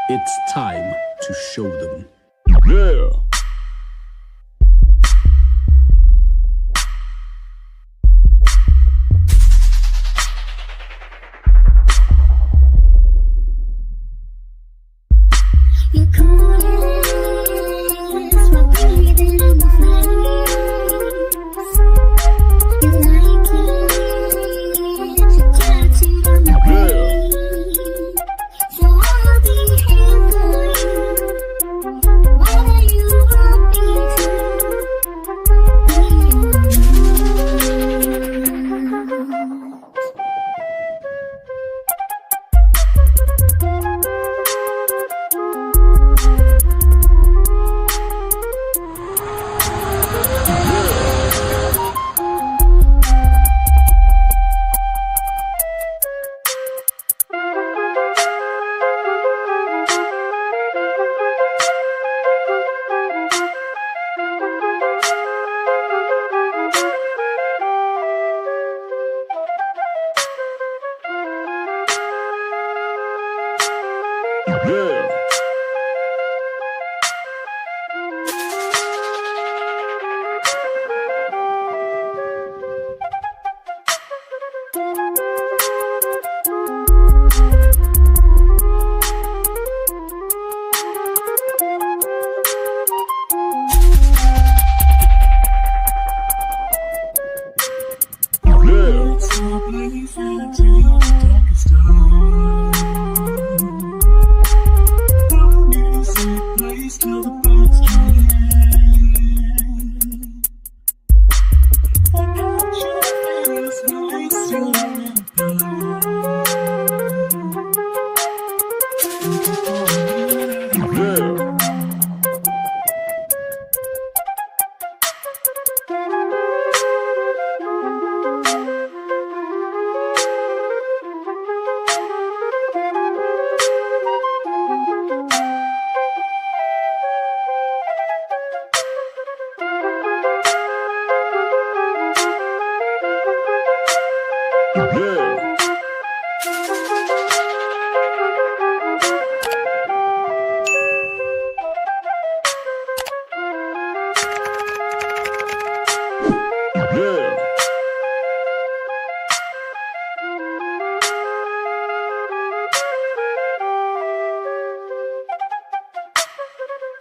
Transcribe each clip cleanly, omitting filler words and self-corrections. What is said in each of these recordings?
It's time to show them. Yeah.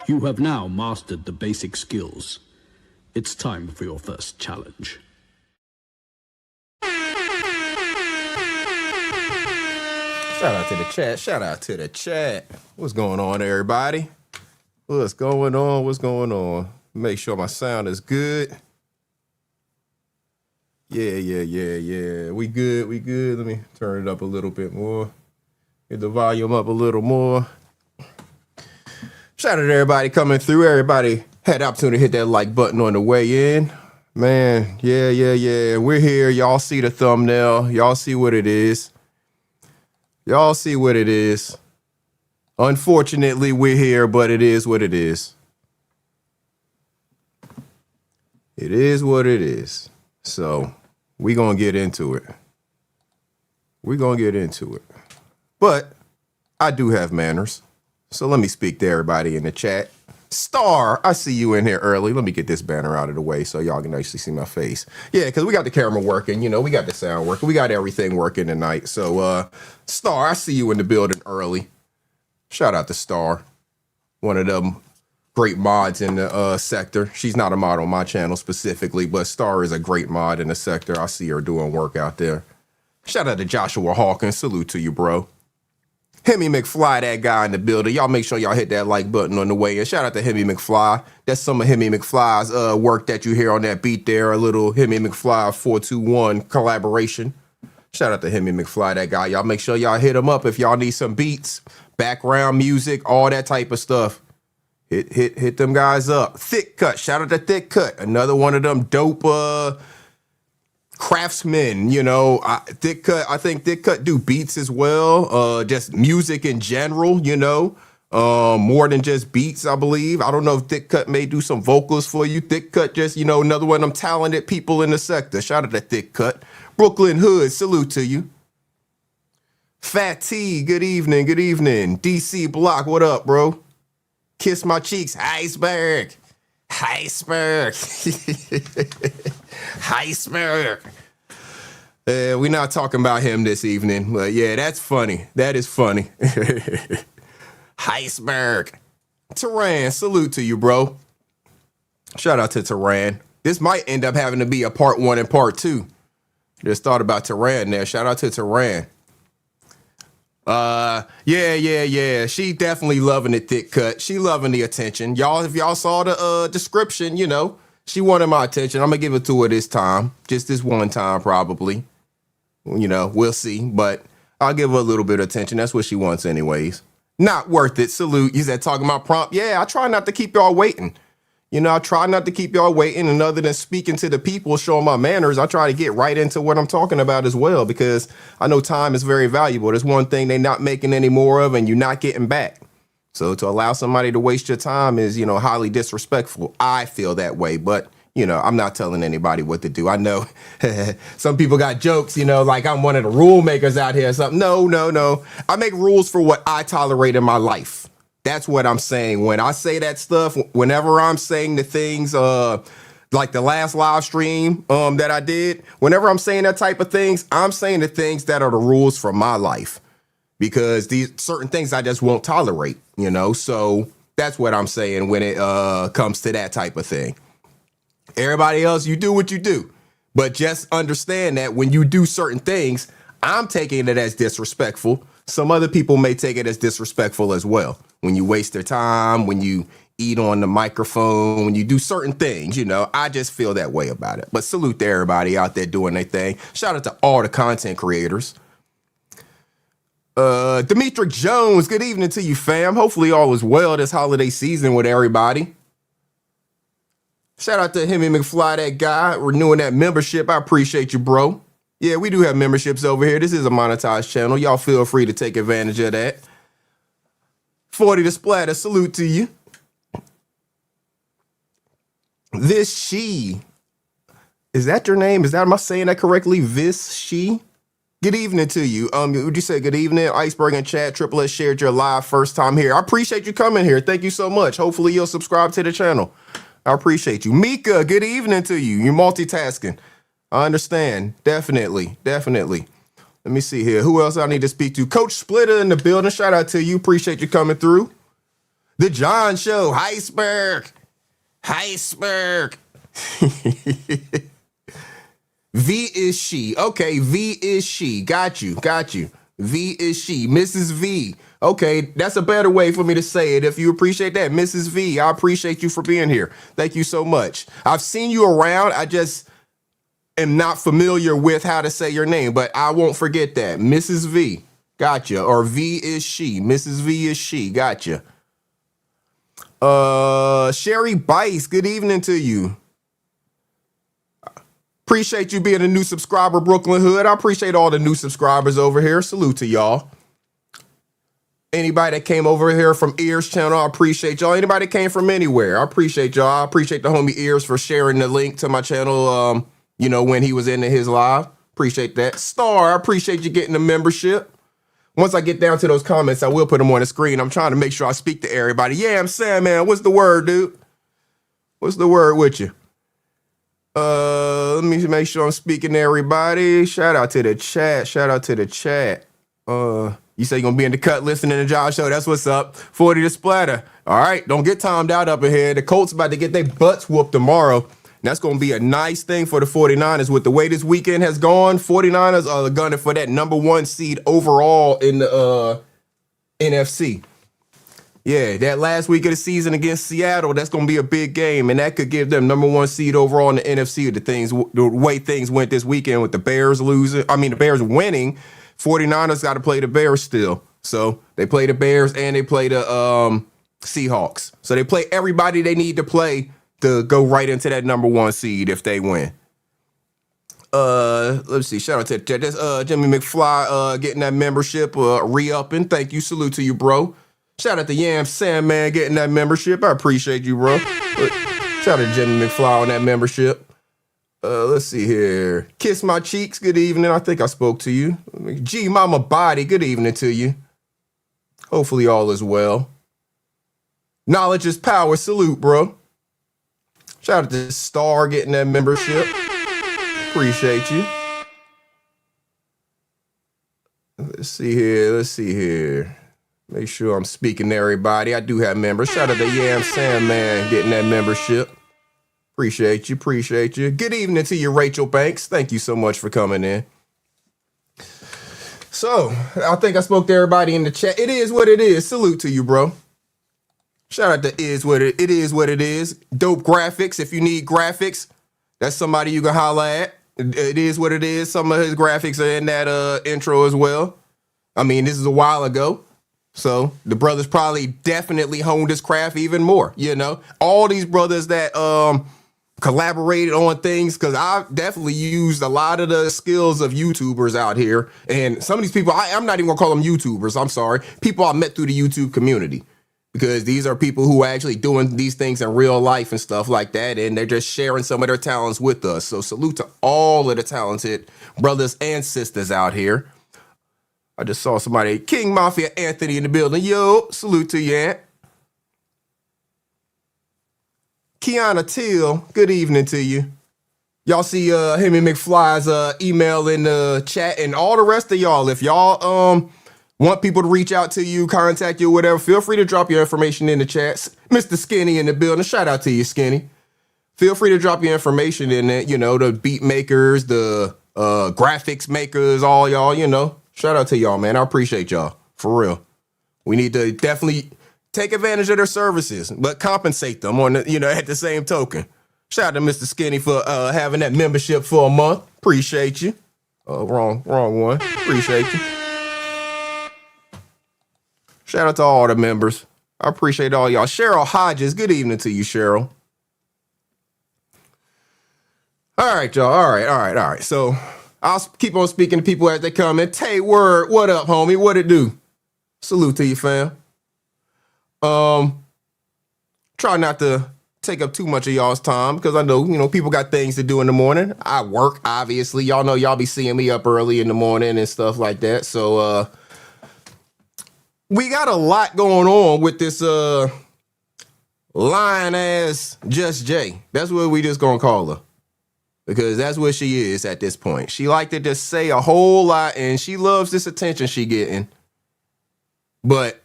You have now mastered the basic skills. It's time for your first challenge. Shout out to the chat. Shout out to the chat. What's going on, everybody? What's going on? What's going on? Make sure my sound is good. Yeah. We good. Let me turn it up a little bit more. Get the volume up a little more. Shout out to everybody coming through. Everybody had the opportunity to hit that like button on the way in. Man, yeah. We're here. Y'all see the thumbnail. Y'all see what it is. Unfortunately, we're here, but it is what it is. It is what it is. So we're going to get into it. But I do have manners. So let me speak to everybody in the chat. Star, I see you in here early. Let me get this banner out of the way so y'all can actually see my face. Yeah, because we got the camera working. We got the sound working. We got everything working tonight. So, Star, I see you in the building early. Shout out to Star, one of them great mods in the sector. She's not a mod on my channel specifically, but Star is a great mod in the sector. I see her doing work out there. Shout out to Joshua Hawkins. Salute to you, bro. Hemi McFly, that guy in the building. Y'all make sure y'all hit that like button on the way. And shout out to Hemi McFly. That's some of Hemi McFly's work that you hear on that beat there. A little Hemi McFly 421 collaboration. Shout out to Hemi McFly, that guy. Y'all make sure y'all hit him up if y'all need some beats, background music, all that type of stuff. Hit them guys up. Thick Cut. Shout out to Thick Cut. Another one of them dope craftsmen, Thick Cut. I think Thick Cut do beats as well. Just music in general, more than just beats, I believe. I don't know if Thick Cut may do some vocals for you. Thick Cut just, another one of them talented people in the sector. Shout out to Thick Cut. Brooklyn Hood, salute to you. Fat T, good evening, good evening. DC Block, what up, bro? Kiss my cheeks, Iceberg. Iceberg. Iceberg. We're not talking about him this evening, but yeah, that's funny. That is funny. Iceberg. Tehran, salute to you, bro. Shout out to Tehran. This might end up having to be a part 1 and part 2. Just thought about Tehran there. Shout out to Tehran. Yeah. She definitely loving the thick cut. She loving the attention. Y'all, if y'all saw the description, you know, she wanted my attention. I'm gonna give it to her this time. Just this one time, probably. You know, we'll see. But I'll give her a little bit of attention. That's what she wants anyways. Not worth it. Salute. You said talking about prompt. Yeah, I try not to keep y'all waiting. You know, I try not to keep y'all waiting. And other than speaking to the people, showing my manners, I try to get right into what I'm talking about as well, because I know time is very valuable. There's one thing they're not making any more of, and you're not getting back. So to allow somebody to waste your time is, you know, highly disrespectful. I feel that way. But, you know, I'm not telling anybody what to do. I know some people got jokes, you know, like I'm one of the rule makers out here or something. No. I make rules for what I tolerate in my life. That's what I'm saying. When I say that stuff, whenever I'm saying the things like the last live stream that I did, whenever I'm saying that type of things, I'm saying the things that are the rules for my life, because these certain things I just won't tolerate, you know. So that's what I'm saying when it comes to that type of thing. Everybody else, you do what you do. But just understand that when you do certain things, I'm taking it as disrespectful. Some other people may take it as disrespectful as well. When you waste their time, when you eat on the microphone, when you do certain things, you know, I just feel that way about it. But salute to everybody out there doing their thing. Shout out to all the content creators. Demetric Jones, good evening to you, fam. Hopefully all is well this holiday season with everybody. Shout out to Hemi McFly, that guy, renewing that membership. I appreciate you, bro. Yeah, we do have memberships over here. This is a monetized channel. Y'all feel free to take advantage of that. 40 the Splatter, salute to you. This she. Is that your name? Am I saying that correctly? This she? Good evening to you. Would you say good evening? Iceberg and chat, Triple S shared your live first time here. I appreciate you coming here. Thank you so much. Hopefully you'll subscribe to the channel. I appreciate you. Mika, good evening to you. You're multitasking. I understand. Definitely. Let me see here. Who else I need to speak to? Coach Splitter in the building. Shout out to you. Appreciate you coming through. The John Show. Iceberg. V is she. Okay, V is she. Got you. V is she. Mrs. V. Okay, that's a better way for me to say it. If you appreciate that, Mrs. V, I appreciate you for being here. Thank you so much. I've seen you around. I just am not familiar with how to say your name, but I won't forget that. Mrs. V, gotcha. Or V is she. Mrs. V is she, gotcha. Sherry Bice, good evening to you. Appreciate you being a new subscriber, Brooklyn Hood. I appreciate all the new subscribers over here. Salute to y'all. Anybody that came over here from Ears channel, I appreciate y'all. Anybody that came from anywhere, I appreciate y'all. I appreciate the homie Ears for sharing the link to my channel, you know, when he was into his live. Appreciate that. Star, I appreciate you getting the membership. Once I get down to those comments, I will put them on the screen. I'm trying to make sure I speak to everybody. Yeah, I'm saying, man, what's the word, dude? What's the word with you? Let me make sure I'm speaking to everybody. Shout out to the chat. You say you're going to be in the cut listening to Josh Show. That's what's up. 40 the Splatter. All right, don't get timed out up in here. The Colts about to get their butts whooped tomorrow. That's going to be a nice thing for the 49ers. With the way this weekend has gone, 49ers are gunning for that #1 seed overall in the NFC. Yeah, that last week of the season against Seattle, that's going to be a big game, and that could give them #1 seed overall in the NFC. The way things went this weekend with the Bears the Bears winning, 49ers got to play the Bears still. So they play the Bears and they play the Seahawks. So they play everybody they need to play to go right into that #1 seed if they win. Let's see. Shout out to Jimmy McFly getting that membership re-upping. Thank you. Salute to you, bro. Shout out to Yam Sandman getting that membership. I appreciate you, bro. Shout out to Jimmy McFly on that membership. Let's see here. Kiss my cheeks. Good evening. I think I spoke to you. G Mama Body. Good evening to you. Hopefully all is well. Knowledge is power. Salute, bro. Shout out to Star getting that membership. Appreciate you. Let's see here. Make sure I'm speaking to everybody. I do have members. Shout out to Yam Sandman getting that membership. Appreciate you. Good evening to you, Rachel Banks. Thank you so much for coming in. So, I think I spoke to everybody in the chat. It is what it is. Salute to you, bro. Shout out to it is what it is. Dope graphics. If you need graphics, that's somebody you can holler at. It is what it is. Some of his graphics are in that intro as well. I mean, this is a while ago. So the brothers probably definitely honed his craft even more, you know. All these brothers that collaborated on things, because I definitely used a lot of the skills of YouTubers out here. And some of these people, I'm not even gonna call them YouTubers, I'm sorry. People I met through the YouTube community. Because these are people who are actually doing these things in real life and stuff like that. And they're just sharing some of their talents with us. So salute to all of the talented brothers and sisters out here. I just saw somebody, King Mafia Anthony in the building. Yo, salute to you, Ant. Kiana Till, good evening to you. Y'all see him and McFly's email in the chat, and all the rest of y'all, if y'all want people to reach out to you, contact you, whatever, feel free to drop your information in the chats. Mr. Skinny in the building, shout out to you, Skinny. Feel free to drop your information in there, you know, the beat makers, the graphics makers, all y'all, you know. Shout out to y'all, man. I appreciate y'all, for real. We need to definitely take advantage of their services, but compensate them on the, you know, at the same token. Shout out to Mr. Skinny for having that membership for a month. Appreciate you. Wrong one. Appreciate you. Shout out to all the members. I appreciate all y'all. Cheryl Hodges, good evening to you, Cheryl. All right, y'all. All right. So I'll keep on speaking to people as they come in. Tay Word, what up, homie? What it do? Salute to you, fam. Try not to take up too much of y'all's time because I know, you know, people got things to do in the morning. I work, obviously. Y'all know y'all be seeing me up early in the morning and stuff like that. So, we got a lot going on with this lying ass Just Jay. That's what we just gonna call her. Because that's what she is at this point. She like to just say a whole lot and she loves this attention she getting. But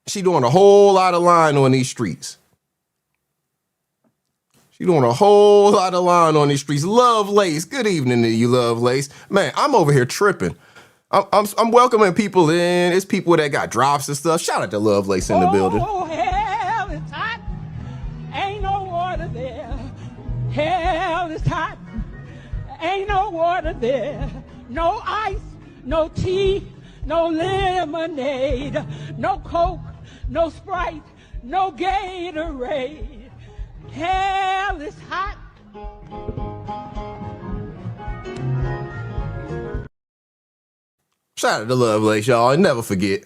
she doing a whole lot of lying on these streets. She doing a whole lot of lying on these streets. Lovelace, good evening to you, Lovelace. Man, I'm over here tripping. I'm welcoming people in. It's people that got drops and stuff. Shout out to Lovelace in the building. Oh, hell is hot. Ain't no water there. Hell is hot. Ain't no water there. No ice, no tea, no lemonade, no Coke, no Sprite, no Gatorade. Hell is hot. Shout out to Lovelace, y'all. Never forget.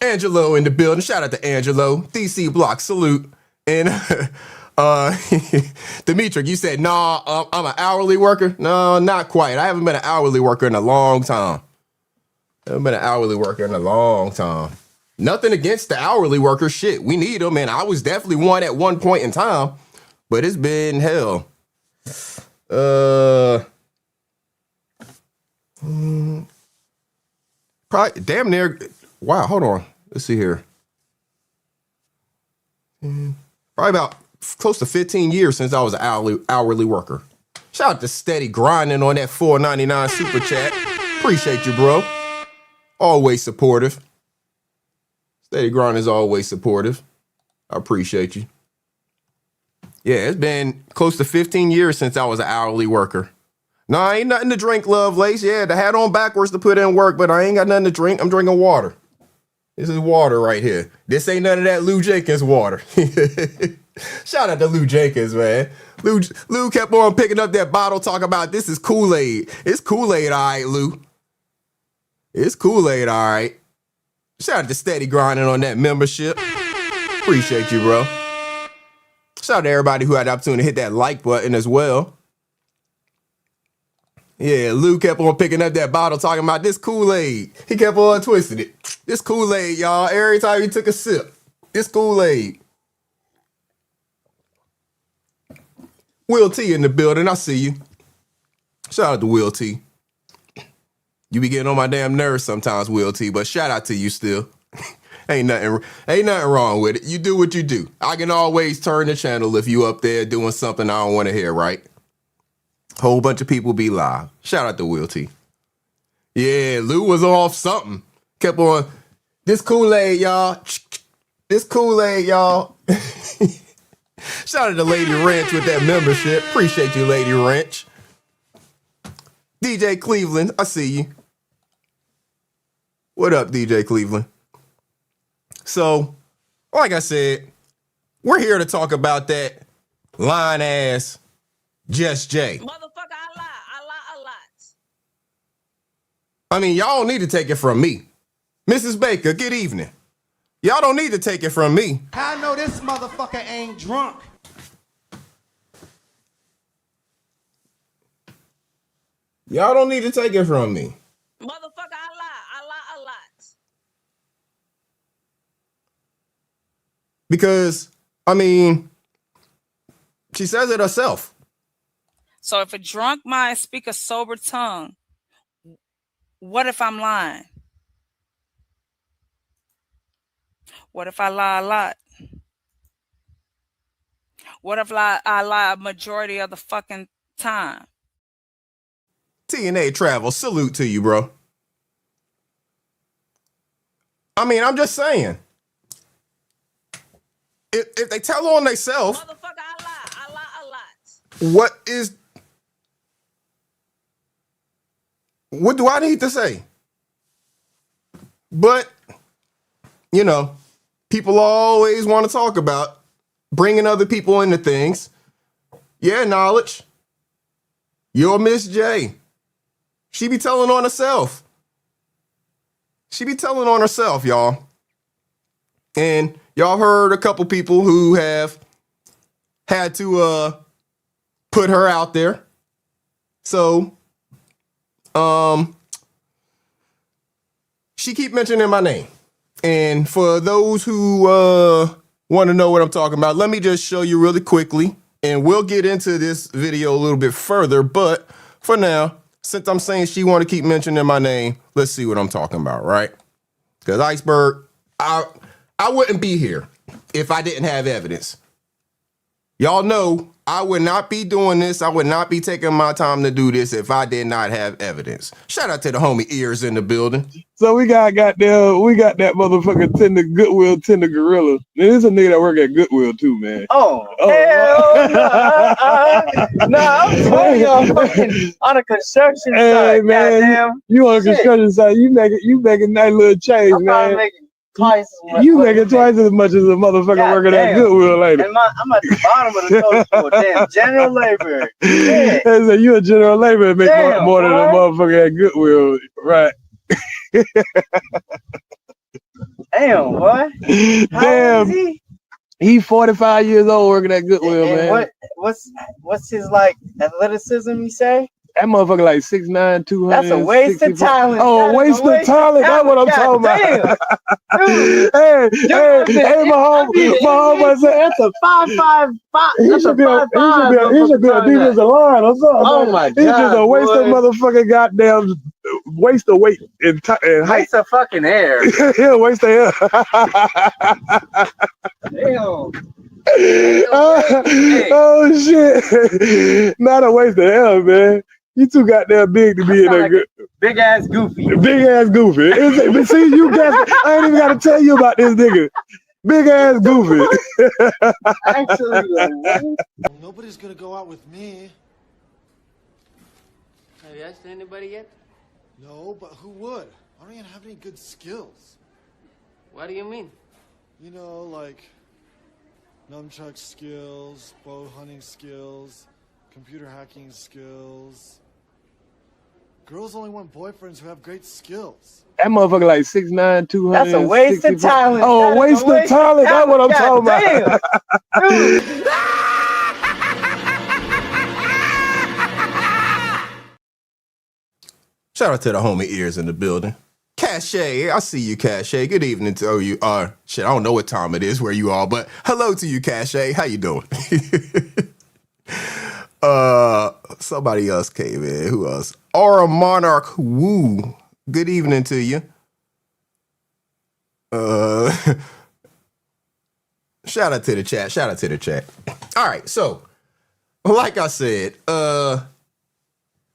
Angelo in the building. Shout out to Angelo. DC Block, salute. And Dimitri, you said, nah, I'm an hourly worker. No, not quite. I haven't been an hourly worker in a long time. Nothing against the hourly workers. Shit, we need them. And I was definitely one at one point in time. But it's been hell. Probably damn near. Wow, hold on. Let's see here. Probably about close to 15 years since I was an hourly worker. Shout out to Steady Grinding on that $4.99 super chat. Appreciate you, bro. Always supportive. Steady Grinding is always supportive. I appreciate you. Yeah, it's been close to 15 years since I was an hourly worker. No, I ain't nothing to drink, Lovelace. Yeah, the hat on backwards to put in work, but I ain't got nothing to drink. I'm drinking water. This is water right here. This ain't none of that Lou Jenkins water. Shout out to Lou Jenkins, man. Lou kept on picking up that bottle, talking about this is Kool-Aid. It's Kool-Aid, all right, Lou. It's Kool-Aid, all right. Shout out to Steady Grinding on that membership. Appreciate you, bro. Shout out to everybody who had the opportunity to hit that like button as well. Yeah, Lou kept on picking up that bottle talking about this Kool-Aid. He kept on twisting it. This Kool-Aid, y'all. Every time he took a sip, this Kool-Aid. Will T in the building. I see you. Shout out to Will T. You be getting on my damn nerves sometimes, Will T, but shout out to you still. Ain't nothing wrong with it. You do what you do. I can always turn the channel if you up there doing something I don't want to hear, right? Whole bunch of people be live. Shout out to Will T. Yeah, Lou was off something. Kept on, this Kool-Aid, y'all. This Kool-Aid, y'all. Shout out to Lady Wrench with that membership. Appreciate you, Lady Wrench. DJ Cleveland, I see you. What up, DJ Cleveland? So, like I said, we're here to talk about that lying ass Just Jay. Motherfucker, I lie a lot. I mean, y'all don't need to take it from me. Mrs. Baker, good evening. Y'all don't need to take it from me. I know this motherfucker ain't drunk. Y'all don't need to take it from me. Motherfucker, I lie a lot. Because, I mean, she says it herself. So if a drunk mind speak a sober tongue, what if I'm lying? What if I lie a lot? What if I lie a majority of the fucking time? TNA Travel, salute to you, bro. I mean, I'm just saying. If they tell on themselves, Motherfucker, I lie a lot. What do I need to say? But, you know, people always want to talk about bringing other people into things. Yeah, knowledge. You're Miss J. She be telling on herself. Y'all. And y'all heard a couple people who have had to put her out there. So, she keep mentioning my name. And for those who want to know what I'm talking about, let me just show you really quickly. And we'll get into this video a little bit further. But for now, since I'm saying she want to keep mentioning my name, let's see what I'm talking about, right? Because Iceberg, I wouldn't be here if I didn't have evidence. Y'all know I would not be doing this. I would not be taking my time to do this if I did not have evidence. Shout out to the homie Ears in the building. So we got that motherfucker Goodwill Tender Gorilla. And there's a nigga that work at Goodwill too, man. Oh. Hell no. No, I'm telling y'all fucking on a construction site. Hey man, goddamn. you on a construction site, you making nice little change, I'm man. making twice as much. You making twice as much as a motherfucker working at Goodwill later. And I'm at the bottom of the totem pole. Damn, general labor. Yeah. So you a general labor and make more than a motherfucker at Goodwill, right? Damn, what? Damn. He 45 years old working at Goodwill, man. What's his like athleticism? You say? That motherfucker like 6'9", 200. That's a waste of talent. Oh, waste of talent. That's what I'm talking about. Hey, my homie said that's a 5'5". He should be a defensive line or something. Oh my god, he's just a waste of motherfucking goddamn waste of weight and height. Waste of fucking air. Yeah, waste of air. Damn. Oh shit! Not a waste of air, man. You too goddamn big to be in a good big ass goofy. Big ass goofy. But see, you guys, I ain't even gotta tell you about this nigga. Big ass goofy. Actually, Nobody's gonna go out with me. Have you asked anybody yet? No, but who would? I don't even have any good skills. What do you mean? You know, like nunchuck skills, bow hunting skills, computer hacking skills. Girls only want boyfriends who have great skills. That motherfucker like 6'9", 200. That's a waste of talent. Oh, waste of talent. That's what I'm talking about. Dude. Shout out to the homie ears in the building. Cashapp, I see you, Cashapp. Good evening to you. Shit, I don't know what time it is where you are, but hello to you, Cashapp. How you doing? Somebody else came in. Who else? Aura Monarch Woo. Good evening to you. Shout out to the chat. Shout out to the chat. All right, so like I said,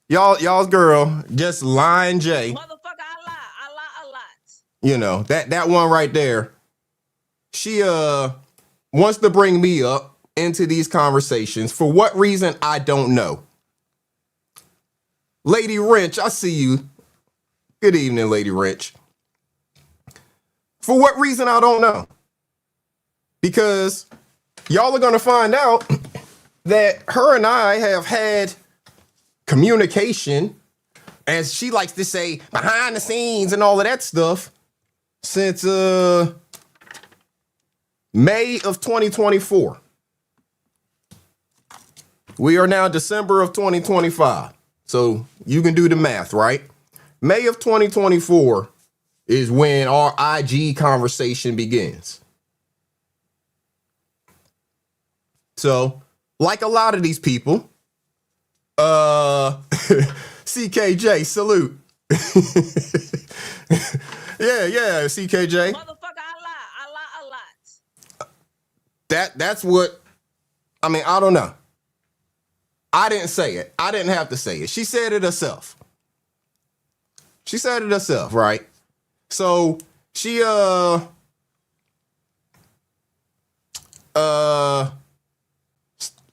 y'all's girl, just Line J. Motherfucker, I lie a lot. You know, that one right there. She wants to bring me up into these conversations. For what reason, I don't know. Lady Wrench, I see you. Good evening, Lady Wrench. For what reason, I don't know. Because y'all are going to find out that her and I have had communication, as she likes to say, behind the scenes and all of that stuff, since May of 2024. We are now December of 2025. So you can do the math, right? May of 2024 is when our IG conversation begins. So, like a lot of these people, CKJ, salute. yeah, CKJ. Motherfucker, I lie a lot. That's what, I mean, I don't know. I didn't say it. I didn't have to say it. She said it herself. She said it herself, right? So she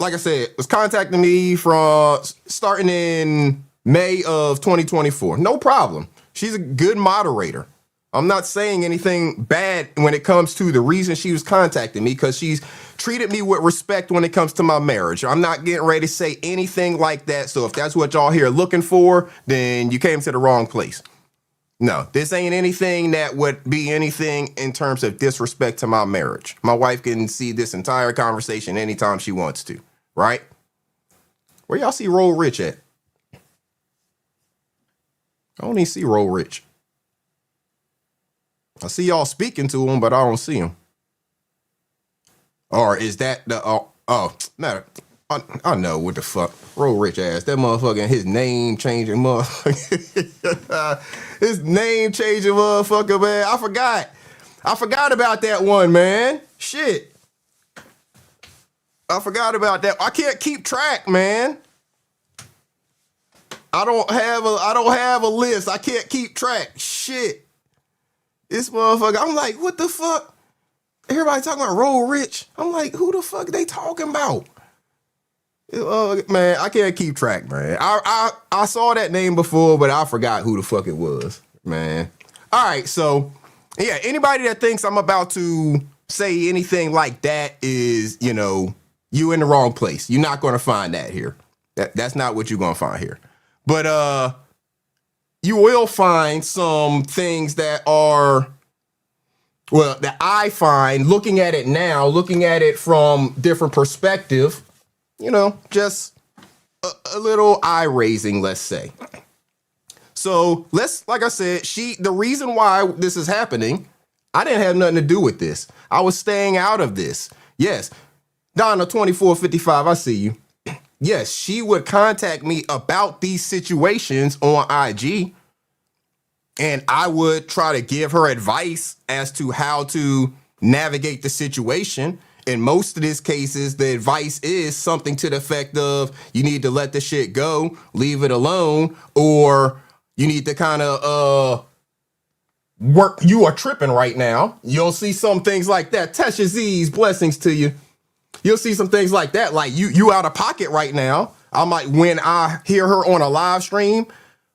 like I said, was contacting me from starting in May of 2024. No problem. She's a good moderator. I'm not saying anything bad when it comes to the reason she was contacting me, because she's treated me with respect when it comes to my marriage. I'm not getting ready to say anything like that. So if that's what y'all here looking for, then you came to the wrong place. No, this ain't anything that would be anything in terms of disrespect to my marriage. My wife can see this entire conversation anytime she wants to, right? Where y'all see Roll Rich at? I don't even see Roll Rich. I see y'all speaking to him, but I don't see him. Or is that the matter? I know what the fuck. Roll Rich ass. That motherfucker, his name changing motherfucker. His name changing motherfucker, man. I forgot about that one, man. Shit. I forgot about that. I can't keep track, man. I don't have a list. I can't keep track. Shit. This motherfucker, I'm like, what the fuck? Everybody talking about Roll Rich. I'm like, who the fuck they talking about? Man, I can't keep track, man. I saw that name before, but I forgot who the fuck it was, man. All right, so, yeah, anybody that thinks I'm about to say anything like that is, you know, you in the wrong place. You're not going to find that here. That's not what you're going to find here. But, you will find some things that are, well, that I find looking at it now, looking at it from different perspective, you know, just a little eye raising, let's say. So like I said, the reason why this is happening, I didn't have nothing to do with this. I was staying out of this. Yes. Donna 2455, I see you. Yes, she would contact me about these situations on IG, and I would try to give her advice as to how to navigate the situation. In most of these cases, the advice is something to the effect of, you need to let the shit go, leave it alone, or you need to kind of work. You are tripping right now. You'll see some things like that. Tesha Z's, blessings to you. You'll see some things like that, like you out of pocket right now. I might, when I hear her on a live stream,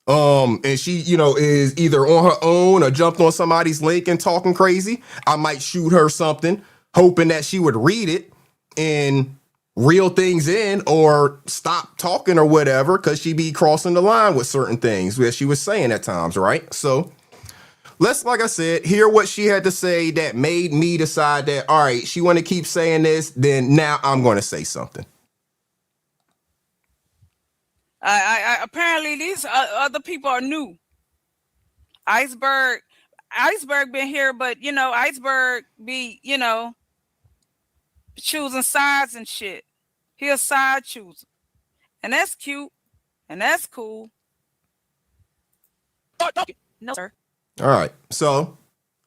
and she, you know, is either on her own or jumped on somebody's link and talking crazy, I might shoot her something, hoping that she would read it and reel things in or stop talking or whatever, because she be crossing the line with certain things that she was saying at times, right? So let's, like I said, hear what she had to say that made me decide that, all right, she want to keep saying this, then now I'm going to say something. I apparently these other people are new. Iceberg been here, but you know, Iceberg be, you know, choosing sides and shit. He a side chooser. And that's cute. And that's cool. No, sir. All right. So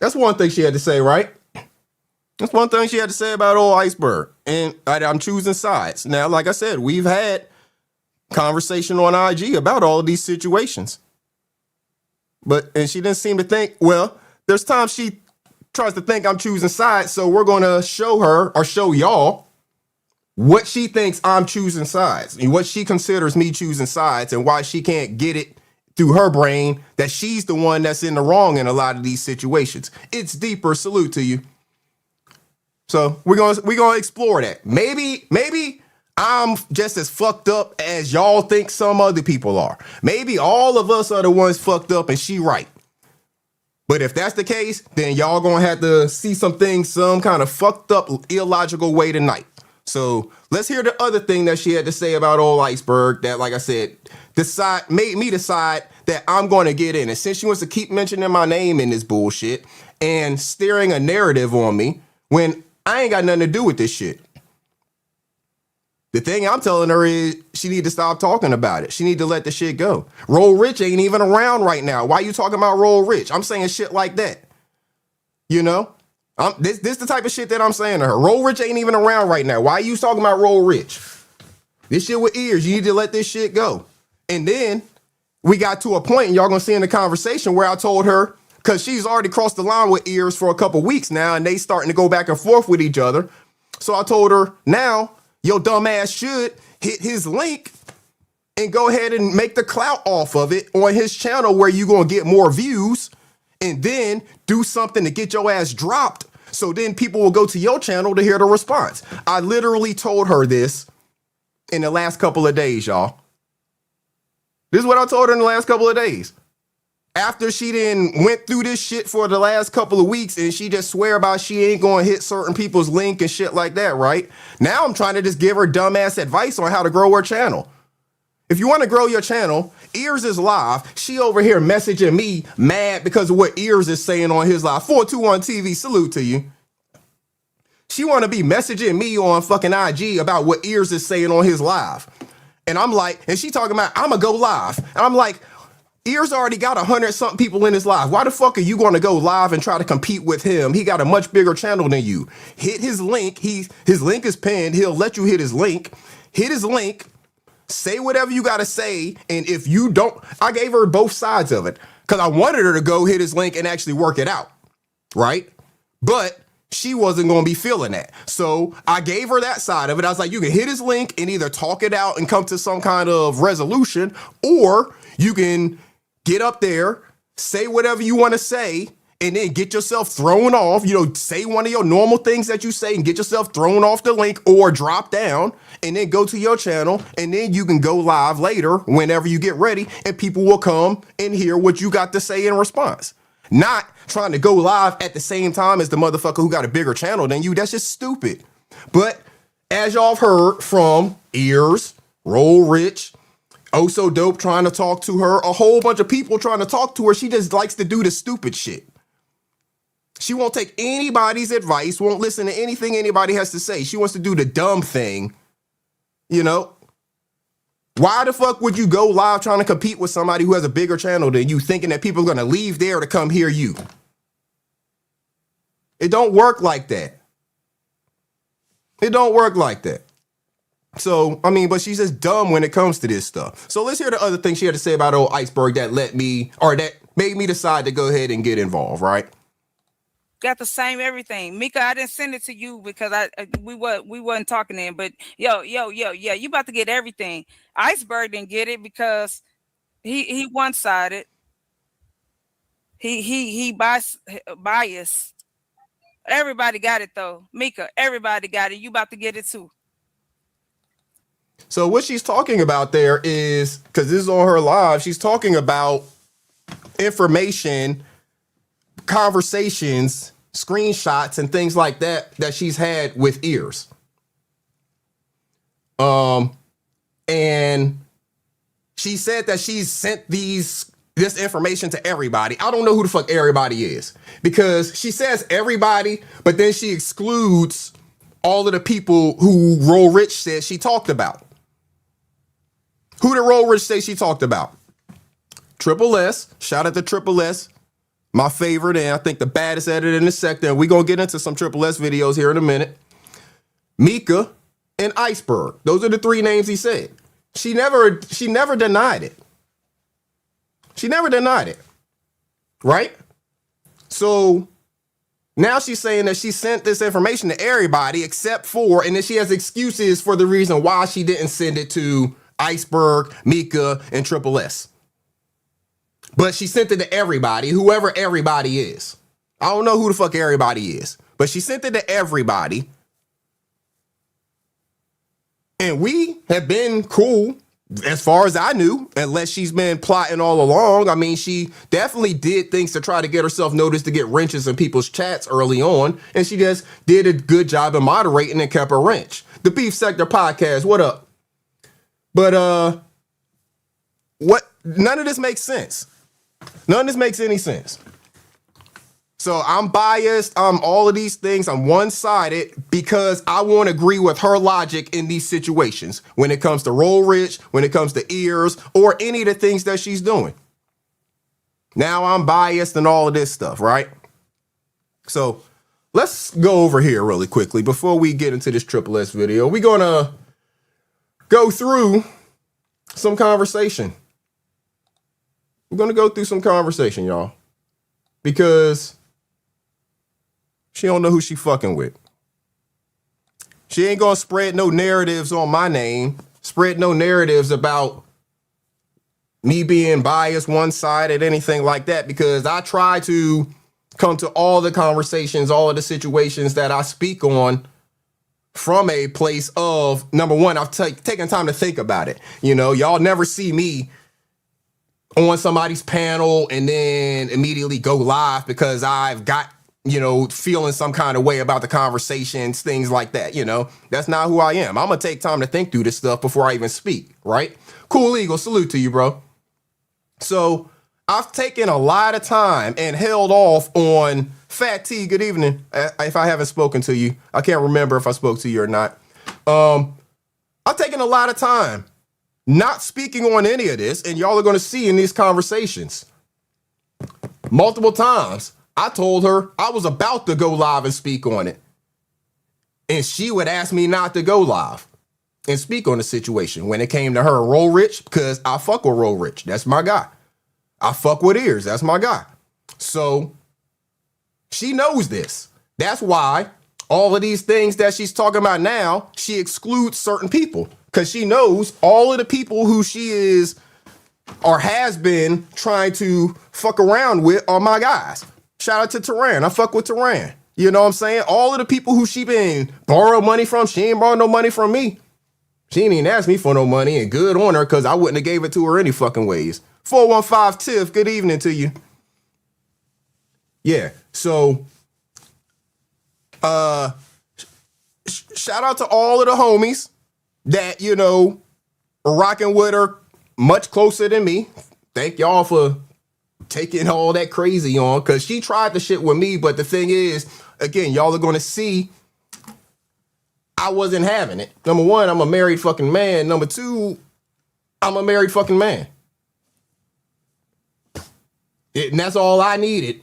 that's one thing she had to say, right? That's one thing she had to say about old Iceberg. And I'm choosing sides. Now, like I said, we've had conversation on IG about all of these situations. And she didn't seem to think, well, there's times she tries to think I'm choosing sides. So we're going to show her or show y'all what she thinks I'm choosing sides and what she considers me choosing sides and why she can't get it through her brain that she's the one that's in the wrong in a lot of these situations. It's deeper. Salute to you. So we're gonna explore that. Maybe I'm just as fucked up as y'all think some other people are. Maybe all of us are the ones fucked up and she right. But if that's the case, then y'all gonna have to see some things some kind of fucked up, illogical way tonight. So let's hear the other thing that she had to say about old Iceberg that, like I said, made me decide that I'm going to get in. And since she wants to keep mentioning my name in this bullshit and steering a narrative on me when I ain't got nothing to do with this shit. The thing I'm telling her is she need to stop talking about it. She need to let the shit go. Roll Rich ain't even around right now. Why you talking about Roll Rich? I'm saying shit like that. You know? This the type of shit that I'm saying to her. Roll Rich ain't even around right now. Why are you talking about Roll Rich? This shit with ears. You need to let this shit go. And then we got to a point, and y'all gonna see in the conversation where I told her, because she's already crossed the line with ears for a couple weeks now, and they starting to go back and forth with each other. So I told her, now your dumb ass should hit his link and go ahead and make the clout off of it on his channel where you gonna get more views, and then do something to get your ass dropped. So then people will go to your channel to hear the response. I literally told her this in the last couple of days, y'all. This is what I told her in the last couple of days. After she then went through this shit for the last couple of weeks and she just swear about she ain't going to hit certain people's link and shit like that, right? Now I'm trying to just give her dumbass advice on how to grow her channel. If you want to grow your channel, Ears is live. She over here messaging me mad because of what Ears is saying on his live. 421 TV, salute to you. She want to be messaging me on fucking IG about what Ears is saying on his live. And I'm like, and she talking about, I'm going to go live. And I'm like, Ears already got 100-something people in his live. Why the fuck are you going to go live and try to compete with him? He got a much bigger channel than you. Hit his link. His link is pinned. He'll let you hit his link. Hit his link. Say whatever you got to say. And if you don't, I gave her both sides of it because I wanted her to go hit his link and actually work it out. Right? But she wasn't going to be feeling that. So I gave her that side of it. I was like, you can hit his link and either talk it out and come to some kind of resolution, or you can get up there, say whatever you want to say, and then get yourself thrown off. You know, say one of your normal things that you say and get yourself thrown off the link or drop down and then go to your channel. And then you can go live later whenever you get ready and people will come and hear what you got to say in response. Not trying to go live at the same time as the motherfucker who got a bigger channel than you. That's just stupid. But as y'all have heard from Ears, Roll Rich, Oh So Dope trying to talk to her, a whole bunch of people trying to talk to her, she just likes to do the stupid shit. She won't take anybody's advice, won't listen to anything anybody has to say. She wants to do the dumb thing, you know? Why the fuck would you go live trying to compete with somebody who has a bigger channel than you, thinking that people are going to leave there to come hear you? It don't work like that. It don't work like that. So, I mean, but she's just dumb when it comes to this stuff. So let's hear the other thing she had to say about old Iceberg that that made me decide to go ahead and get involved, right? Got the same everything. Mika, I didn't send it to you because we wasn't talking then. But yeah, you about to get everything. Iceberg didn't get it because he one-sided. He biased. Everybody got it though. Mika, everybody got it. You about to get it too. So what she's talking about there is, because this is on her live, she's talking about information, conversations, screenshots, and things like that she's had with Ears. And she said that she's sent these this information to everybody. I don't know who the fuck everybody is because she says everybody, but then she excludes all of the people who Roll Rich said she talked about. Who did Roll Rich say she talked about? Triple S. Shout out to Triple S. My favorite, and I think the baddest editor in the sector. And we're going to get into some Triple S videos here in a minute. Mika and Iceberg. Those are the three names he said. She never denied it. She never denied it. Right? So now she's saying that she sent this information to everybody except for, and then she has excuses for the reason why she didn't send it to Iceberg, Mika, and Triple S. But she sent it to everybody, whoever everybody is. I don't know who the fuck everybody is, but she sent it to everybody. And we have been cool as far as I knew, unless she's been plotting all along. I mean, she definitely did things to try to get herself noticed, to get wrenches in people's chats early on. And she just did a good job of moderating and kept a wrench. The Beef Sector Podcast, what up? But none of this makes sense. None of this makes any sense. So I'm biased. I'm all of these things. I'm one-sided because I won't agree with her logic in these situations when it comes to Roll Rich, when it comes to Ears, or any of the things that she's doing. Now I'm biased and all of this stuff, right? So let's go over here really quickly before we get into this Triple S video. We're going to go through some conversation. We're going to go through some conversation, y'all, because she don't know who she fucking with. She ain't going to spread no narratives on my name, spread no narratives about me being biased, one-sided, anything like that, because I try to come to all the conversations, all of the situations that I speak on from a place of, number one, I've taken time to think about it. You know, y'all never see me on somebody's panel and then immediately go live because I've got, you know, feeling some kind of way about the conversations, things like that. You know, that's not who I am. I'm going to take time to think through this stuff before I even speak. Right. Cool Eagle. Salute to you, bro. So I've taken a lot of time and held off on Fat T. Good evening. If I haven't spoken to you, I can't remember if I spoke to you or not. I've taken a lot of time not speaking on any of this, and y'all are going to see in these conversations. Multiple times, I told her I was about to go live and speak on it. And she would ask me not to go live and speak on the situation when it came to her Roll Rich, because I fuck with Roll Rich. That's my guy. I fuck with Ears. That's my guy. So she knows this. That's why all of these things that she's talking about now, she excludes certain people. Because she knows all of the people who she is or has been trying to fuck around with are my guys. Shout out to Tehran. I fuck with Tehran. You know what I'm saying? All of the people who she been borrow money from, she ain't borrow no money from me. She ain't even asked me for no money, and good on her because I wouldn't have gave it to her any fucking ways. 415 Tiff, good evening to you. Yeah, so shout out to all of the homies that, you know, are rocking with her much closer than me. Thank y'all for taking all that crazy on, because she tried the shit with me. But the thing is, again, y'all are going to see I wasn't having it. Number one, I'm a married fucking man. Number two, I'm a married fucking man. And that's all I needed.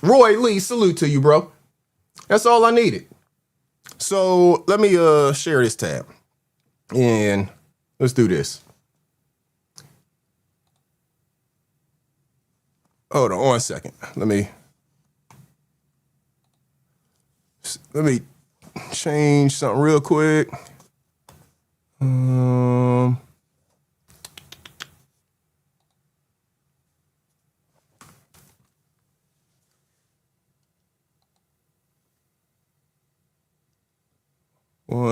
Roy Lee, salute to you, bro. That's all I needed. So let me share this tab. And let's do this. Hold on 1 second. Let me change something real quick. 1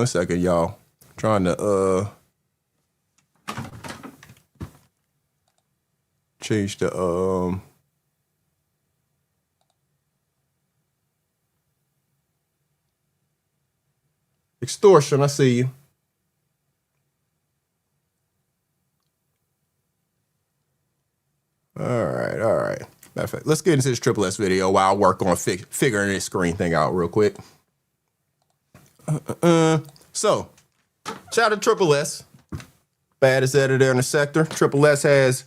second, y'all. Trying to change the extortion. I see you. All right. Matter of fact, let's get into this Triple S video while I work on figuring this screen thing out real quick. So, shout out to Triple S, baddest editor in the sector. Triple S has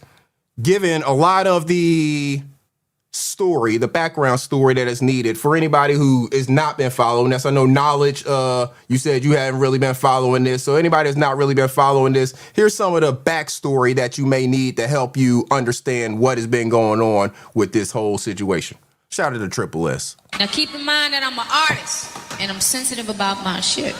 given a lot of the story, the background story that is needed for anybody who has not been following this. I know Knowledge, you said you haven't really been following this. So anybody that's not really been following this, here's some of the backstory that you may need to help you understand what has been going on with this whole situation. Shout out to Triple S. Now keep in mind that I'm an artist and I'm sensitive about my shit.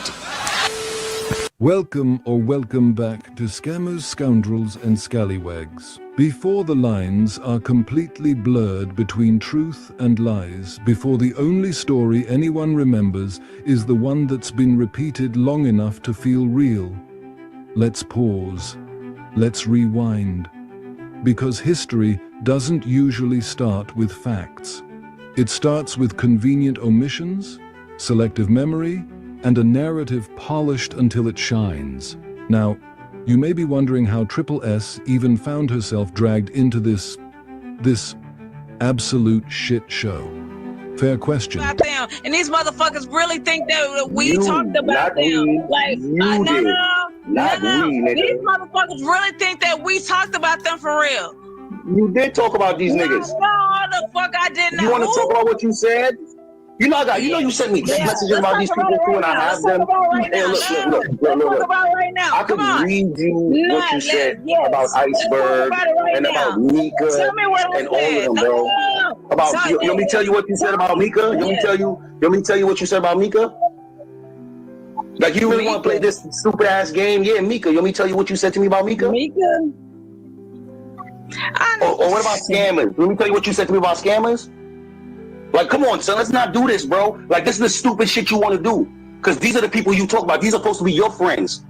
Welcome or welcome back to Scammers, Scoundrels and Scallywags. Before the lines are completely blurred between truth and lies, before the only story anyone remembers is the one that's been repeated long enough to feel real. Let's pause. Let's rewind. Because history doesn't usually start with facts. It starts with convenient omissions, selective memory, and a narrative polished until it shines. Now, you may be wondering how Triple S even found herself dragged into this absolute shit show. Fair question. Them. And these motherfuckers really think that we talked about them. Like, no. These motherfuckers really think that we talked about them for real. You did talk about these niggas. No, the fuck I didn't. You want to talk about what you said? You know, you sent me messages about these people too, and I have them. Hey, look. I can read you what you said about Iceberg and about Mika and all of them, bro. About you want me to tell you what you said about Mika? You want me to tell you what you said about Mika? Like you really want to play this stupid ass game? Yeah, Mika. You want me to tell you what you said to me about Mika? Mika. Or what about scammers? Let me tell you what you said to me about scammers. Like, come on, son, let's not do this, bro. Like, this is the stupid shit you want to do. Because these are the people you talk about. These are supposed to be your friends.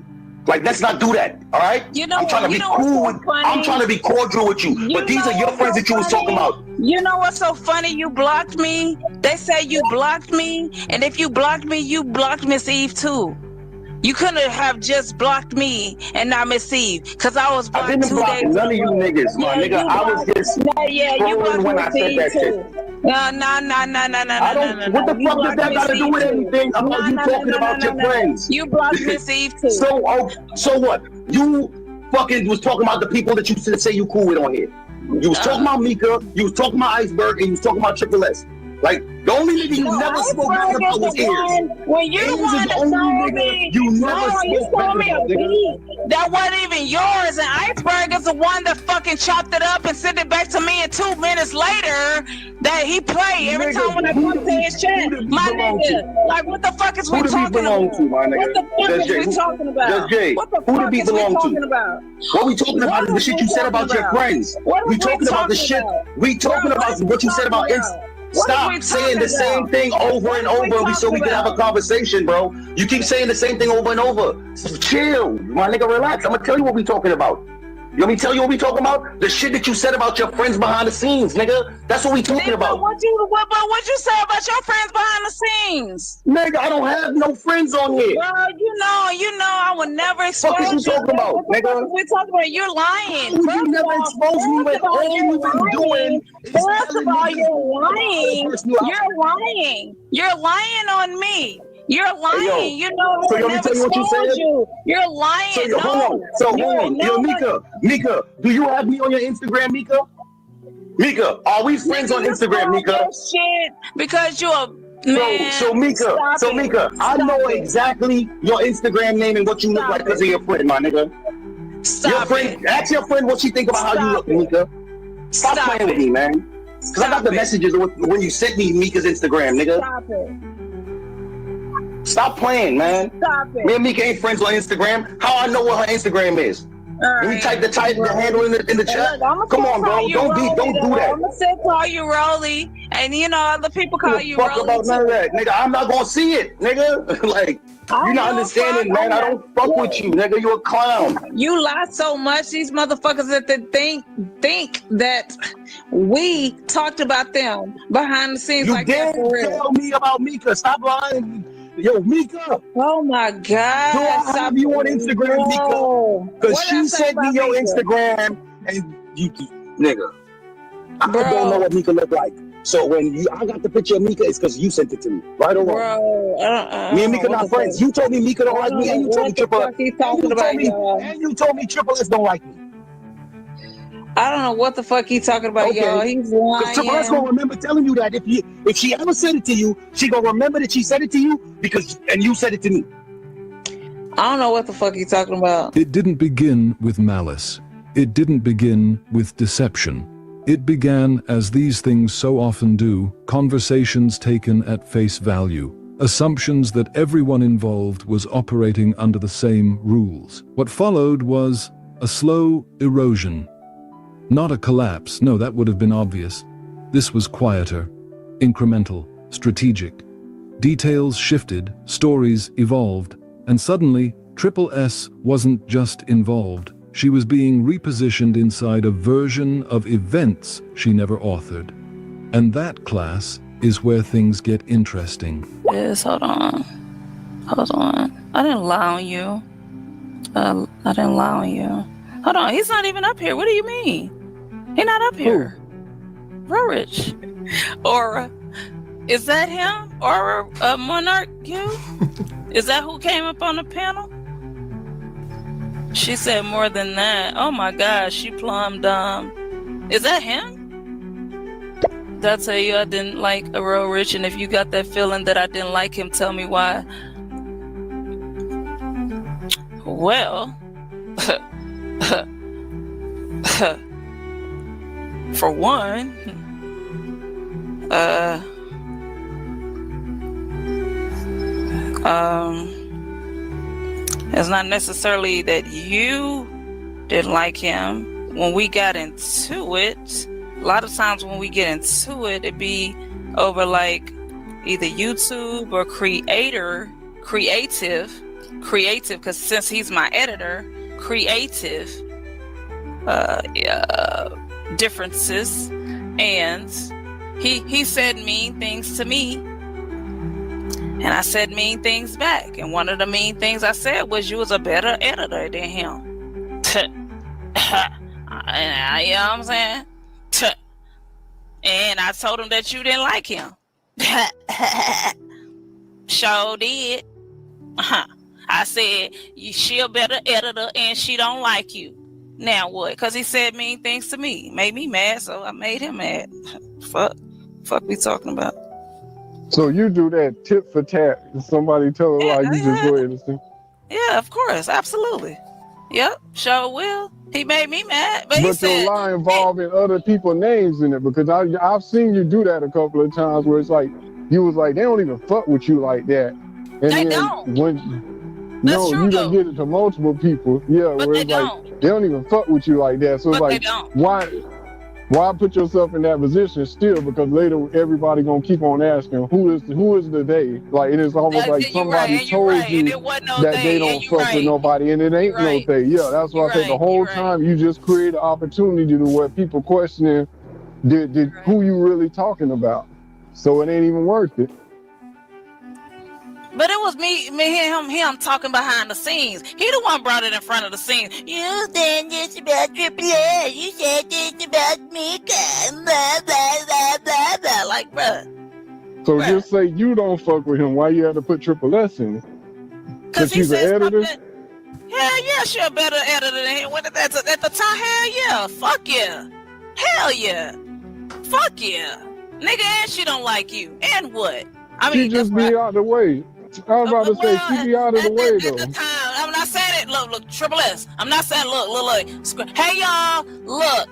Like, let's not do that, all right? I'm trying to be cool. I'm trying to be cordial with you. But these are your friends that you was talking about. You know what's so funny? You blocked me. They say you blocked me. And if you blocked me, you blocked Miss Eve, too. You couldn't have just blocked me and not Miss Eve, because I was blocked 2 days ago. I didn't block none of you niggas, my nigga. I was just trolling when I said that shit. No. What the fuck does that got to do with anything about you talking about your friends? You blocked Miss Eve too. So what? You fucking was talking about the people that you say you cool with on here. You was talking about Mika, you was talking about Iceberg, and you was talking about Triple S. Like, the only nigga you never spoke bad about was Ears. When you wanted to tell me, you never spoke bad about, nigga. That wasn't even yours, and Iceberg is the one that fucking chopped it up and sent it back to me, and 2 minutes later, that he played every time when I come to his chat. My nigga, like, what the fuck is we talking about? What the fuck is we talking about? What the fuck is we talking about? What we talking about is the shit you said about your friends. We talking about the shit. We talking about what you said about Stop saying the same thing over and over so we can have a conversation, bro. You keep saying the same thing over and over. So chill, my nigga, relax. I'm gonna tell you what we talking about. You want me to tell you what we talking about? The shit that you said about your friends behind the scenes, nigga. That's what we talking about. What you say about your friends behind the scenes? Nigga, I don't have no friends on here. Bro, you know, I would never expose you. What is you talking about, nigga? We talking about you're lying. You never expose me with all you've been doing. First of all, you're lying. You're lying. You're lying on me. You're lying. Hey, yo. You know, so you never exposed you. You're lying. So, hold on. Yo, Mika, do you have me on your Instagram, Mika? Mika, are we friends on Instagram, Mika? Shit, because you're a man. So Mika, I know exactly your Instagram name and what you look like because of your friend, my nigga. Ask your friend what she think about how you look, Mika. Stop playing with me, man. Because I got the messages when you sent me Mika's Instagram, nigga. Stop it. Stop playing, man. Stop it. Me and Mika ain't friends on Instagram. How I know what her Instagram is? Let me type the handle in the chat. Look, come on, bro. Don't do that. I'm gonna say call you Rolly, and you know other people call you Rolly. Fuck about none of that, nigga. I'm not gonna see it, nigga. Like you're not understanding, man. I don't fuck with you, nigga. You a clown. You lie so much. These motherfuckers that they think that we talked about them behind the scenes. You did tell me about Mika. Stop lying. Yo, Mika. Oh my God. Do I have you on Instagram, Mika? Because she sent me your Instagram and you, nigga. I don't know what Mika looked like. So when I got the picture of Mika, it's because you sent it to me, right or wrong? Bro, Me and Mika not friends. You told me Mika don't like me, and you told me Triple S. And you told me Triple S don't like me. I don't know what the fuck he's talking about, y'all. He's lying. Triple S gonna remember telling you that if she ever said it to you, she gonna remember that she said it to you and you said it to me. I don't know what the fuck he's talking about. It didn't begin with malice. It didn't begin with deception. It began, as these things so often do, conversations taken at face value, assumptions that everyone involved was operating under the same rules. What followed was a slow erosion. Not a collapse, no, that would have been obvious. This was quieter, incremental, strategic. Details shifted, stories evolved, and suddenly, Triple S wasn't just involved. She was being repositioned inside a version of events she never authored. And that, class, is where things get interesting. Yes, hold on. I didn't lie on you. I didn't lie on you. Hold on, he's not even up here. What do you mean? He's not up here. Rorich. Or is that him? Or Monarch you? Is that who came up on the panel? She said more than that. Oh my gosh, she plumb dumb. Is that him? Did I tell you I didn't like Earl Rich? And if you got that feeling that I didn't like him, tell me why. Well, for one, it's not necessarily that you didn't like him. When we got into it, a lot of times when we get into it, it'd be over like either YouTube or creative, because since he's my editor, creative differences. And he said mean things to me. And I said mean things back. And one of the mean things I said was you was a better editor than him. And you know what I'm saying? And I told him that you didn't like him. Sure did. I said, she a better editor and she don't like you. Now what? Because he said mean things to me. Made me mad, so I made him mad. Fuck we talking about. So you do that tit for tat. If somebody tell a lie, you just go ahead and say. Yeah, of course, absolutely. Yep, sure will. He made me mad, but your lie involving other people's names in it, because I've seen you do that a couple of times where it's like you was like they don't even fuck with you like that, and they then don't. You don't get it to multiple people, but where it's like they don't even fuck with you like that. So it's like why put yourself in that position still? Because later everybody gonna keep on asking who is the they? Like it is almost like somebody told you that they don't fuck with nobody, and it ain't no they. Yeah, that's why I say the whole time you just create an opportunity to where people questioning did who you really talking about. So it ain't even worth it. But it was me him talking behind the scenes. He the one brought it in front of the scenes. You said this about Triple S. You said this about Mika. Blah, blah, blah, blah, blah. Like, bruh. So just say you don't fuck with him. Why you had to put Triple S in it? Because she's an editor? Hell yeah, she a better editor than him. At the time, hell yeah. Fuck yeah. Hell yeah. Fuck yeah. Nigga, and she don't like you. And what? I mean, she just be out the way. I was about to say, she be out of the way, though. At the time, I'm not saying it. Look, Triple S. I'm not saying, look. Hey, y'all, look.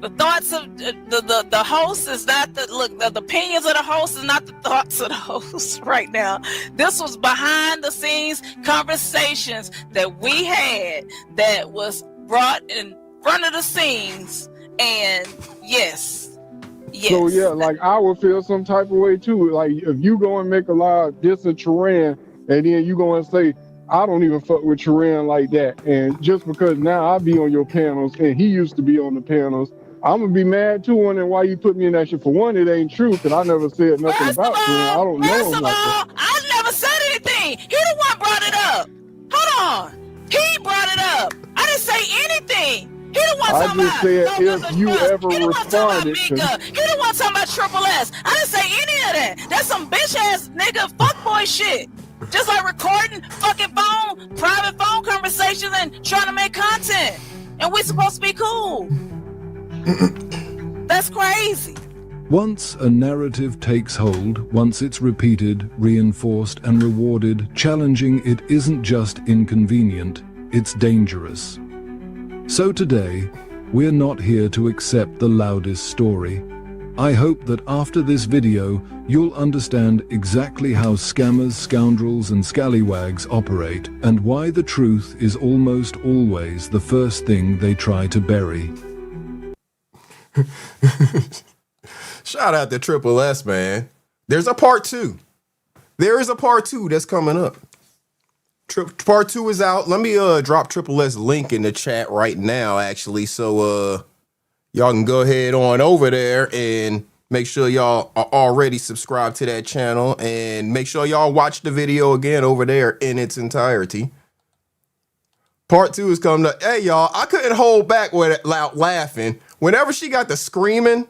The thoughts of the host is not the opinions of the host is not the thoughts of the host right now. This was behind the scenes conversations that we had that was brought in front of the scenes. And yes. So yeah, like I would feel some type of way too. Like if you go and make a lie diss a Turan, and then you go and say, I don't even fuck with Turan like that. And just because now I be on your panels and he used to be on the panels, I'm gonna be mad too, wondering why you put me in that shit. For one, it ain't true, because I never said nothing about Turan. I don't know him like that. I never said anything. He the one brought it up. Hold on. He brought it up. I didn't say anything. He the one I talking just about said no if you disrespect. ever He the one talking about responded to. Mika. He the one talking about Triple S. I didn't say any of that. That's some bitch ass nigga fuckboy shit. Just like recording fucking private phone conversations and trying to make content. And we're supposed to be cool. That's crazy. Once a narrative takes hold, once it's repeated, reinforced, and rewarded, challenging it isn't just inconvenient, it's dangerous. So today, we're not here to accept the loudest story. I hope that after this video, you'll understand exactly how scammers, scoundrels, and scallywags operate, and why the truth is almost always the first thing they try to bury. Shout out to Triple S, man. There's a part 2. There is a part 2 that's coming up. Part 2 is out. Let me drop Triple S link in the chat right now, actually, so y'all can go ahead on over there and make sure y'all are already subscribed to that channel, and make sure y'all watch the video again over there in its entirety. Part 2 is coming up. Hey, y'all, I couldn't hold back without laughing. Whenever she got the screaming,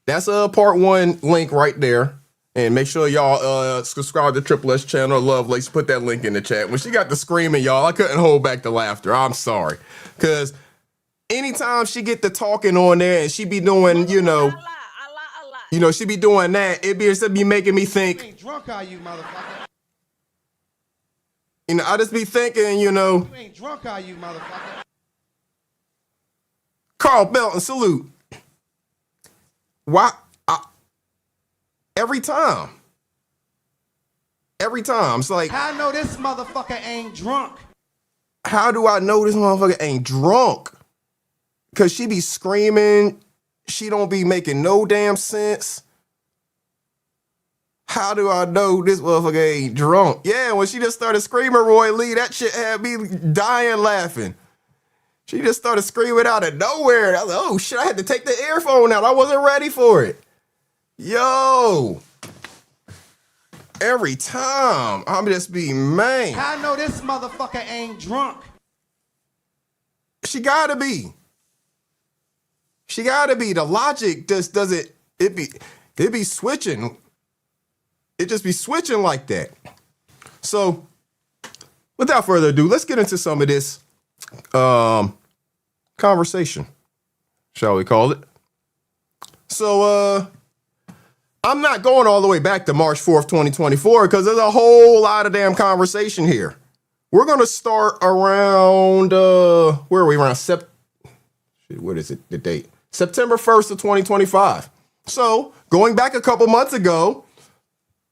that's a part 1 link right there. And make sure y'all subscribe to Triple S channel. Lovelace, put that link in the chat. When she got the screaming, y'all, I couldn't hold back the laughter. I'm sorry. Because anytime she get the talking on there and she be doing, she be doing that, it be making me think. You ain't drunk, are you, motherfucker? I just be thinking, You ain't drunk, are you, motherfucker? Carl Belton, salute. Why? Every time. It's like, How I know this motherfucker ain't drunk? How do I know this motherfucker ain't drunk? Because she be screaming. She don't be making no damn sense. How do I know this motherfucker ain't drunk? Yeah, when she just started screaming, Roy Lee, that shit had me dying laughing. She just started screaming out of nowhere. I was like, oh shit, I had to take the earphone out. I wasn't ready for it. Yo. Every time. I'm just being man. How I know this motherfucker ain't drunk? She gotta be. The logic just doesn't, it be switching. It just be switching like that. So, without further ado, let's get into some of this conversation, shall we call it. So, I'm not going all the way back to March 4th, 2024, because there's a whole lot of damn conversation here. We're going to start around, where are we? Around what is it, the date? September 1st of 2025. So, going back a couple months ago,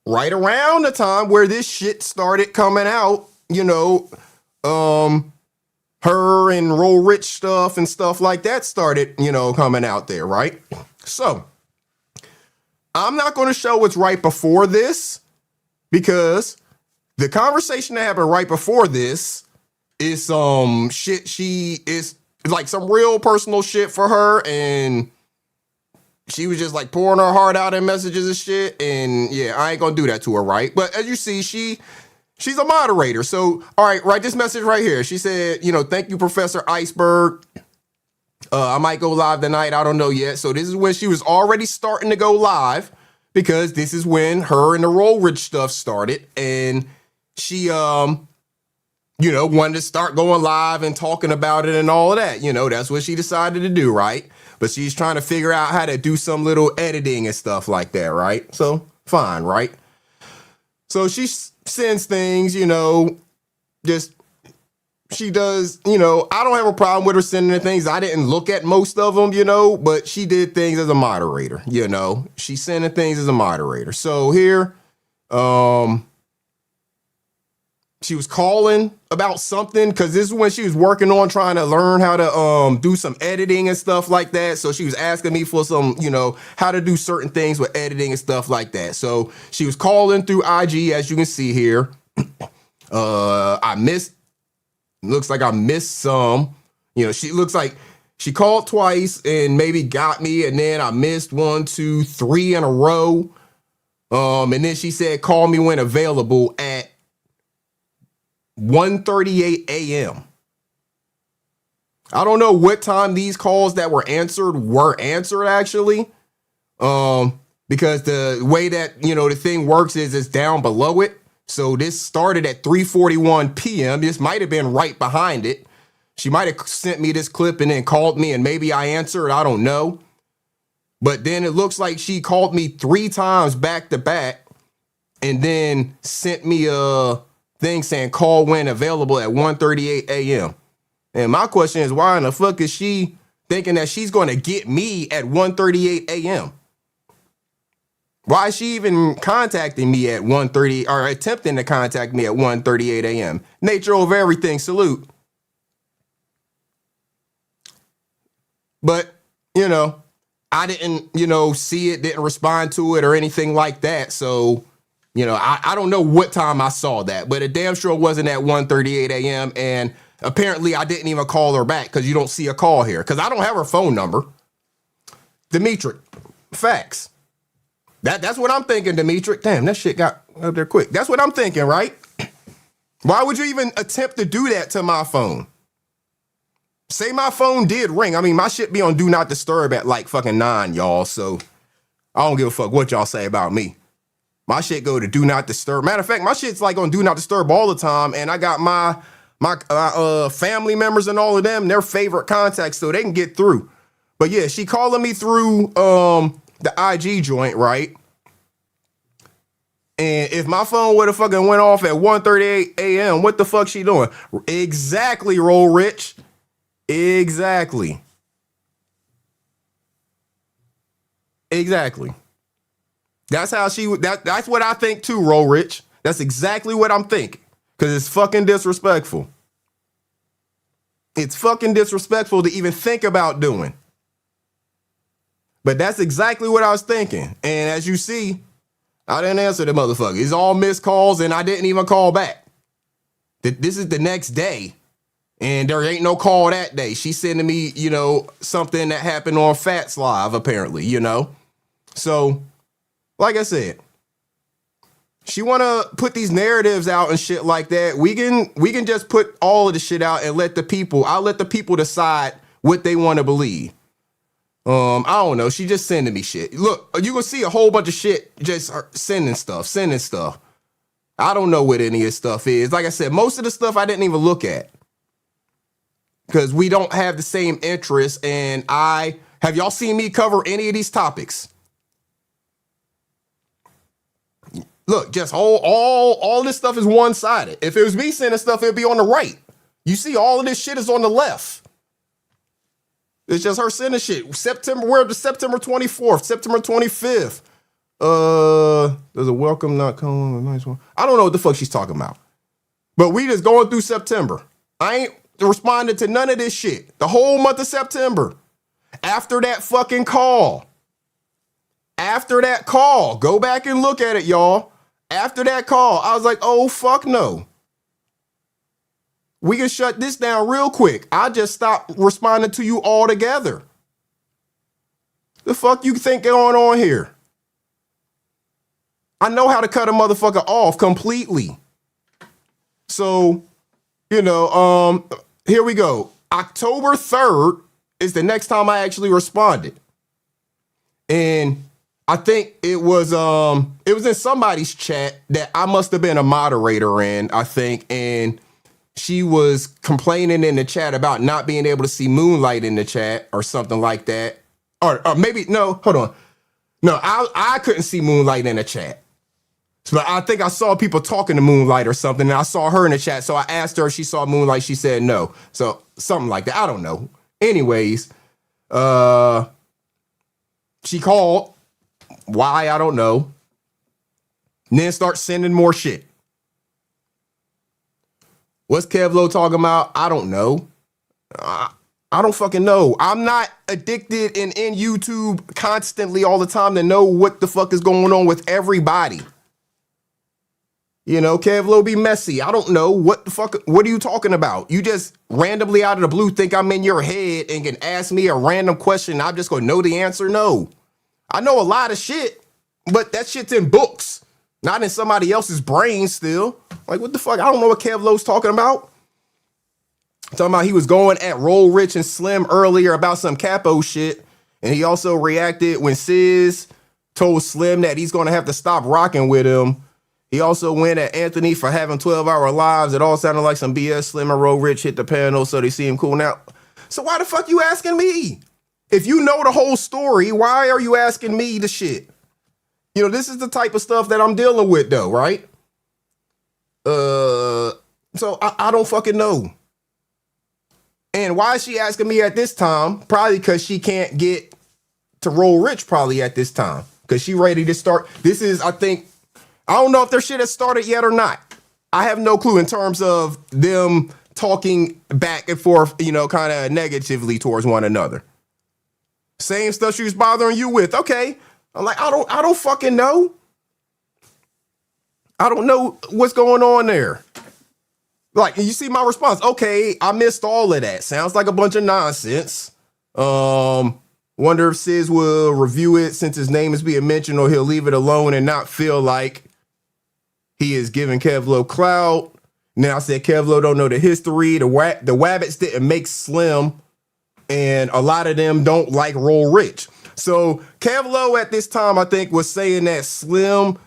right around the time where this shit started coming out, her and Roll Rich stuff and stuff like that started, coming out there, right? So, I'm not going to show what's right before this, because the conversation that happened right before this is some shit. She is like some real personal shit for her, and she was just like pouring her heart out in messages and shit. And yeah, I ain't gonna do that to her, right? But as you see, she's a moderator. So all right, write this message right here. She said, thank you, Professor Iceberg. I might go live tonight. I don't know yet. So this is when she was already starting to go live, because this is when her and the Roll Rich stuff started. And she, wanted to start going live and talking about it and all of that. That's what she decided to do, right? But she's trying to figure out how to do some little editing and stuff like that, right? So fine, right? So she sends things, just... She does, I don't have a problem with her sending the things. I didn't look at most of them, but she did things as a moderator, She's sending things as a moderator. So here, she was calling about something, because this is when she was working on trying to learn how to do some editing and stuff like that. So she was asking me for some, how to do certain things with editing and stuff like that. So she was calling through IG, as you can see here. Looks like I missed some. She looks like she called twice and maybe got me, and then I missed 1, 2, 3 in a row. And then she said, call me when available at 1:38 a.m. I don't know what time these calls that were answered actually. Because the way that, the thing works is it's down below it. So this started at 3:41 p.m. This might have been right behind it. She might have sent me this clip and then called me and maybe I answered. I don't know. But then it looks like she called me 3 times back to back and then sent me a thing saying call when available at 1:38 a.m. And my question is, why in the fuck is she thinking that she's going to get me at 1:38 a.m.? Why is she even contacting me at 1:30 or attempting to contact me at 1:38 a.m.? Nature over everything. Salute. But, I didn't, see it, didn't respond to it or anything like that. So, I don't know what time I saw that, but it damn sure wasn't at 1:38 a.m. And apparently I didn't even call her back because you don't see a call here because I don't have her phone number. Dimitri, facts. That's what I'm thinking, Dimitri. Damn, that shit got up there quick. That's what I'm thinking, right? Why would you even attempt to do that to my phone? Say my phone did ring. I mean, my shit be on Do Not Disturb at like fucking 9, y'all. So I don't give a fuck what y'all say about me. My shit go to Do Not Disturb. Matter of fact, my shit's like on Do Not Disturb all the time. And I got my family members and all of them, their favorite contacts, so they can get through. But yeah, she calling me through the IG joint, right? And if my phone would have fucking went off at 1:38 a.m., what the fuck she doing? Exactly, Roll Rich. Exactly. That's how that's what I think too, Roll Rich. That's exactly what I'm thinking. Because it's fucking disrespectful. It's fucking disrespectful to even think about doing. But that's exactly what I was thinking. And as you see, I didn't answer the motherfucker. It's all missed calls and I didn't even call back. This is the next day. And there ain't no call that day. She's sending me, something that happened on Fats Live, apparently, So, like I said, she want to put these narratives out and shit like that. We can just put all of the shit out and I'll let the people decide what they want to believe. I don't know. She just sending me shit. Look, you can see a whole bunch of shit just sending stuff. I don't know what any of this stuff is. Like I said, most of the stuff I didn't even look at because we don't have the same interests. And have y'all seen me cover any of these topics? Look, just all this stuff is one-sided. If it was me sending stuff, it'd be on the right. You see, all of this shit is on the left. It's just her sending shit. We're the September 24th, September 25th. There's a welcome not coming, a nice one. I don't know what the fuck she's talking about. But we just going through September. I ain't responded to none of this shit. The whole month of September. After that fucking call. Go back and look at it, y'all. After that call, I was like, oh, fuck no. We can shut this down real quick. I just stopped responding to you altogether. The fuck you think going on here? I know how to cut a motherfucker off completely. So, here we go. October 3rd is the next time I actually responded. And I think it was in somebody's chat that I must have been a moderator in, I think, and she was complaining in the chat about not being able to see Moonlight in the chat or something like that. Or maybe, no, hold on. No, I couldn't see Moonlight in the chat. So I think I saw people talking to Moonlight or something, and I saw her in the chat. So I asked her if she saw Moonlight. She said no. So something like that. I don't know. Anyways, she called. Why? I don't know. And then start sending more shit. What's Kevlo talking about? I don't know. I don't fucking know. I'm not addicted and in YouTube constantly all the time to know what the fuck is going on with everybody. Kevlo be messy. I don't know. What the fuck? What are you talking about? You just randomly out of the blue think I'm in your head and can ask me a random question and I'm just going to know the answer? No. I know a lot of shit, but that shit's in books, not in somebody else's brain still. Like, what the fuck? I don't know what Kevlo's talking about. Talking about he was going at Roll Rich and Slim earlier about some capo shit. And he also reacted when Sis told Slim that he's going to have to stop rocking with him. He also went at Anthony for having 12-hour lives. It all sounded like some BS. Slim and Roll Rich hit the panel, so they see him cool now. So why the fuck you asking me? If you know the whole story, why are you asking me the shit? You know, this is the type of stuff that I'm dealing with, though, right? So I don't fucking know. And why is she asking me at this time? Probably because she can't get to Roll Rich probably at this time. Because she ready to start. This is, I think, I don't know if their shit has started yet or not. I have no clue in terms of them talking back and forth, you know, kind of negatively towards one another. Same stuff she was bothering you with. Okay. I'm like, I don't fucking know. I don't know what's going on there. Like, you see my response. Okay, I missed all of that. Sounds like a bunch of nonsense. Wonder if Sis will review it since his name is being mentioned, or he'll leave it alone and not feel like he is giving Kevlo clout. Now I said Kevlo don't know the history. The Wabbits didn't make Slim, and a lot of them don't like Roll Rich. So Kevlo at this time, I think, was saying that Slim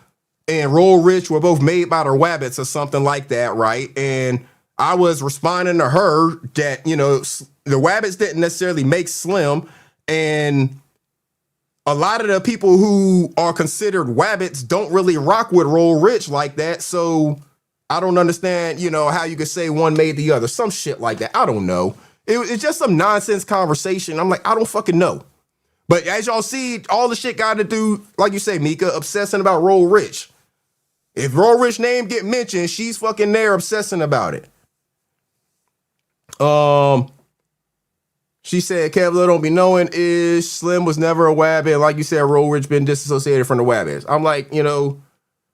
and Roll Rich were both made by the Wabbits or something like that, right? And I was responding to her that, you know, the Wabbits didn't necessarily make Slim, and a lot of the people who are considered Wabbits don't really rock with Roll Rich like that. So I don't understand, you know, how you could say one made the other. Some shit like that. I don't know. It's just some nonsense conversation. I'm like, I don't fucking know. But as y'all see, all the shit got to do, like you say, Mika, obsessing about Roll Rich. If Roll Rich name get mentioned, she's fucking there obsessing about it. She said Kevlo don't be knowing is Slim was never a Wabbit. Like you said, Roll Rich been disassociated from the Wabbits. I'm like, you know,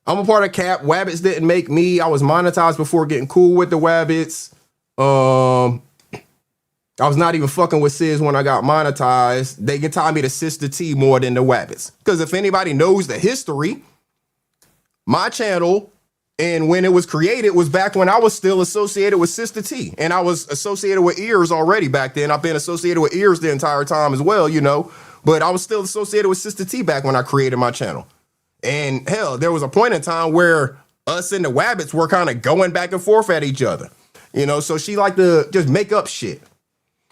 I'm a part of Cap. Wabbits didn't make me. I was monetized before getting cool with the Wabbits. I was not even fucking with Sis when I got monetized. They can tie me to Sister T more than the Wabbits. Because if anybody knows the history, my channel, and when it was created, was back when I was still associated with Sister T. And I was associated with Ears already back then. I've been associated with Ears the entire time as well, you know. But I was still associated with Sister T back when I created my channel. And hell, there was a point in time where us and the Wabbits were kind of going back and forth at each other. You know, so she liked to just make up shit.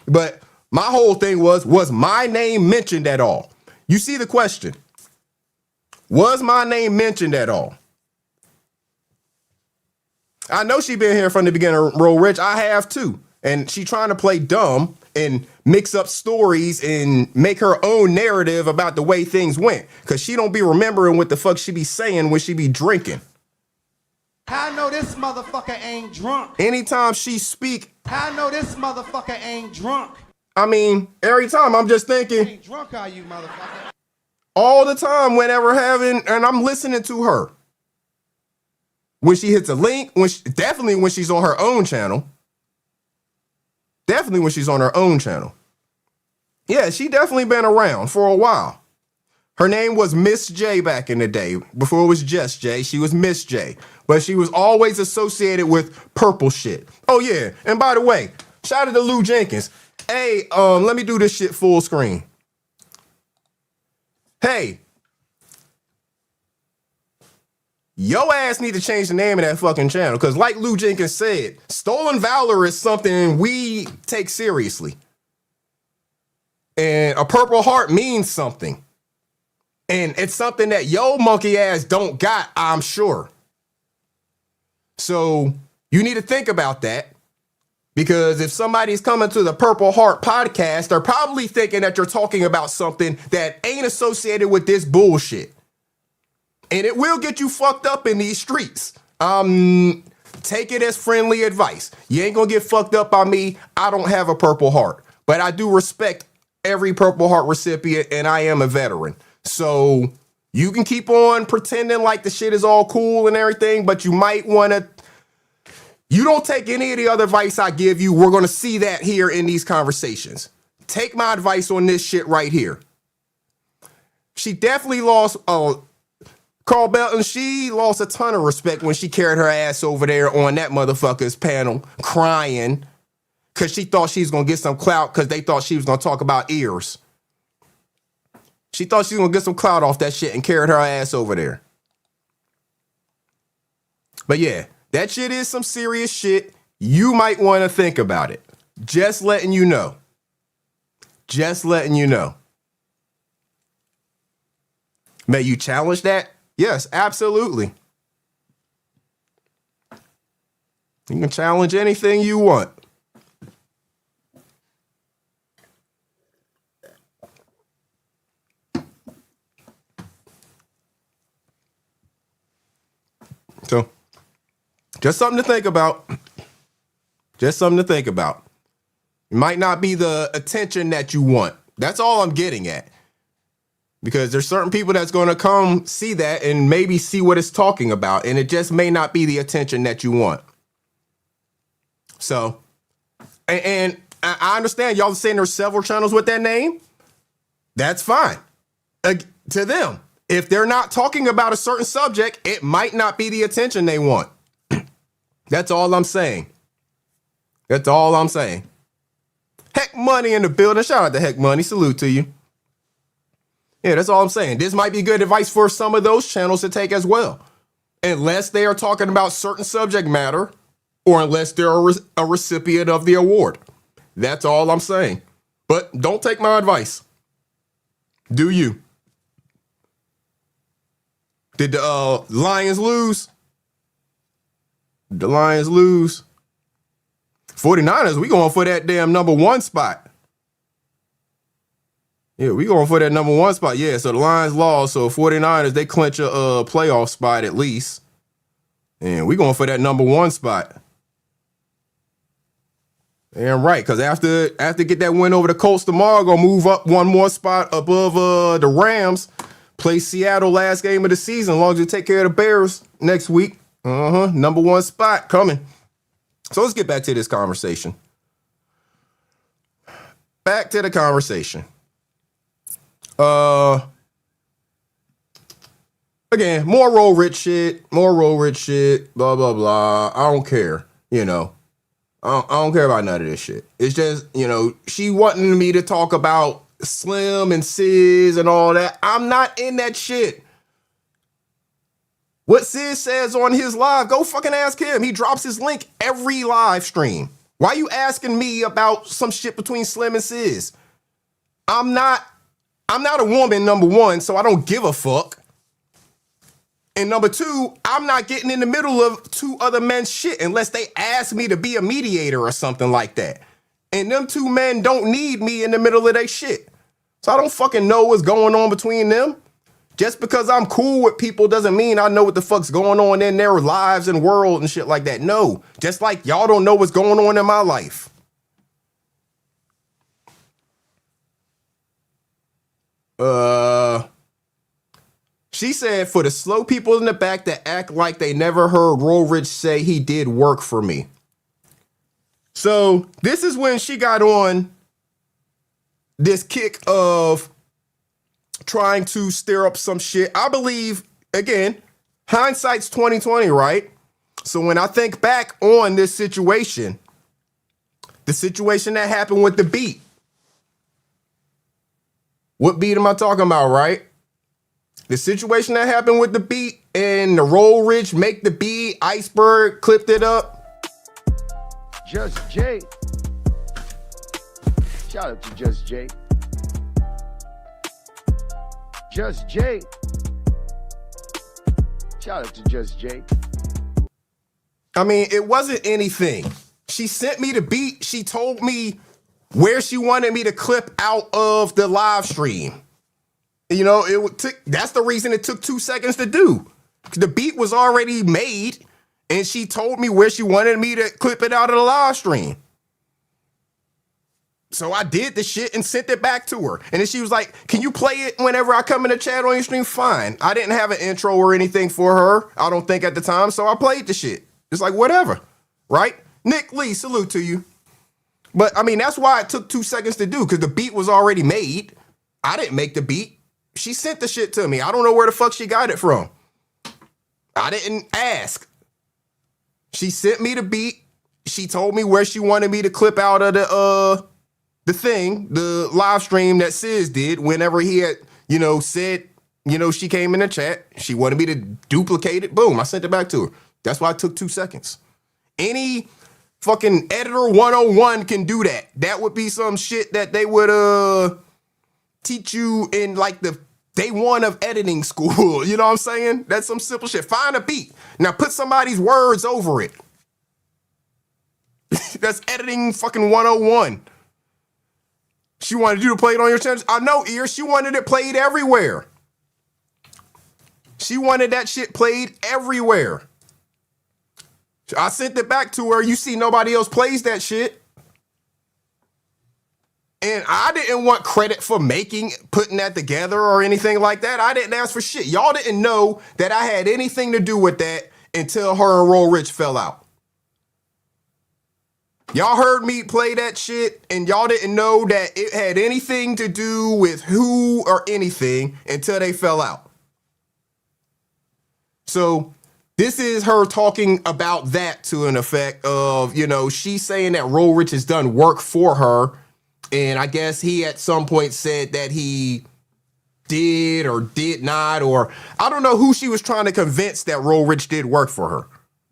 But my whole thing was my name mentioned at all? You see the question. Was my name mentioned at all? I know she been here from the beginning of Roll Rich. I have too. And she trying to play dumb and mix up stories and make her own narrative about the way things went. Because she don't be remembering what the fuck she be saying when she be drinking. I know this motherfucker ain't drunk. Anytime she speak, I know this motherfucker ain't drunk. I mean, every time I'm just thinking, Ain't drunk are you, motherfucker? all the time whenever having, and I'm listening to her. When she hits a link, definitely when she's on her own channel. Definitely when she's on her own channel. Yeah, she definitely been around for a while. Her name was Miss J back in the day. Before it was just J, she was Miss J. But she was always associated with purple shit. Oh yeah, and by the way, shout out to Lou Jenkins. Hey, let me do this shit full screen. Hey. Yo ass need to change the name of that fucking channel. Because like Lou Jenkins said, stolen valor is something we take seriously. And a purple heart means something. And it's something that yo monkey ass don't got, I'm sure. So you need to think about that. Because if somebody's coming to the Purple Heart podcast, they're probably thinking that you're talking about something that ain't associated with this bullshit. And it will get you fucked up in these streets. Take it as friendly advice. You ain't gonna get fucked up by me. I don't have a Purple Heart. But I do respect every Purple Heart recipient, and I am a veteran. So you can keep on pretending like the shit is all cool and everything, but you might want to... You don't take any of the other advice I give you. We're going to see that here in these conversations. Take my advice on this shit right here. She definitely lost... Carl Belton, she lost a ton of respect when she carried her ass over there on that motherfucker's panel, crying. because she thought she was going to get some clout because they thought she was going to talk about ears. She thought she was going to get some clout off that shit and carried her ass over there. But yeah, that shit is some serious shit. You might want to think about it. Just letting you know. Just letting you know. May you challenge that? Yes, absolutely. You can challenge anything you want. So, just something to think about. Just something to think about. It might not be the attention that you want. That's all I'm getting at. Because there's certain people that's going to come see that and maybe see what it's talking about. And it just may not be the attention that you want. So, and I understand y'all saying there's several channels with that name. That's fine. To them. If they're not talking about a certain subject, it might not be the attention they want. That's all I'm saying. That's all I'm saying. Heck Money in the building. Shout out to Heck Money. Salute to you. Yeah, that's all I'm saying. This might be good advice for some of those channels to take as well. Unless they are talking about certain subject matter or unless they're a recipient of the award. That's all I'm saying. But don't take my advice. Do you? Did the Lions lose? The Lions lose. 49ers, we going for that damn number 1 spot. Yeah, we going for that number 1 spot. Yeah, so the Lions lost. So 49ers, they clinch a playoff spot at least. And we going for that number 1 spot. Damn right, because after get that win over the Colts tomorrow, gonna move up 1 more spot above the Rams. Play Seattle last game of the season. As long as you take care of the Bears next week. Number 1 spot coming. So let's get back to this conversation. Back to the conversation. Again, more roll rich shit, blah, blah, blah. I don't care, you know. I don't care about none of this shit. It's just, you know, she wanting me to talk about Slim and Sis and all that. I'm not in that shit. What Sis says on his live, go fucking ask him. He drops his link every live stream. Why you asking me about some shit between Slim and Sis? I'm not a woman, number 1, so I don't give a fuck. And number 2, I'm not getting in the middle of 2 other men's shit unless they ask me to be a mediator or something like that. And them 2 men don't need me in the middle of their shit. So I don't fucking know what's going on between them. Just because I'm cool with people doesn't mean I know what the fuck's going on in their lives and world and shit like that. No, just like y'all don't know what's going on in my life. She said, for the slow people in the back that act like they never heard Rollridge say he did work for me. So this is when she got on this kick of trying to stir up some shit. I believe, again, hindsight's 2020, right? So when I think back on this situation, the situation that happened with the beat. What beat am I talking about, right? The situation that happened with the beat and the Roll Rich make the beat, Iceberg clipped it up. Just Jay. Shout out to Just Jay. Just Jay. Shout out to Just Jay. I mean, it wasn't anything. She sent me the beat. She told me where she wanted me to clip out of the live stream. You know, that's the reason it took 2 seconds to do. The beat was already made, and she told me where she wanted me to clip it out of the live stream. So I did the shit and sent it back to her. And then she was like, can you play it whenever I come in the chat on your stream? Fine. I didn't have an intro or anything for her, I don't think at the time, so I played the shit. It's like, whatever, right? Nick Lee, salute to you. But, I mean, that's why it took 2 seconds to do, because the beat was already made. I didn't make the beat. She sent the shit to me. I don't know where the fuck she got it from. I didn't ask. She sent me the beat. she told me where she wanted me to clip out of the live stream that Sis did whenever he had, said, she came in the chat. She wanted me to duplicate it. Boom, I sent it back to her. That's why it took 2 seconds. Any fucking editor 101 can do that. That would be some shit that they would teach you in like the day one of editing school. You know what I'm saying? That's some simple shit. Find a beat. Now put somebody's words over it. That's editing fucking 101. She wanted you to play it on your channel. I know, Ear. She wanted it played everywhere. She wanted that shit played everywhere. I sent it back to her. You see nobody else plays that shit. And I didn't want credit for putting that together or anything like that. I didn't ask for shit. Y'all didn't know that I had anything to do with that until her and Roll Rich fell out. Y'all heard me play that shit and y'all didn't know that it had anything to do with who or anything until they fell out. So this is her talking about that to an effect of, she's saying that Roll Rich has done work for her. And I guess he at some point said that he did or did not, or I don't know who she was trying to convince that Roll Rich did work for her.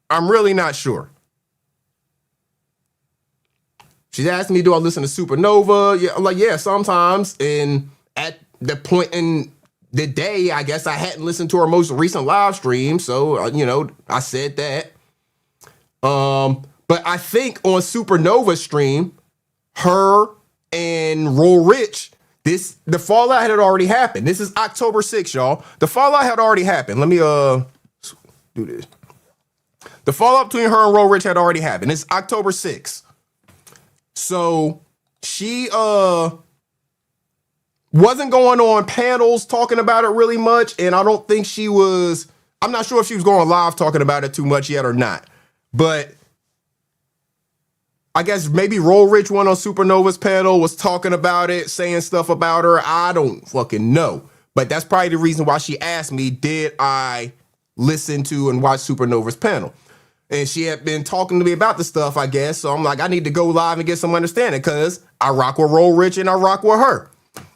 I'm really not sure. She's asking me, do I listen to Supernova? Yeah, I'm like, yeah, sometimes. And at the point in the day, I guess I hadn't listened to her most recent live stream. So, I said that. But I think on Supernova's stream, her and Roll Rich, the fallout had already happened. This is October 6th, y'all. The fallout had already happened. Let me do this. The fallout between her and Roll Rich had already happened. It's October 6th. So she wasn't going on panels talking about it really much, and I don't think she was. I'm not sure if she was going live talking about it too much yet or not. But I guess maybe Roll Rich went on Supernova's panel, was talking about it, saying stuff about her. I don't fucking know. But that's probably the reason why she asked me, did I listen to and watch Supernova's panel? And she had been talking to me about the stuff, I guess. So I'm like, I need to go live and get some understanding because I rock with Roll Rich and I rock with her.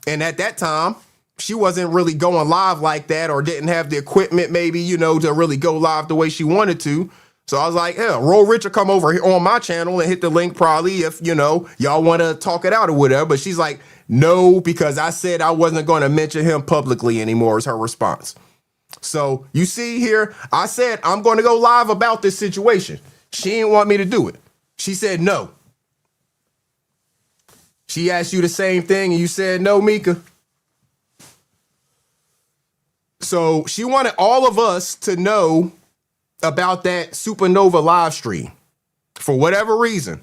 And at that time, she wasn't really going live like that or didn't have the equipment maybe, to really go live the way she wanted to. So I was like, hell, Roll Rich will come over here on my channel and hit the link probably if, y'all want to talk it out or whatever. But she's like, no, because I said I wasn't going to mention him publicly anymore is her response. So you see here, I said, I'm going to go live about this situation. She didn't want me to do it. She said no. She asked you the same thing and you said no, Mika. So she wanted all of us to know about that Supernova live stream for whatever reason.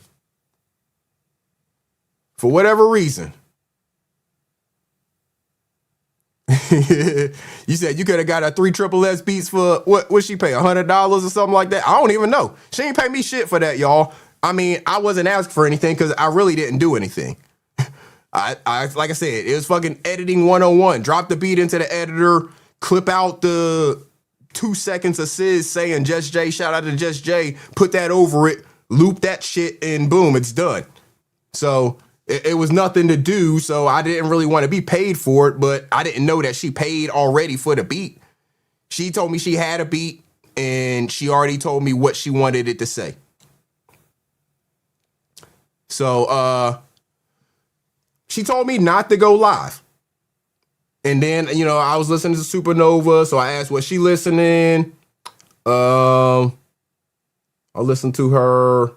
For whatever reason. You said you could have got a 3 Triple S beats for what she pay $100 or something like that. I don't even know. She ain't pay me shit for that, y'all. I mean, I wasn't asking for anything because I really didn't do anything. I like I said, it was fucking editing 101. Drop the beat into the editor, clip out the 2 seconds of Sis saying Just J, shout out to Just J, put that over it, loop that shit, and boom, it's done. So it was nothing to do, so I didn't really want to be paid for it, but I didn't know that she paid already for the beat. She told me she had a beat, and she already told me what she wanted it to say. So, she told me not to go live. And then, I was listening to Supernova, so I asked, was she listening? I listened to her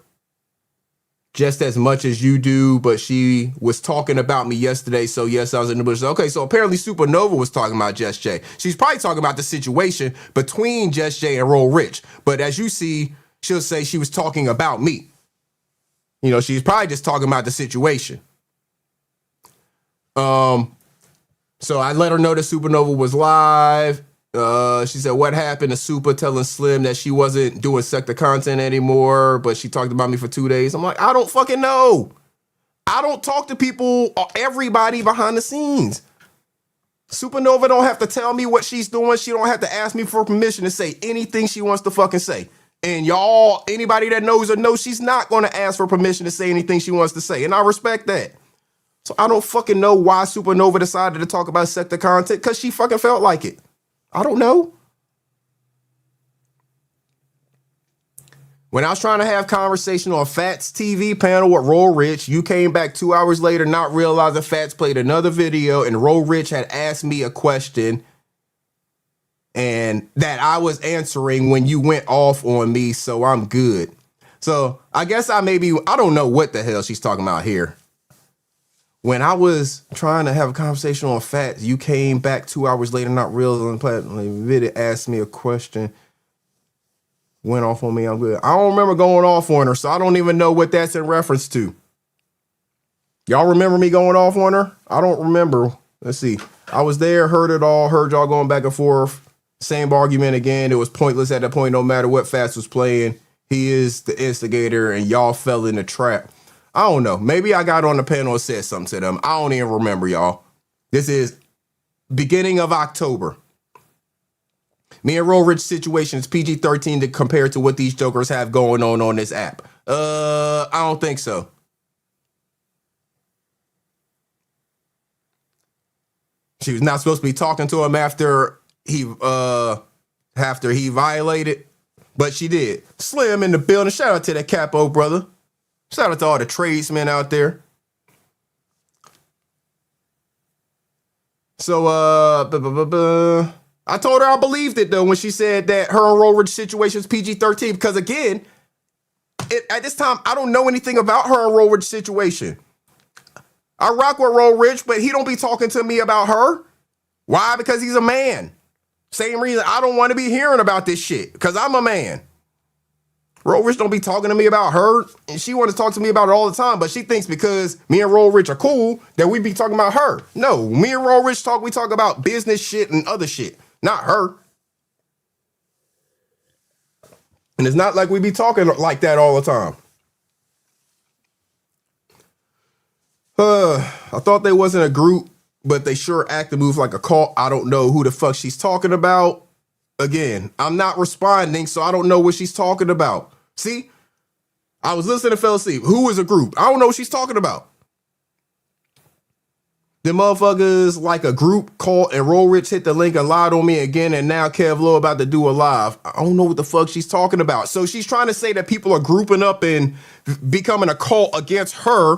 just as much as you do, but she was talking about me yesterday, so yes, I was in the bush. Okay, so apparently Supernova was talking about Just J. She's probably talking about the situation between Just J and Roll Rich, but as you see, she'll say she was talking about me. She's probably just talking about the situation. So I let her know that Supernova was live. She said, what happened to Super telling Slim that she wasn't doing sector content anymore, but she talked about me for 2 days. I'm like, I don't fucking know. I don't talk to people, everybody behind the scenes. Supernova don't have to tell me what she's doing. She don't have to ask me for permission to say anything she wants to fucking say. And y'all, anybody that knows her knows she's not going to ask for permission to say anything she wants to say. And I respect that. So I don't fucking know why Supernova decided to talk about sector content, because she fucking felt like it. I don't know. When I was trying to have conversation on Fats TV panel with Roll Rich, you came back 2 hours later not realizing Fats played another video and Roll Rich had asked me a question and that I was answering when you went off on me, so I'm good. So I guess I don't know what the hell she's talking about here. When I was trying to have a conversation on Fats, you came back 2 hours later not realizing the video, asked me a question. Went off on me, I'm good. I don't remember going off on her, so I don't even know what that's in reference to. Y'all remember me going off on her? I don't remember. Let's see. I was there, heard it all, heard y'all going back and forth. Same argument again. It was pointless at that point, no matter what Fats was playing. He is the instigator, and y'all fell in the trap. I don't know. Maybe I got on the panel and said something to them. I don't even remember, y'all. This is beginning of October. Me and Roll Rich situation is PG-13 to compare to what these jokers have going on this app. I don't think so. She was not supposed to be talking to him after he violated, but she did. Slim in the building. Shout out to that Capo brother. Shout out to all the tradesmen out there. So I told her I believed it though when she said that her and Roll Rich situation is PG-13, because again, at this time I don't know anything about her and Roll Rich situation. I rock with Roll Rich, but he don't be talking to me about her. Why? Because he's a man. Same reason I don't want to be hearing about this shit, because I'm a man. Roll Rich don't be talking to me about her, and she want to talk to me about it all the time, but she thinks because me and Roll Rich are cool that we be talking about her. No, me and Roll Rich we talk about business shit and other shit, not her. And it's not like we be talking like that all the time. I thought they wasn't a group, but they sure act and move like a cult. I don't know who the fuck she's talking about. Again, I'm not responding, so I don't know what she's talking about. See, I was listening to fell asleep. Who is a group? I don't know what she's talking about. The motherfuckers like a group called and Roll Rich hit the link and lied on me again, and now Kev Lowe about to do a live. I don't know what the fuck she's talking about. So she's trying to say that people are grouping up and becoming a cult against her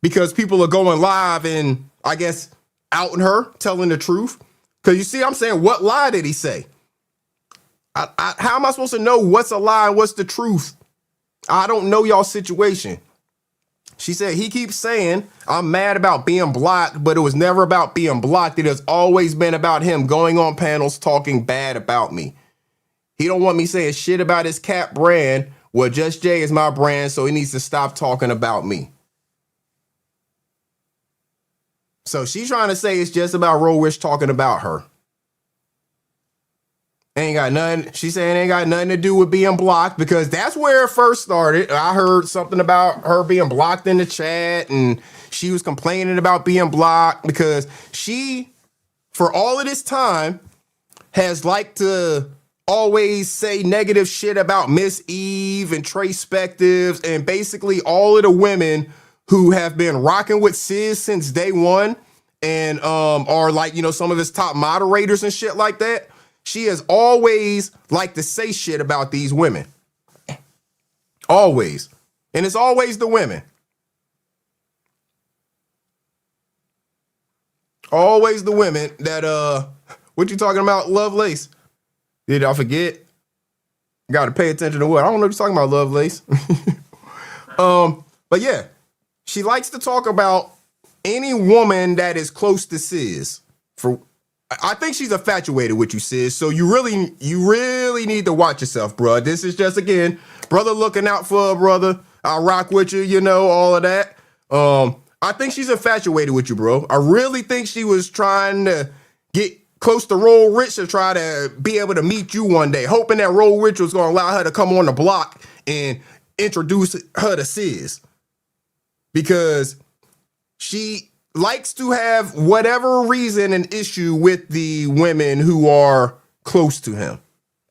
because people are going live and I guess outing her, telling the truth. Because you see, I'm saying, what lie did he say? How am I supposed to know what's a lie and what's the truth? I don't know y'all situation. She said, he keeps saying, I'm mad about being blocked, but it was never about being blocked. It has always been about him going on panels talking bad about me. He don't want me saying shit about his cat brand. Well, Just Jay is my brand, so he needs to stop talking about me. So she's trying to say it's just about Roll Rich talking about her. Ain't got nothing. She's saying ain't got nothing to do with being blocked, because that's where it first started. I heard something about her being blocked in the chat, and she was complaining about being blocked because she, for all of this time, has liked to always say negative shit about Miss Eve and Trey Spectives and basically all of the women who have been rocking with Sis since day one and are like, you know, some of his top moderators and shit like that. She has always liked to say shit about these women. Always. And it's always the women. Always the women that, what you talking about, Lovelace? Did I forget? Got to pay attention to what? I don't know what you're talking about, Lovelace. But yeah, she likes to talk about any woman that is close to Sis. I think she's infatuated with you, Sis. So you really need to watch yourself, bro. This is just, again, brother looking out for a brother. I rock with you, you know, all of that. I think she's infatuated with you, bro. I really think she was trying to get close to Roll Rich to try to be able to meet you one day, hoping that Roll Rich was going to allow her to come on the block and introduce her to Sis. Because she likes to have whatever reason an issue with the women who are close to him.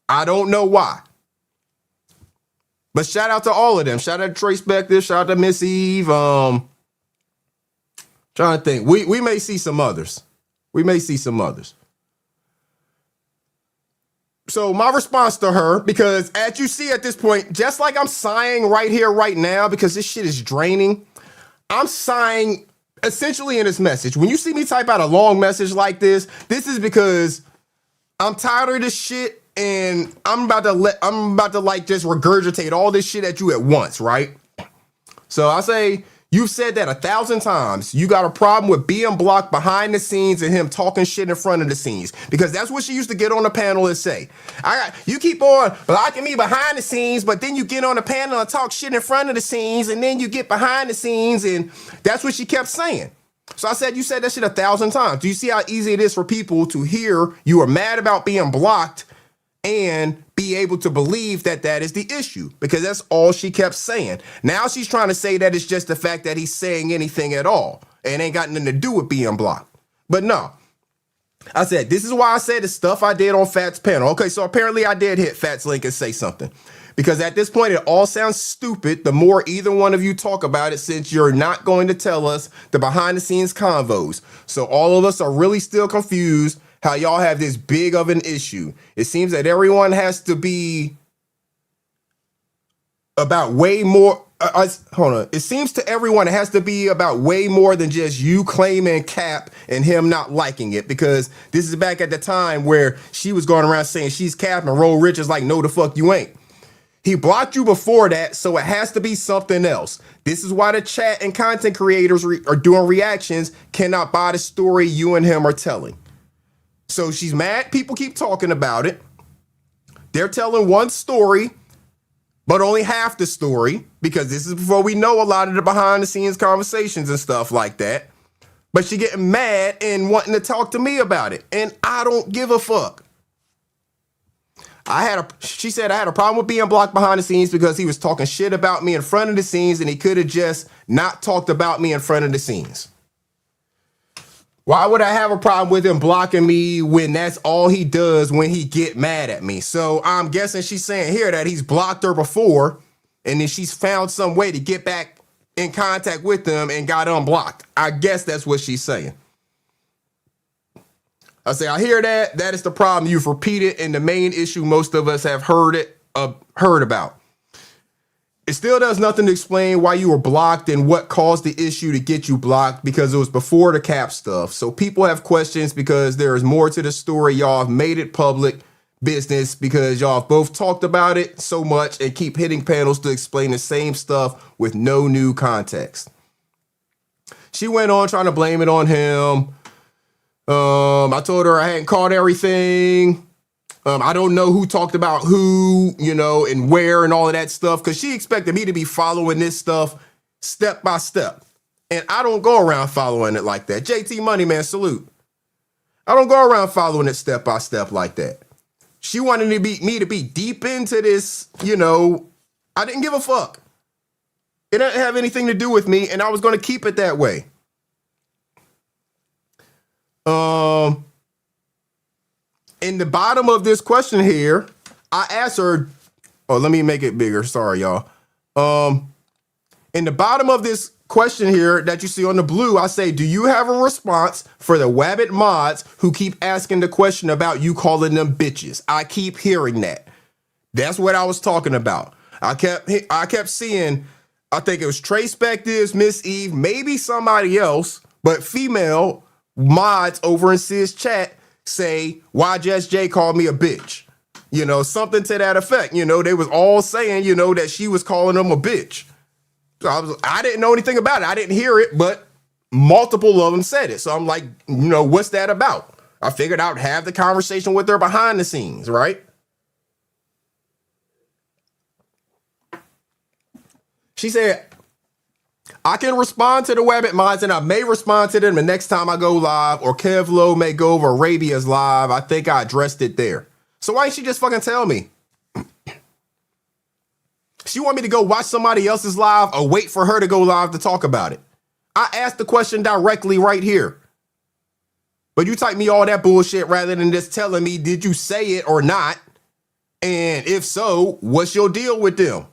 I don't know why. But shout out to all of them. Shout out to Trace Spector. Shout out to Miss Eve. Trying to think. We may see some others. We may see some others. So my response to her, because as you see at this point, just like I'm sighing right here, right now, because this shit is draining, I'm sighing essentially in this message. When you see me type out a long message like this is because I'm tired of this shit and I'm about to like just regurgitate all this shit at you at once, right? So I say, you've said that 1,000 times. You got a problem with being blocked behind the scenes and him talking shit in front of the scenes. Because that's what she used to get on the panel and say. You keep on blocking me behind the scenes, but then you get on the panel and talk shit in front of the scenes, and then you get behind the scenes, and that's what she kept saying. So I said, you said that shit 1,000 times. Do you see how easy it is for people to hear you are mad about being blocked and be able to believe that that is the issue? Because that's all she kept saying. Now she's trying to say that it's just the fact that he's saying anything at all and ain't got nothing to do with being blocked. But no, I said, this is why I said the stuff I did on Fat's panel. Okay, so apparently I did hit Fat's link and say something. Because at this point, it all sounds stupid the more either one of you talk about it, since you're not going to tell us the behind the scenes convos. So all of us are really still confused how y'all have this big of an issue. It seems that everyone has to be about way more. Hold on. It seems to everyone it has to be about way more than just you claiming Cap and him not liking it, because this is back at the time where she was going around saying she's Cap and Roll Rich is like, no, the fuck you ain't. He blocked you before that, so it has to be something else. This is why the chat and content creators are doing reactions cannot buy the story you and him are telling. So she's mad people keep talking about it. They're telling one story, but only half the story, because this is before we know a lot of the behind the scenes conversations and stuff like that. But she getting mad and wanting to talk to me about it, and I don't give a fuck. She said I had a problem with being blocked behind the scenes because he was talking shit about me in front of the scenes, and he could have just not talked about me in front of the scenes. Why would I have a problem with him blocking me when that's all he does when he get mad at me? So I'm guessing she's saying here that he's blocked her before, and then she's found some way to get back in contact with them and got unblocked. I guess that's what she's saying. I say, I hear that. That is the problem you've repeated, and the main issue most of us have heard about. It still does nothing to explain why you were blocked and what caused the issue to get you blocked, because it was before the Cap stuff. So people have questions because there is more to the story. Y'all have made it public business because y'all have both talked about it so much and keep hitting panels to explain the same stuff with no new context. She went on trying to blame it on him. I told her I hadn't caught everything. I don't know who talked about who, and where and all of that stuff, because she expected me to be following this stuff step by step. And I don't go around following it like that. JT Money, man, salute. I don't go around following it step by step like that. She wanted me to be deep into this, I didn't give a fuck. It didn't have anything to do with me, and I was going to keep it that way. In the bottom of this question here, I asked her, let me make it bigger. Sorry, y'all. In the bottom of this question here that you see on the blue, I say, do you have a response for the Wabbit mods who keep asking the question about you calling them bitches? I keep hearing that. That's what I was talking about. I kept seeing, I think it was Trace Spector, Miss Eve, maybe somebody else, but female mods over in Sis chat say, why Just J called me a bitch? Something to that effect. They was all saying, that she was calling them a bitch. So I didn't know anything about it. I didn't hear it, but multiple of them said it. So I'm like, what's that about? I figured I'd have the conversation with her behind the scenes, right? She said, I can respond to the Wabbit mods, and I may respond to them the next time I go live, or Kevlo may go over Arabia's live. I think I addressed it there. So why didn't she just fucking tell me? She want me to go watch somebody else's live or wait for her to go live to talk about it? I asked the question directly right here. But you type me all that bullshit rather than just telling me, did you say it or not? And if so, what's your deal with them?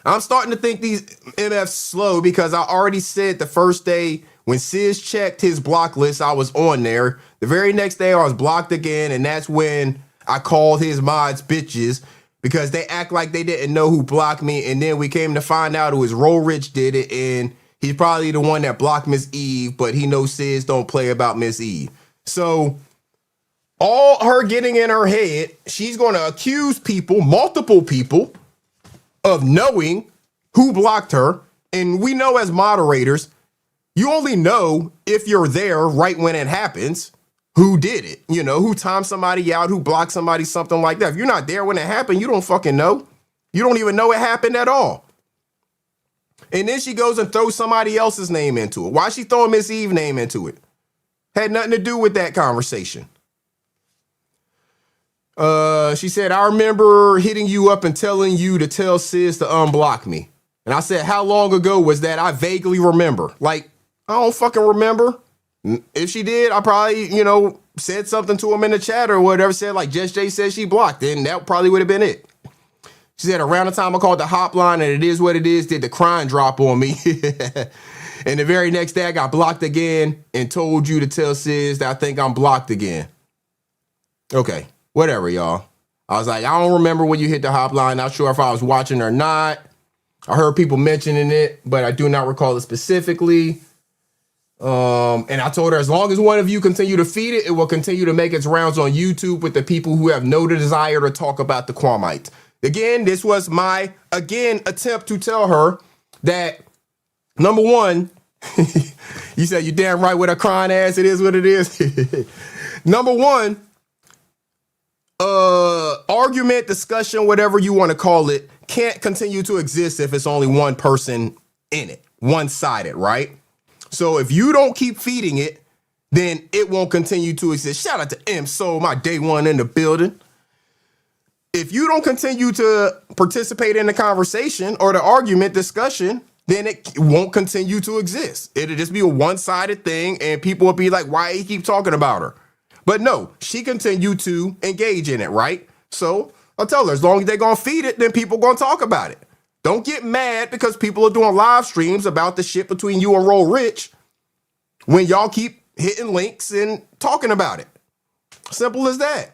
I'm starting to think these MFs slow because I already said the first day when Sis checked his block list, I was on there. The very next day I was blocked again, and that's when I called his mods bitches because they act like they didn't know who blocked me, and then we came to find out it was Roll Rich did it, and he's probably the one that blocked Miss Eve, but he knows Sis don't play about Miss Eve. So all her getting in her head, she's going to accuse people, multiple people, of knowing who blocked her. And we know as moderators, you only know if you're there right when it happens who did it, you know, who timed somebody out, who blocked somebody, something like that. If you're not there when it happened, you don't fucking know. You don't even know it happened at all. And then she goes and throws somebody else's name into it. Why is she throwing Miss Eve's name into it? Had nothing to do with that conversation. She said, I remember hitting you up and telling you to tell Sis to unblock me. And I said, how long ago was that? I vaguely remember. Like, I don't fucking remember. If she did, I probably, you know, said something to him in the chat or whatever, said like Just Jay said she blocked, then that probably would have been it. She said, around the time I called the hotline and it is what it is, did the crying drop on me. And the very next day I got blocked again and told you to tell Sis that I think I'm blocked again. Okay. Whatever, y'all. I was like, I don't remember when you hit the hotline. Not sure if I was watching or not. I heard people mentioning it, but I do not recall it specifically. And I told her, as long as one of you continue to feed it, it will continue to make its rounds on YouTube with the people who have no desire to talk about the Quamite. Again, this was my, attempt to tell her that, number one, you said you damn right with a crying ass, it is what it is. Number one, argument, discussion, whatever you want to call it, can't continue to exist if it's only one person in it, one-sided, right? So if you don't keep feeding it, then it won't continue to exist. Shout out to M Soul, my day one in the building. If you don't continue to participate in the conversation or the argument, discussion, then it won't continue to exist. It'll just be a one-sided thing, and people will be like, why he keep talking about her? But no, she continued to engage in it, right? So I'll tell her, as long as they're going to feed it, then people going to talk about it. Don't get mad because people are doing live streams about the shit between you and Roll Rich when y'all keep hitting links and talking about it. Simple as that.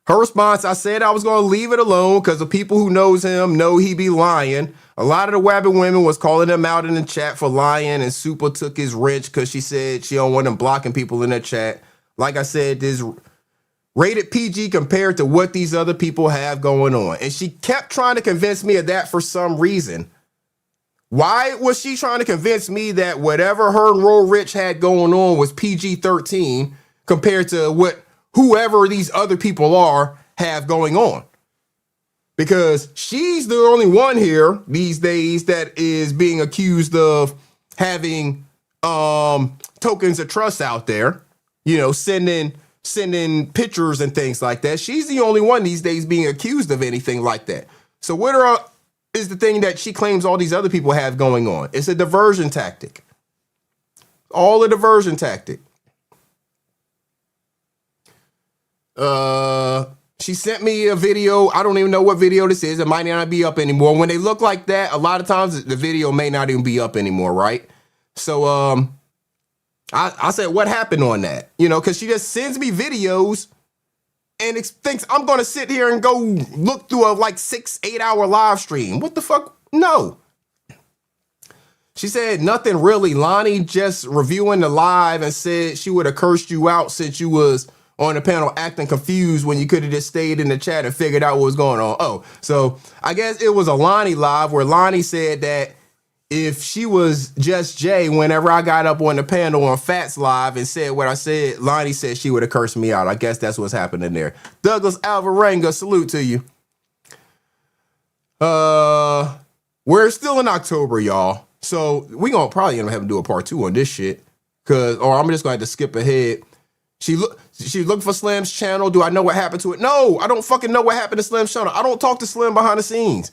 Her response, I said I was going to leave it alone because the people who knows him know he be lying. A lot of the Wabbit women was calling him out in the chat for lying, and Super took his wrench because she said she don't want him blocking people in the chat. Like I said, this rated PG compared to what these other people have going on. And she kept trying to convince me of that for some reason. Why was she trying to convince me that whatever her and Roll Rich had going on was PG-13 compared to what whoever these other people are have going on? Because she's the only one here these days that is being accused of having tokens of trust out there. You know, sending pictures and things like that. She's the only one these days being accused of anything like that. So what is the thing that she claims all these other people have going on? It's a diversion tactic. All a diversion tactic. She sent me a video. I don't even know what video this is. It might not be up anymore. When they look like that, a lot of times the video may not even be up anymore, right? So, I said, what happened on that? You know, because she just sends me videos and thinks I'm going to sit here and go look through a like 6-8 hour live stream. What the fuck? No. She said nothing really. Lonnie just reviewing the live and said she would have cursed you out since you was on the panel acting confused when you could have just stayed in the chat and figured out what was going on. Oh, so I guess it was a Lonnie live where Lonnie said that if she was Just Jay, whenever I got up on the panel on Fats Live and said what I said, Lonnie said she would have cursed me out. I guess that's what's happening there. Douglas Alvarenga, salute to you. We're still in October, y'all. So we gonna probably end up having to do a part 2 on this shit. Or I'm just gonna have to skip ahead. She looked for Slim's channel. Do I know what happened to it? No, I don't fucking know what happened to Slim's channel. I don't talk to Slim behind the scenes.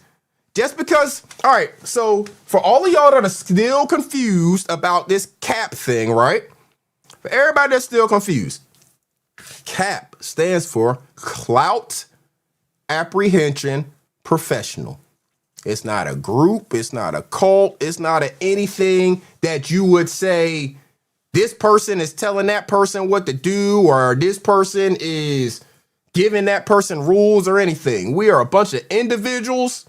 Just because, all right, so for all of y'all that are still confused about this CAP thing, right? For everybody that's still confused, CAP stands for Clout Apprehension Professional. It's not a group. It's not a cult. It's not anything that you would say this person is telling that person what to do or this person is giving that person rules or anything. We are a bunch of individuals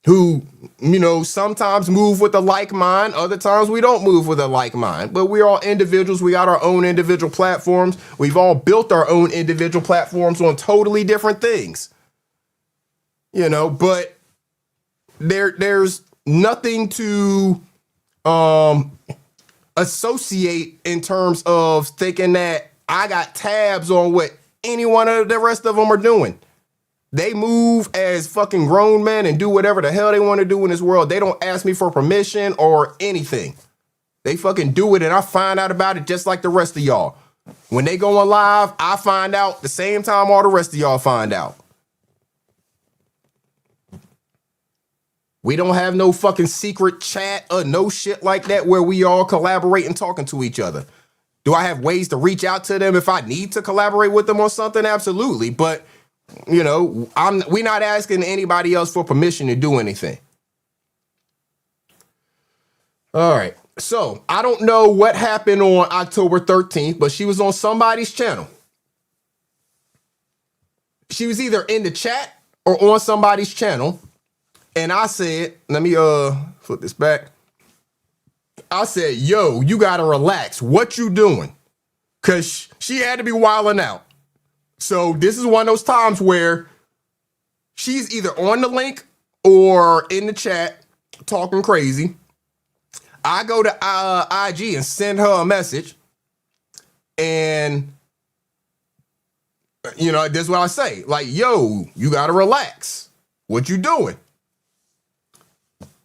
who, you know, sometimes move with a like mind. Other times we don't move with a like mind. But we're all individuals. We got our own individual platforms. We've all built our own individual platforms on totally different things. You know, but there's nothing to associate in terms of thinking that I got tabs on what any one of the rest of them are doing. They move as fucking grown men and do whatever the hell they want to do in this world. They don't ask me for permission or anything. They fucking do it and I find out about it just like the rest of y'all. When they go on live, I find out the same time all the rest of y'all find out. We don't have no fucking secret chat or no shit like that where we all collaborate and talking to each other. Do I have ways to reach out to them if I need to collaborate with them on something? Absolutely. But, you know, we're not asking anybody else for permission to do anything. All right. So I don't know what happened on October 13th, but she was on somebody's channel. She was either in the chat or on somebody's channel. And I said, let me flip this back. I said, yo, you gotta relax. What you doing? Cause she had to be wilding out. So this is one of those times where she's either on the link or in the chat talking crazy. I go to IG and send her a message. And, you know, this is what I say. Like, yo, you gotta relax. What you doing?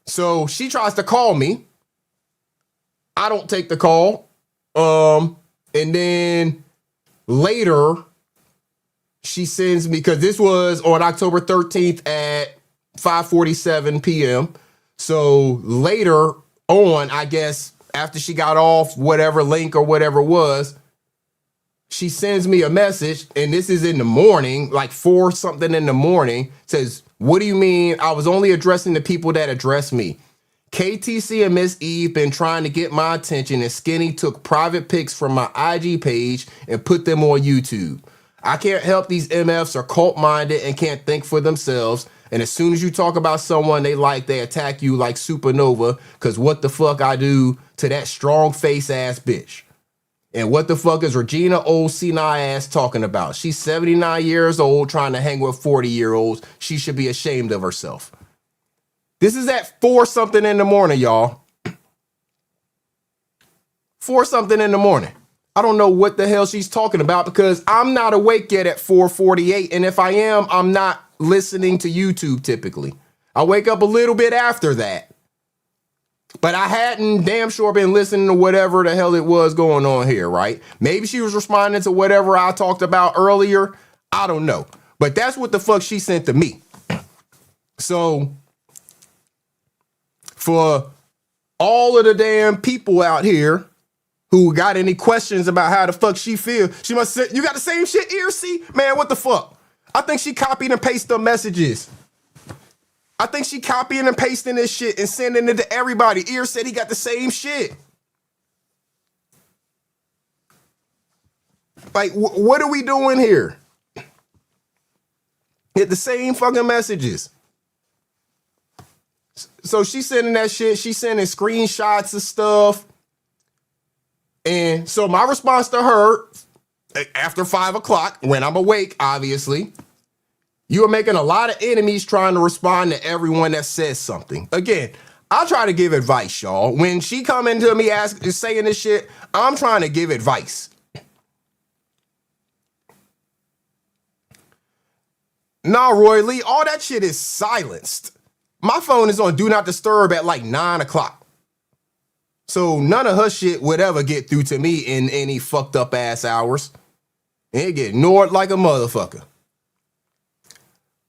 So she tries to call me. I don't take the call. And then later she sends me, because this was on October 13th at 5:47 p.m. So later on, I guess after she got off whatever link or whatever it was, she sends me a message, and this is in the morning, like 4 something in the morning, says, what do you mean? I was only addressing the people that address me. KTC and Miss Eve been trying to get my attention, and Skinny took private pics from my IG page and put them on YouTube. I can't help these MFs are cult-minded and can't think for themselves. And as soon as you talk about someone they like, they attack you like Supernova, because what the fuck I do to that strong face ass bitch? And what the fuck is Regina old senile ass talking about? She's 79 years old trying to hang with 40-year-olds. She should be ashamed of herself. This is at 4 something in the morning, y'all. 4 something in the morning. I don't know what the hell she's talking about because I'm not awake yet at 4:48. And if I am, I'm not listening to YouTube typically. I wake up a little bit after that. But I hadn't damn sure been listening to whatever the hell it was going on here, right? Maybe she was responding to whatever I talked about earlier. I don't know. But that's what the fuck she sent to me. So for all of the damn people out here who got any questions about how the fuck she feel, she must say, you got the same shit here, see? Man, what the fuck? I think she copied and pasted the messages. I think she copying and pasting this shit and sending it to everybody. Ear said he got the same shit. Like, what are we doing here? Get the same fucking messages. So she's sending that shit. She's sending screenshots of stuff. And so my response to her after 5 o'clock, when I'm awake, obviously, you are making a lot of enemies trying to respond to everyone that says something. Again, I'll try to give advice, y'all. When she come into me saying this shit, I'm trying to give advice. Nah, Roy Lee, all that shit is silenced. My phone is on Do Not Disturb at like 9 o'clock. So none of her shit would ever get through to me in any fucked up ass hours. It get ignored like a motherfucker.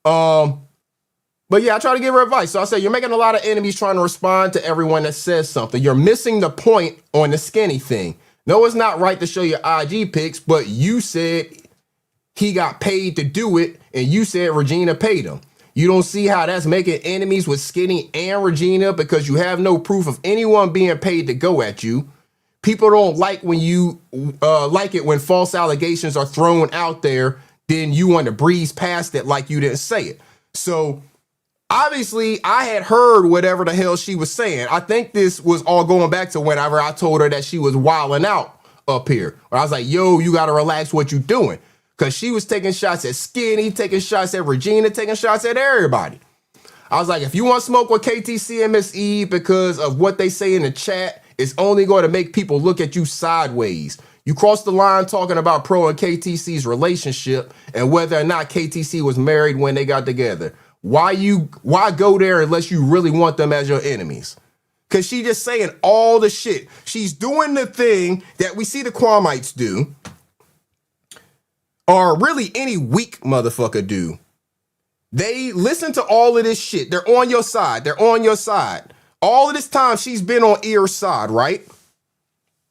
But yeah, I try to give her advice. So I say, you're making a lot of enemies trying to respond to everyone that says something. You're missing the point on the Skinny thing. No, it's not right to show your IG pics, but you said he got paid to do it, and you said Regina paid him. You don't see how that's making enemies with Skinny and Regina because you have no proof of anyone being paid to go at you. People don't like when you like it when false allegations are thrown out there. Then you want to breeze past it like you didn't say it. So obviously I had heard whatever the hell she was saying. I think this was all going back to whenever I told her that she was wilding out up here. I was like, yo, you got to relax what you doing. Because she was taking shots at Skinny, taking shots at Regina, taking shots at everybody. I was like, if you want to smoke with KTC and Miss Eve because of what they say in the chat, it's only going to make people look at you sideways. You crossed the line talking about Pro and KTC's relationship and whether or not KTC was married when they got together. Why go there unless you really want them as your enemies? Because she just saying all the shit. She's doing the thing that we see the Kwamites do, or really any weak motherfucker do. They listen to all of this shit. They're on your side. They're on your side. All of this time, she's been on Ear's side, right?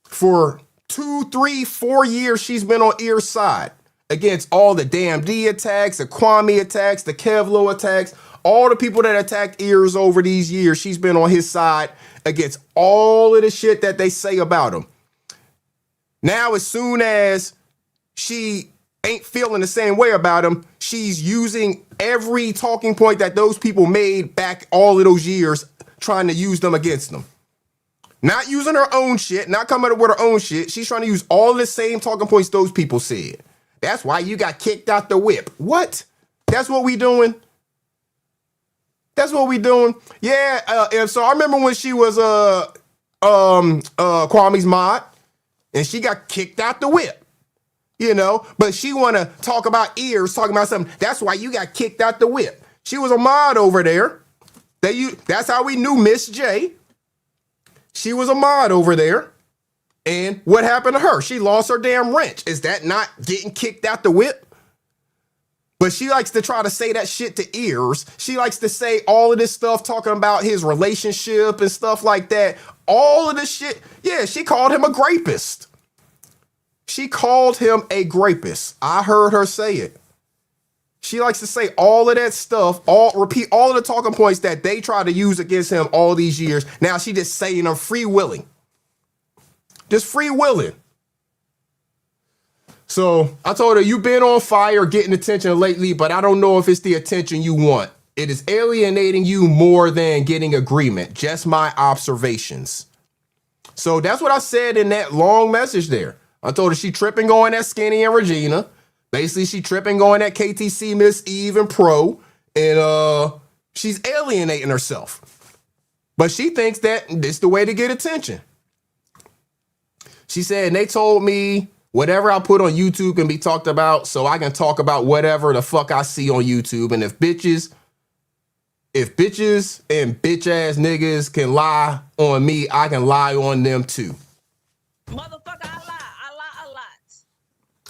For 2, 3, 4 years, she's been on Ear's side against all the damn D attacks, the Kwame attacks, the Kevlo attacks, all the people that attacked Ears over these years. She's been on his side against all of the shit that they say about him. Now, as soon as she ain't feeling the same way about him, she's using every talking point that those people made back all of those years, trying to use them against them. Not using her own shit, not coming up with her own shit. She's trying to use all the same talking points those people said. That's why you got kicked out the whip. What? That's what we doing? That's what we doing? Yeah, and so I remember when she was Kwame's mod, and she got kicked out the whip. You know, but she want to talk about Ears, talking about something. That's why you got kicked out the whip. She was a mod over there. That's how we knew Miss J. She was a mod over there. And what happened to her? She lost her damn wrench. Is that not getting kicked out the whip? But she likes to try to say that shit to Ears. She likes to say all of this stuff talking about his relationship and stuff like that. All of this shit. Yeah, she called him a grapist. She called him a grapist. I heard her say it. She likes to say all of that stuff, repeat all of the talking points that they tried to use against him all these years. Now she just saying them free willing. Just free willing. So I told her, you've been on fire getting attention lately, but I don't know if it's the attention you want. It is alienating you more than getting agreement. Just my observations. So that's what I said in that long message there. I told her she tripping going at Skinny and Regina. Basically, she tripping going at KTC, Miss Eve, and Pro. And she's alienating herself. But she thinks that this is the way to get attention. She said, and they told me whatever I put on YouTube can be talked about, so I can talk about whatever the fuck I see on YouTube. And if bitches and bitch ass niggas can lie on me, I can lie on them too. Motherfucker, I lie a lot.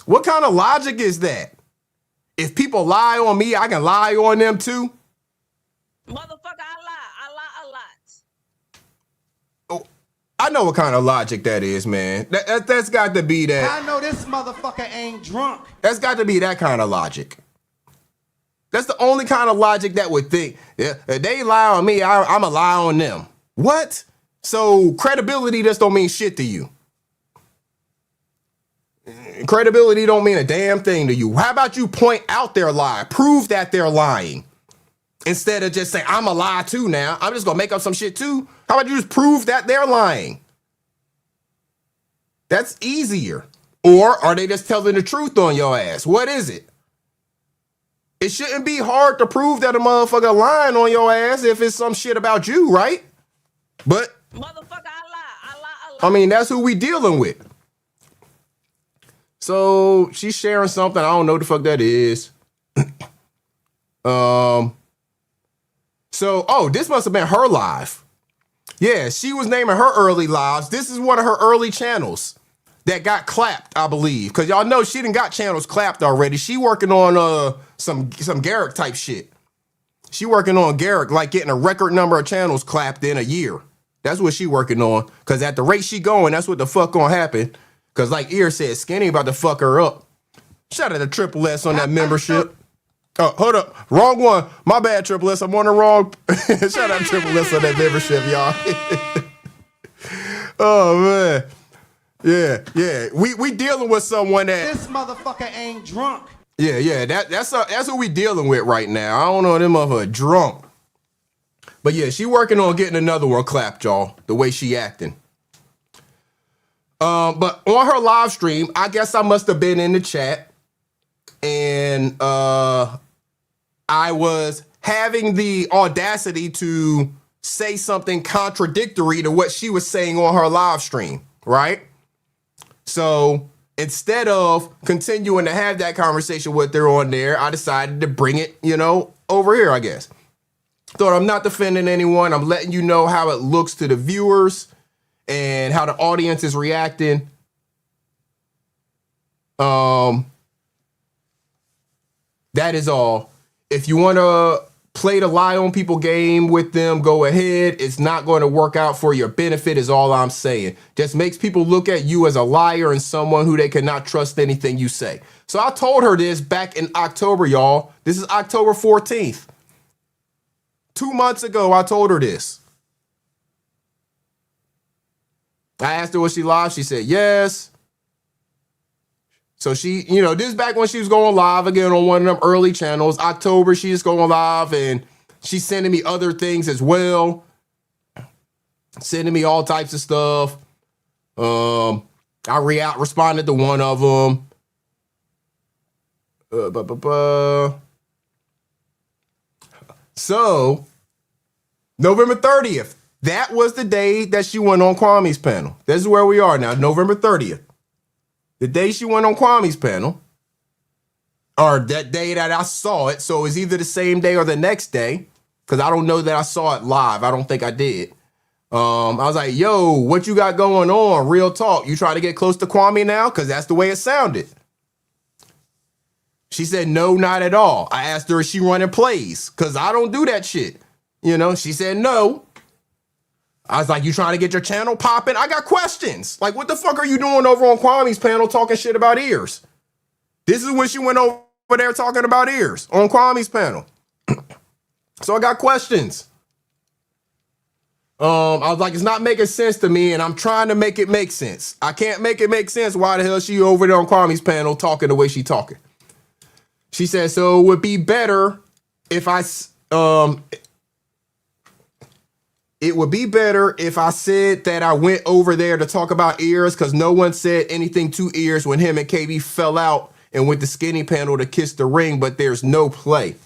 What kind of logic is that? If people lie on me, I can lie on them too? Motherfucker, I lie a lot. Oh, I know what kind of logic that is, man. That's got to be that. I know this motherfucker ain't drunk. That's got to be that kind of logic. That's the only kind of logic that would think, yeah, if they lie on me, I'm a lie on them. What? So credibility just don't mean shit to you. Credibility don't mean a damn thing to you. How about you point out their lie? Prove that they're lying. Instead of just saying, I'm a lie too now. I'm just going to make up some shit too. How about you just prove that they're lying? That's easier. Or are they just telling the truth on your ass? What is it? It shouldn't be hard to prove that a motherfucker lying on your ass if it's some shit about you, right? But, motherfucker, I lie. I mean, that's who we dealing with. So she's sharing something. I don't know what the fuck that is. This must have been her live. Yeah, she was naming her early lives. This is one of her early channels that got clapped, I believe. Because y'all know she done got channels clapped already. She working on some Garrick type shit. She working on Garrick, like getting a record number of channels clapped in a year. That's what she working on. Because at the rate she going, that's what the fuck gonna happen. Because like Ear said, Skinny about to fuck her up. Shout out to Triple S on that membership. Oh, hold up. Wrong one. My bad, Triple S. I'm on the wrong. Shout out to Triple S on that membership, y'all. Oh, man. Yeah. We dealing with someone that... This motherfucker ain't drunk. Yeah. That's what we dealing with right now. I don't know, them motherfucker drunk. But yeah, she working on getting another one clapped, y'all. The way she acting. But on her live stream, I guess I must have been in the chat. And I was having the audacity to say something contradictory to what she was saying on her live stream, right? So instead of continuing to have that conversation with her on there, I decided to bring it, over here, I guess. Thought I'm not defending anyone. I'm letting you know how it looks to the viewers and how the audience is reacting. That is all. If you want to play the lie on people game with them, go ahead. It's not going to work out for your benefit is all I'm saying. Just makes people look at you as a liar and someone who they cannot trust anything you say. So I told her this back in October, y'all. This is October 14th. 2 months ago, I told her this. I asked her was she live. She said yes. So she, this is back when she was going live again on one of them early channels. October, she's going live and she's sending me other things as well. Sending me all types of stuff. I responded to one of them. So, November 30th. That was the day that she went on Kwame's panel. This is where we are now, November 30th. The day she went on Kwame's panel, or that day that I saw it, so it's either the same day or the next day, because I don't know that I saw it live. I don't think I did. I was like, yo, what you got going on? Real talk. You trying to get close to Kwame now? Because that's the way it sounded. She said, no, not at all. I asked her if she running plays, because I don't do that shit. She said no. I was like, you trying to get your channel popping? I got questions. Like, what the fuck are you doing over on Kwame's panel talking shit about ears? This is when she went over there talking about ears on Kwame's panel. So I got questions. I was like, it's not making sense to me, and I'm trying to make it make sense. I can't make it make sense. Why the hell is she over there on Kwame's panel talking the way she talking? She said, so it would be better if it would be better if I said that I went over there to talk about ears because no one said anything to ears when him and KB fell out and went to Skinny panel to kiss the ring, but there's no play.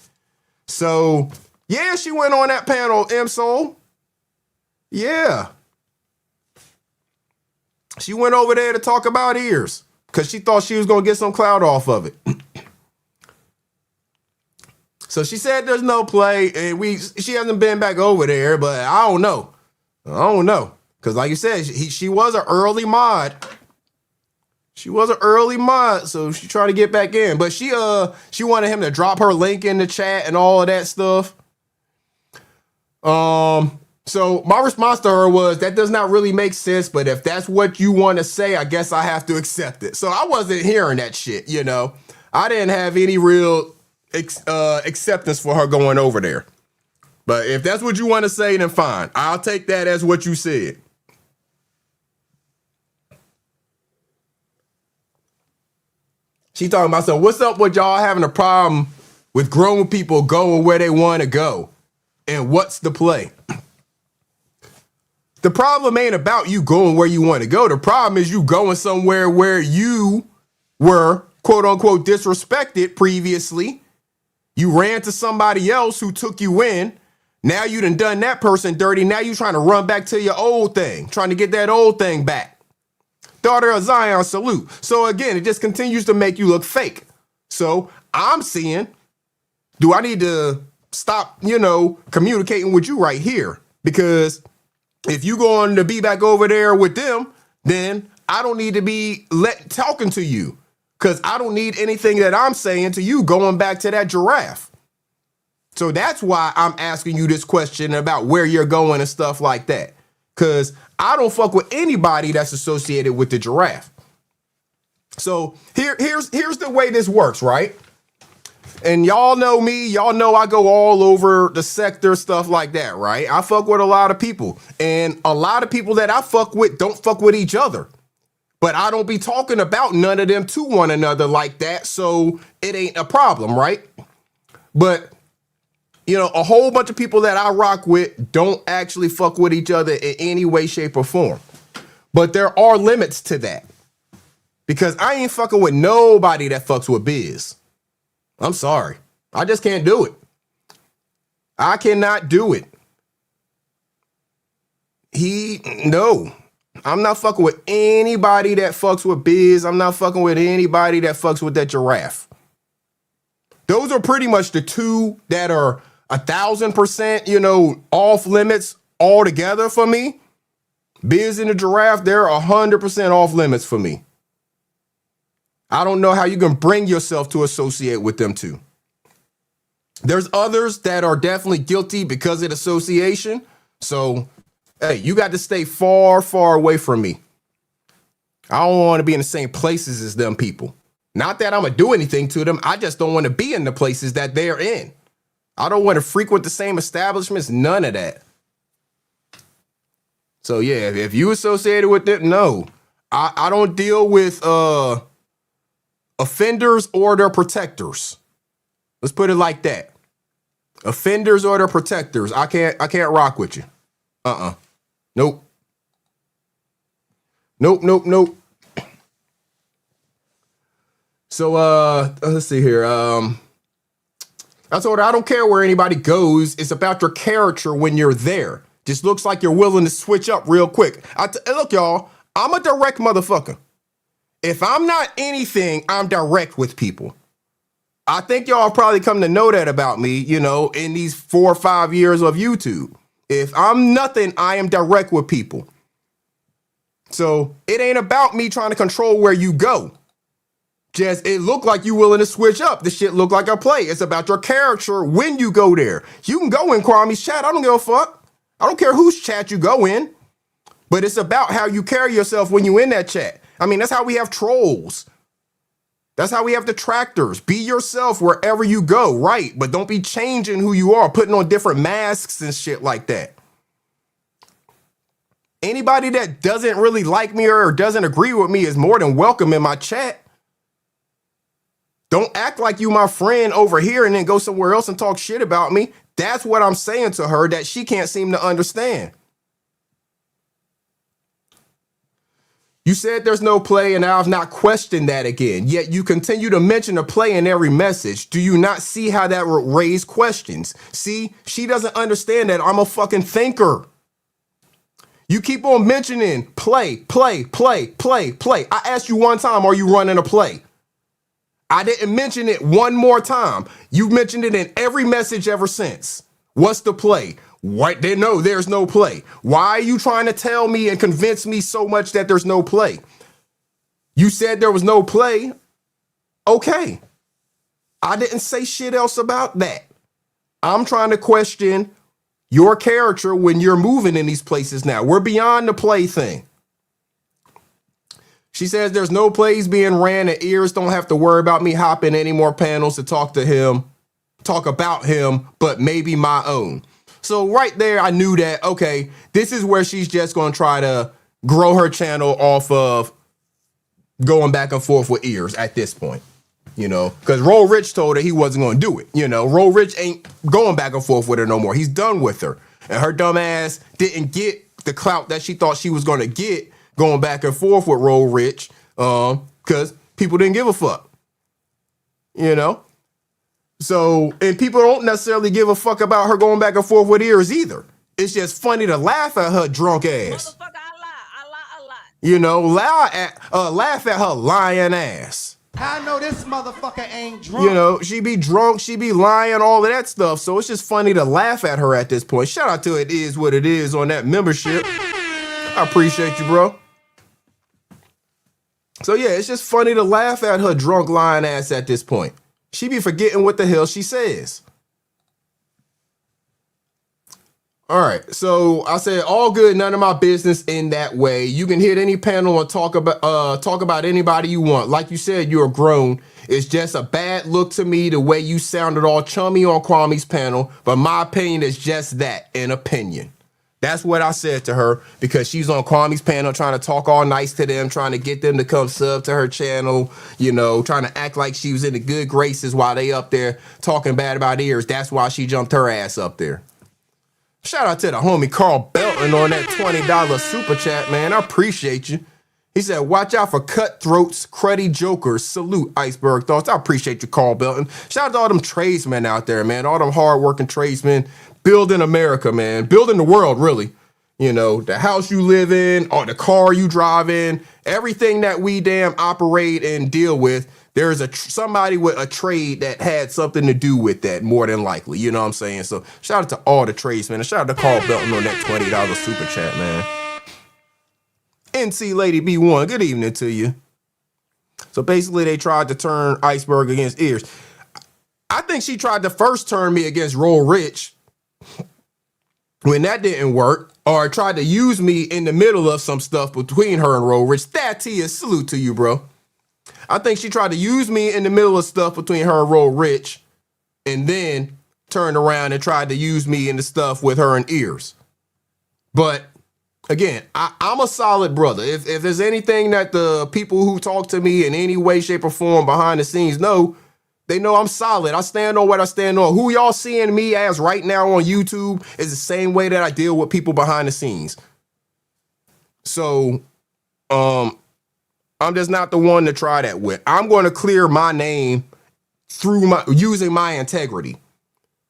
So, yeah, she went on that panel, M-Soul. Yeah. She went over there to talk about ears because she thought she was going to get some clout off of it. So she said there's no play, and she hasn't been back over there, but I don't know. Because like you said, she was an early mod. She was an early mod, so she tried to get back in. But she wanted him to drop her link in the chat and all of that stuff. So my response to her was, that does not really make sense, but if that's what you want to say, I guess I have to accept it. So I wasn't hearing that shit, I didn't have any real acceptance for her going over there. But if that's what you want to say, then fine. I'll take that as what you said. She talking about, so what's up with y'all having a problem with grown people going where they want to go? And what's the play? The problem ain't about you going where you want to go. The problem is you going somewhere where you were, quote unquote, disrespected previously. You ran to somebody else who took you in. Now you done that person dirty. Now you trying to run back to your old thing, trying to get that old thing back. Daughter of Zion, salute. So again, it just continues to make you look fake. So I'm seeing, do I need to stop, communicating with you right here? Because if you going to be back over there with them, then I don't need to be talking to you. Because I don't need anything that I'm saying to you going back to that giraffe. So that's why I'm asking you this question about where you're going and stuff like that. Because I don't fuck with anybody that's associated with the giraffe. So here's the way this works, right? And y'all know me. Y'all know I go all over the sector, stuff like that, right? I fuck with a lot of people. And a lot of people that I fuck with don't fuck with each other. But I don't be talking about none of them to one another like that, so it ain't a problem, right? But, you know, a whole bunch of people that I rock with don't actually fuck with each other in any way, shape, or form. But there are limits to that. Because I ain't fucking with nobody that fucks with Biz. I'm sorry. I just can't do it. I cannot do it. No. I'm not fucking with anybody that fucks with Biz. I'm not fucking with anybody that fucks with that giraffe. Those are pretty much the two that are 1,000%, you know, off limits altogether for me. Biz and the giraffe, they're 100% off limits for me. I don't know how you can bring yourself to associate with them two. There's others that are definitely guilty because of association. So, hey, you got to stay far, far away from me. I don't want to be in the same places as them people. Not that I'm going to do anything to them. I just don't want to be in the places that they're in. I don't want to frequent the same establishments. None of that. So, yeah, if you associated with them, no. I don't deal with offenders or their protectors. Let's put it like that. Offenders or their protectors. I can't rock with you. Nope. Nope. So let's see here. I told her I don't care where anybody goes. It's about your character when you're there. Just looks like you're willing to switch up real quick. Look, y'all, I'm a direct motherfucker. If I'm not anything, I'm direct with people. I think y'all have probably come to know that about me, you know, in these 4 or 5 years of YouTube. If I'm nothing, I am direct with people. So it ain't about me trying to control where you go. Just, it looked like you willing to switch up. This shit look like a play. It's about your character when you go there. You can go in Kwame's chat. I don't give a fuck. I don't care whose chat you go in. But it's about how you carry yourself when you in that chat. I mean, that's how we have trolls. That's how we have detractors. Be yourself wherever you go, right? But don't be changing who you are, putting on different masks and shit like that. Anybody that doesn't really like me or doesn't agree with me is more than welcome in my chat. Don't act like you my friend over here and then go somewhere else and talk shit about me. That's what I'm saying to her that she can't seem to understand. You said there's no play, and I've not questioned that again. Yet you continue to mention a play in every message. Do you not see how that would raise questions? See, she doesn't understand that I'm a fucking thinker. You keep on mentioning play. I asked you one time, are you running a play? I didn't mention it one more time. You've mentioned it in every message ever since. What's the play? What? No, there's no play. Why are you trying to tell me and convince me so much that there's no play? You said there was no play. Okay. I didn't say shit else about that. I'm trying to question your character when you're moving in these places now. We're beyond the play thing. She says there's no plays being ran and ears don't have to worry about me hopping any more panels to talk about him, but maybe my own. So right there, I knew that, okay, this is where she's just going to try to grow her channel off of going back and forth with ears at this point, you know, because Roll Rich told her he wasn't going to do it. You know, Roll Rich ain't going back and forth with her no more. He's done with her. And her dumb ass didn't get the clout that she thought she was going to get going back and forth with Roll Rich because people didn't give a fuck, you know? So, and people don't necessarily give a fuck about her going back and forth with ears either. It's just funny to laugh at her drunk ass. Motherfucker, I lie. You know, laugh at her lying ass. I know this motherfucker ain't drunk. You know, she be drunk, she be lying, all of that stuff. So it's just funny to laugh at her at this point. Shout out to It Is What It Is on that membership. I appreciate you, bro. So yeah, it's just funny to laugh at her drunk lying ass at this point. She be forgetting what the hell she says. All right, so I said all good, none of my business in that way. You can hit any panel and talk about anybody you want. Like you said, you're grown. It's just a bad look to me the way you sounded all chummy on Kwame's panel, but my opinion is just that, an opinion. That's what I said to her because she's on Kwame's panel trying to talk all nice to them, trying to get them to come sub to her channel, you know, trying to act like she was in the good graces while they up there talking bad about ears. That's why she jumped her ass up there. Shout out to the homie Carl Belton on that $20 super chat, man. I appreciate you. He said, watch out for cutthroats, cruddy jokers. Salute, Iceberg Thoughts. I appreciate you, Carl Belton. Shout out to all them tradesmen out there, man. All them hardworking tradesmen building America, man. Building the world, really. You know, the house you live in or the car you drive in, everything that we damn operate and deal with, there's somebody with a trade that had something to do with that, more than likely. You know what I'm saying? So shout out to all the tradesmen and shout out to Carl Belton on that $20 super chat, man. NC Lady B1, good evening to you. So basically they tried to turn Iceberg against Ears. I think she tried to first turn me against Roll Rich when that didn't work, or tried to use me in the middle of some stuff between her and Roll Rich. That Tia, salute to you, bro. I think she tried to use me in the middle of stuff between her and Roll Rich and then turned around and tried to use me in the stuff with her and Ears. But again, I'm a solid brother. If there's anything that the people who talk to me in any way, shape, or form behind the scenes know, they know I'm solid. I stand on what I stand on. Who y'all seeing me as right now on YouTube is the same way that I deal with people behind the scenes. So, I'm just not the one to try that with. I'm going to clear my name through using my integrity.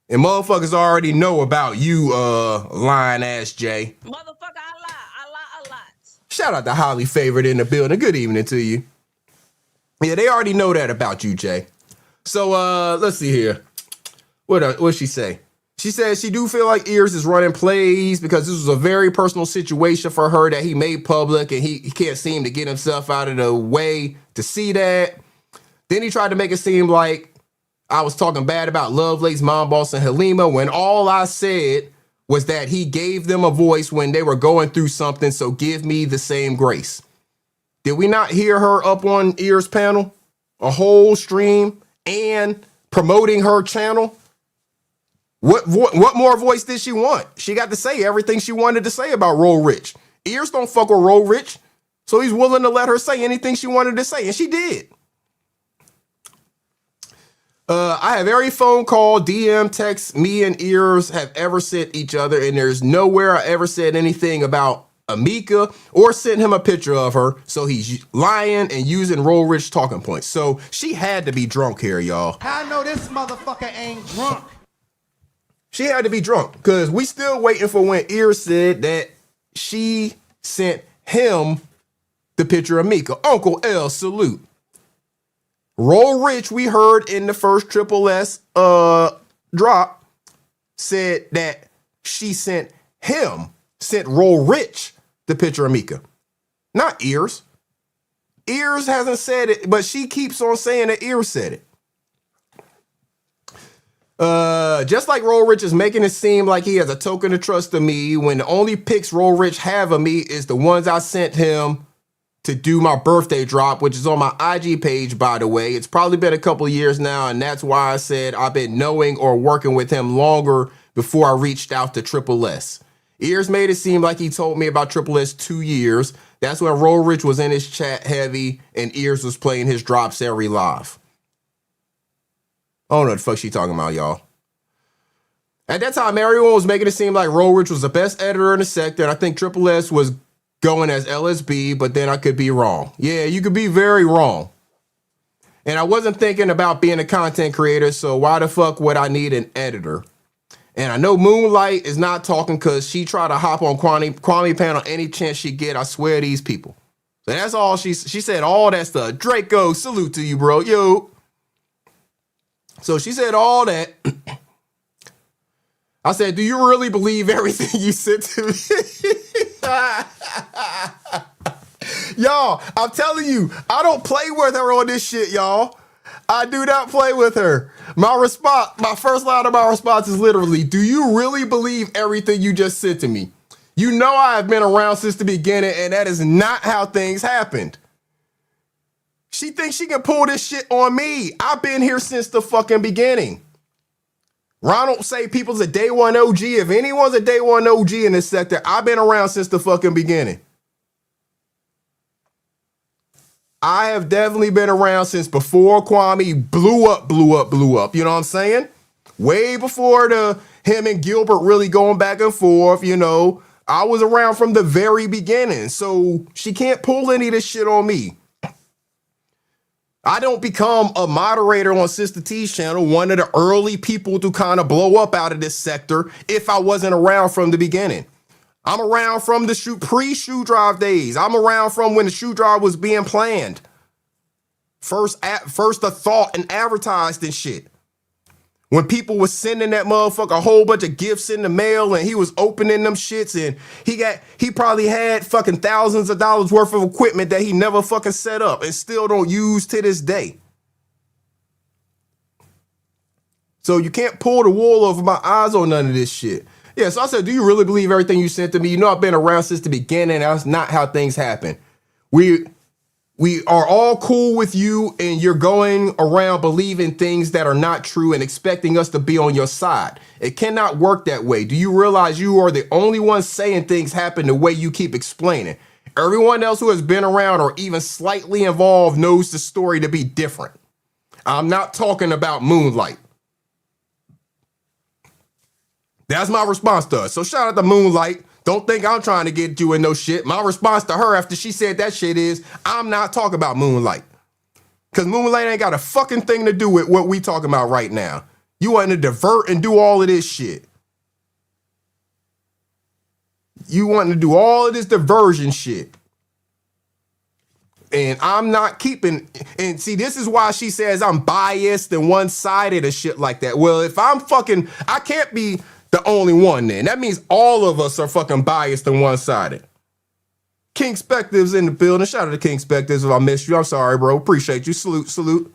And motherfuckers already know about you, lying ass Jay. Motherfucker, I lie a lot. Shout out to Holly Favored in the building. Good evening to you. Yeah, they already know that about you, Jay. So let's see here. What'd she say? She says she do feel like Ears is running plays because this was a very personal situation for her that he made public and he can't seem to get himself out of the way to see that. Then he tried to make it seem like I was talking bad about Lovelace's mom boss and Halima when all I said was that he gave them a voice when they were going through something, so give me the same grace. Did we not hear her up on Ears panel? A whole stream and promoting her channel? What more voice did she want? She got to say everything she wanted to say about Roll Rich. Ears don't fuck with Roll Rich, so he's willing to let her say anything she wanted to say, and she did. I have every phone call, DM, text me and Ears have ever sent each other, and there's nowhere I ever said anything about Amika or sent him a picture of her, so he's lying and using Roll Rich talking points. So she had to be drunk here, y'all. How I know this motherfucker ain't drunk? She had to be drunk because we still waiting for when Ears said that she sent him the picture of Mika. Uncle L, salute. Roll Rich, we heard in the first Triple S drop, said that she sent Roll Rich the picture of Mika. Not Ears. Ears hasn't said it, but she keeps on saying that Ears said it. Just like Roll Rich is making it seem like he has a token of trust of me when the only pics Roll Rich have of me is the ones I sent him to do my birthday drop, which is on my IG page, by the way. It's probably been a couple of years now, and that's why I said I've been knowing or working with him longer before I reached out to Triple S. Ears made it seem like he told me about Triple S 2 years. That's when Roll Rich was in his chat heavy and Ears was playing his drops every live. I don't know what the fuck she talking about, y'all. At that time, everyone was making it seem like Roll Rich was the best editor in the sector, and I think Triple S was going as LSB, but then I could be wrong. Yeah, you could be very wrong. And I wasn't thinking about being a content creator, so why the fuck would I need an editor? And I know Moonlight is not talking because she tried to hop on Kwame panel any chance she get. I swear these people. So that's all she said. All that stuff. Draco, salute to you, bro. Yo. So she said all that. I said, do you really believe everything you said to me? Y'all, I'm telling you, I don't play with her on this shit, y'all. I do not play with her. My first line of my response is literally, do you really believe everything you just said to me? You know I have been around since the beginning, and that is not how things happened. She thinks she can pull this shit on me. I've been here since the fucking beginning. Ronald say people's a day one OG. If anyone's a day one OG in this sector, I've been around since the fucking beginning. I have definitely been around since before Kwame blew up. You know what I'm saying? Way before him and Gilbert really going back and forth, you know. I was around from the very beginning. So she can't pull any of this shit on me. I don't become a moderator on Sister T's channel, one of the early people to kind of blow up out of this sector, if I wasn't around from the beginning. I'm around from the pre-shoe drive days. I'm around from when the shoe drive was being planned. First the thought and advertised and shit. When people was sending that motherfucker a whole bunch of gifts in the mail and he was opening them shits and he probably had fucking thousands of dollars worth of equipment that he never fucking set up and still don't use to this day. So you can't pull the wool over my eyes on none of this shit. Yeah, so I said, do you really believe everything you sent to me? You know I've been around since the beginning. That's not how things happen. We are all cool with you, and you're going around believing things that are not true and expecting us to be on your side. It cannot work that way. Do you realize you are the only one saying things happen the way you keep explaining? Everyone else who has been around or even slightly involved knows the story to be different. I'm not talking about Moonlight. That's my response to her. So shout out to Moonlight. Don't think I'm trying to get you in no shit. My response to her after she said that shit is, I'm not talking about Moonlight. Because Moonlight ain't got a fucking thing to do with what we talking about right now. You want to divert and do all of this shit. You want to do all of this diversion shit. And I'm not keeping, and see, this is why she says I'm biased and one-sided and shit like that. Well, if I'm fucking, I can't be the only one then. That means all of us are fucking biased and one-sided. King Spective's in the building. Shout out to King Spectives if I missed you. I'm sorry, bro. Appreciate you. Salute.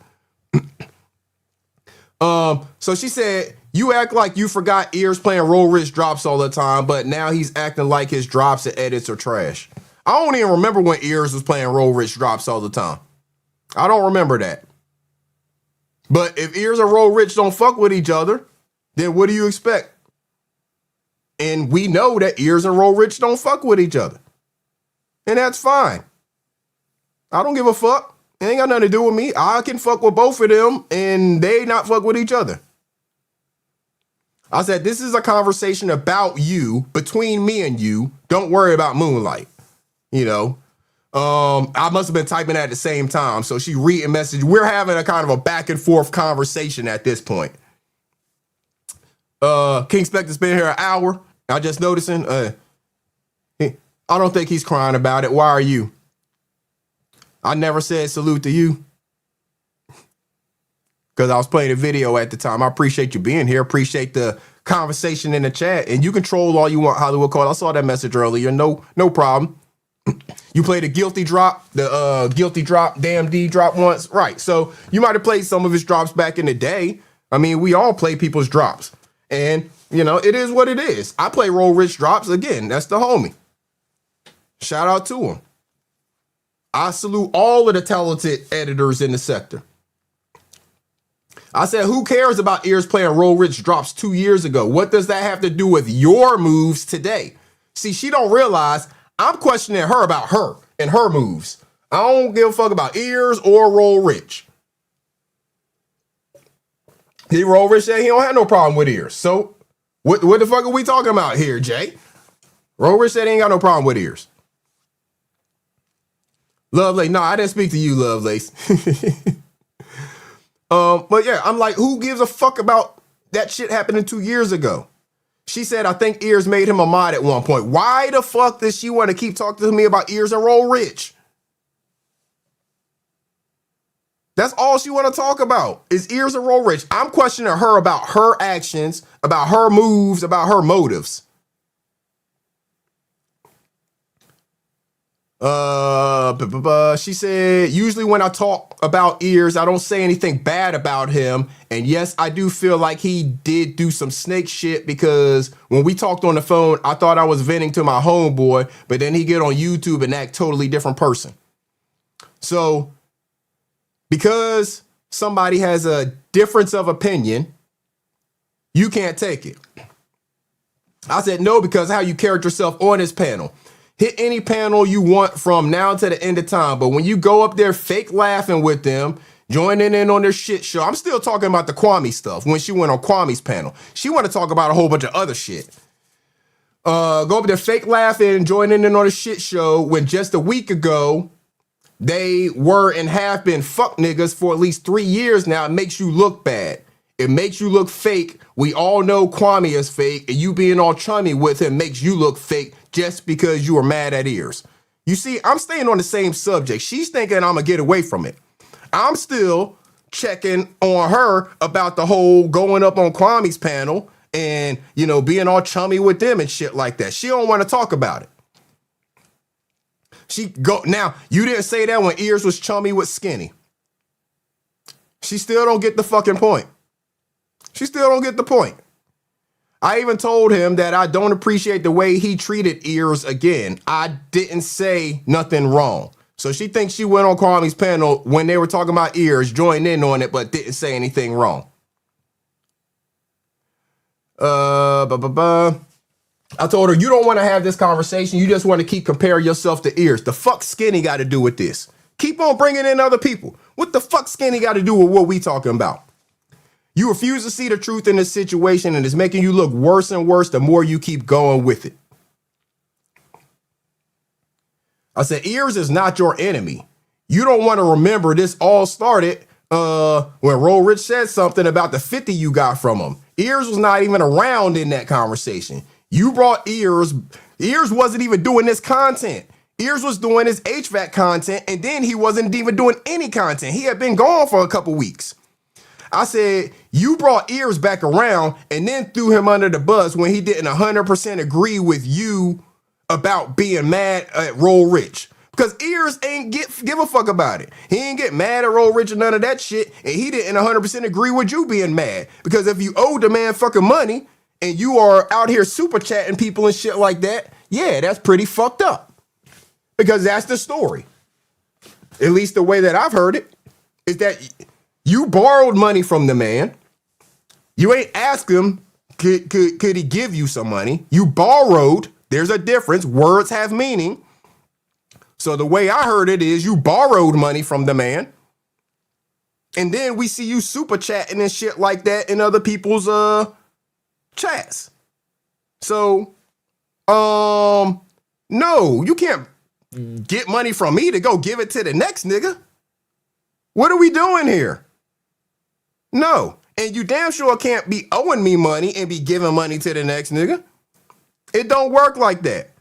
So she said, you act like you forgot Ears playing Roll Rich drops all the time, but now he's acting like his drops and edits are trash. I don't even remember when Ears was playing Roll Rich drops all the time. I don't remember that. But if Ears and Roll Rich don't fuck with each other, then what do you expect? And we know that Ears and Roll Rich don't fuck with each other. And that's fine. I don't give a fuck. It ain't got nothing to do with me. I can fuck with both of them and they not fuck with each other. I said, this is a conversation about you, between me and you. Don't worry about Moonlight. You know, I must have been typing at the same time. So she reading message. We're having a kind of a back and forth conversation at this point. King Spector's been here an hour. I just noticing. I don't think he's crying about it. Why are you? I never said salute to you. Because I was playing a video at the time. I appreciate you being here. Appreciate the conversation in the chat. And you can troll all you want, Hollywood Call. I saw that message earlier. No problem. You played a guilty drop, the guilty drop, damn D drop once. Right. So you might have played some of his drops back in the day. I mean, we all play people's drops. And, you know, it is what it is. I play Roll Rich drops. Again, that's the homie. Shout out to him. I salute all of the talented editors in the sector. I said, who cares about Ears playing Roll Rich drops 2 years ago? What does that have to do with your moves today? See, she don't realize I'm questioning her about her and her moves. I don't give a fuck about Ears or Roll Rich. He Roll Rich said he don't have no problem with Ears. So what the fuck are we talking about here, Jay? Roll Rich said he ain't got no problem with Ears. Lovelace, no, I didn't speak to you, Lovelace. But yeah, I'm like, who gives a fuck about that shit happening 2 years ago? She said, I think Ears made him a mod at one point. Why the fuck does she want to keep talking to me about Ears and Roll Rich? That's all she want to talk about is Ears and Roll Rich. I'm questioning her about her actions, about her moves, about her motives. She said, usually when I talk about Ears, I don't say anything bad about him. And yes, I do feel like he did do some snake shit because when we talked on the phone, I thought I was venting to my homeboy, but then he get on YouTube and act totally different person. So because somebody has a difference of opinion, you can't take it. I said no, because how you carried yourself on this panel. Hit any panel you want from now to the end of time. But when you go up there fake laughing with them, joining in on their shit show. I'm still talking about the Kwame stuff. When she went on Kwame's panel, she want to talk about a whole bunch of other shit. Go up there fake laughing, joining in on the shit show when just a week ago, they were and have been fuck niggas for at least 3 years now. It makes you look bad. It makes you look fake. We all know Kwame is fake, and you being all chummy with him makes you look fake just because you were mad at Ears. You see, I'm staying on the same subject. She's thinking I'm gonna get away from it. I'm still checking on her about the whole going up on Kwame's panel and, you know, being all chummy with them and shit like that. She don't want to talk about it. Now, you didn't say that when Ears was chummy with Skinny. She still don't get the fucking point. She still don't get the point. I even told him that I don't appreciate the way he treated Ears again. I didn't say nothing wrong. So she thinks she went on Kwame's panel when they were talking about Ears, joined in on it, but didn't say anything wrong. I told her, you don't want to have this conversation. You just want to keep comparing yourself to Ears. The fuck Skinny got to do with this? Keep on bringing in other people. What the fuck Skinny got to do with what we talking about? You refuse to see the truth in this situation, and it's making you look worse and worse the more you keep going with it. I said, Ears is not your enemy. You don't want to remember this all started when Roll Rich said something about the 50 you got from him. Ears was not even around in that conversation. You brought Ears. Ears wasn't even doing this content. Ears was doing his HVAC content, and then he wasn't even doing any content. He had been gone for a couple weeks. I said, you brought Ears back around and then threw him under the bus when he didn't 100% agree with you about being mad at Roll Rich. Because Ears ain't give a fuck about it. He ain't get mad at Roll Rich or none of that shit, and he didn't 100% agree with you being mad. Because if you owe the man fucking money and you are out here super chatting people and shit like that, yeah, that's pretty fucked up. Because that's the story. At least the way that I've heard it is that you borrowed money from the man. You ain't asked him, could he give you some money? You borrowed. There's a difference. Words have meaning. So the way I heard it is you borrowed money from the man. And then we see you super chatting and shit like that in other people's chats. So, no, you can't get money from me to go give it to the next nigga. What are we doing here? No. And you damn sure can't be owing me money and be giving money to the next nigga. It don't work like that.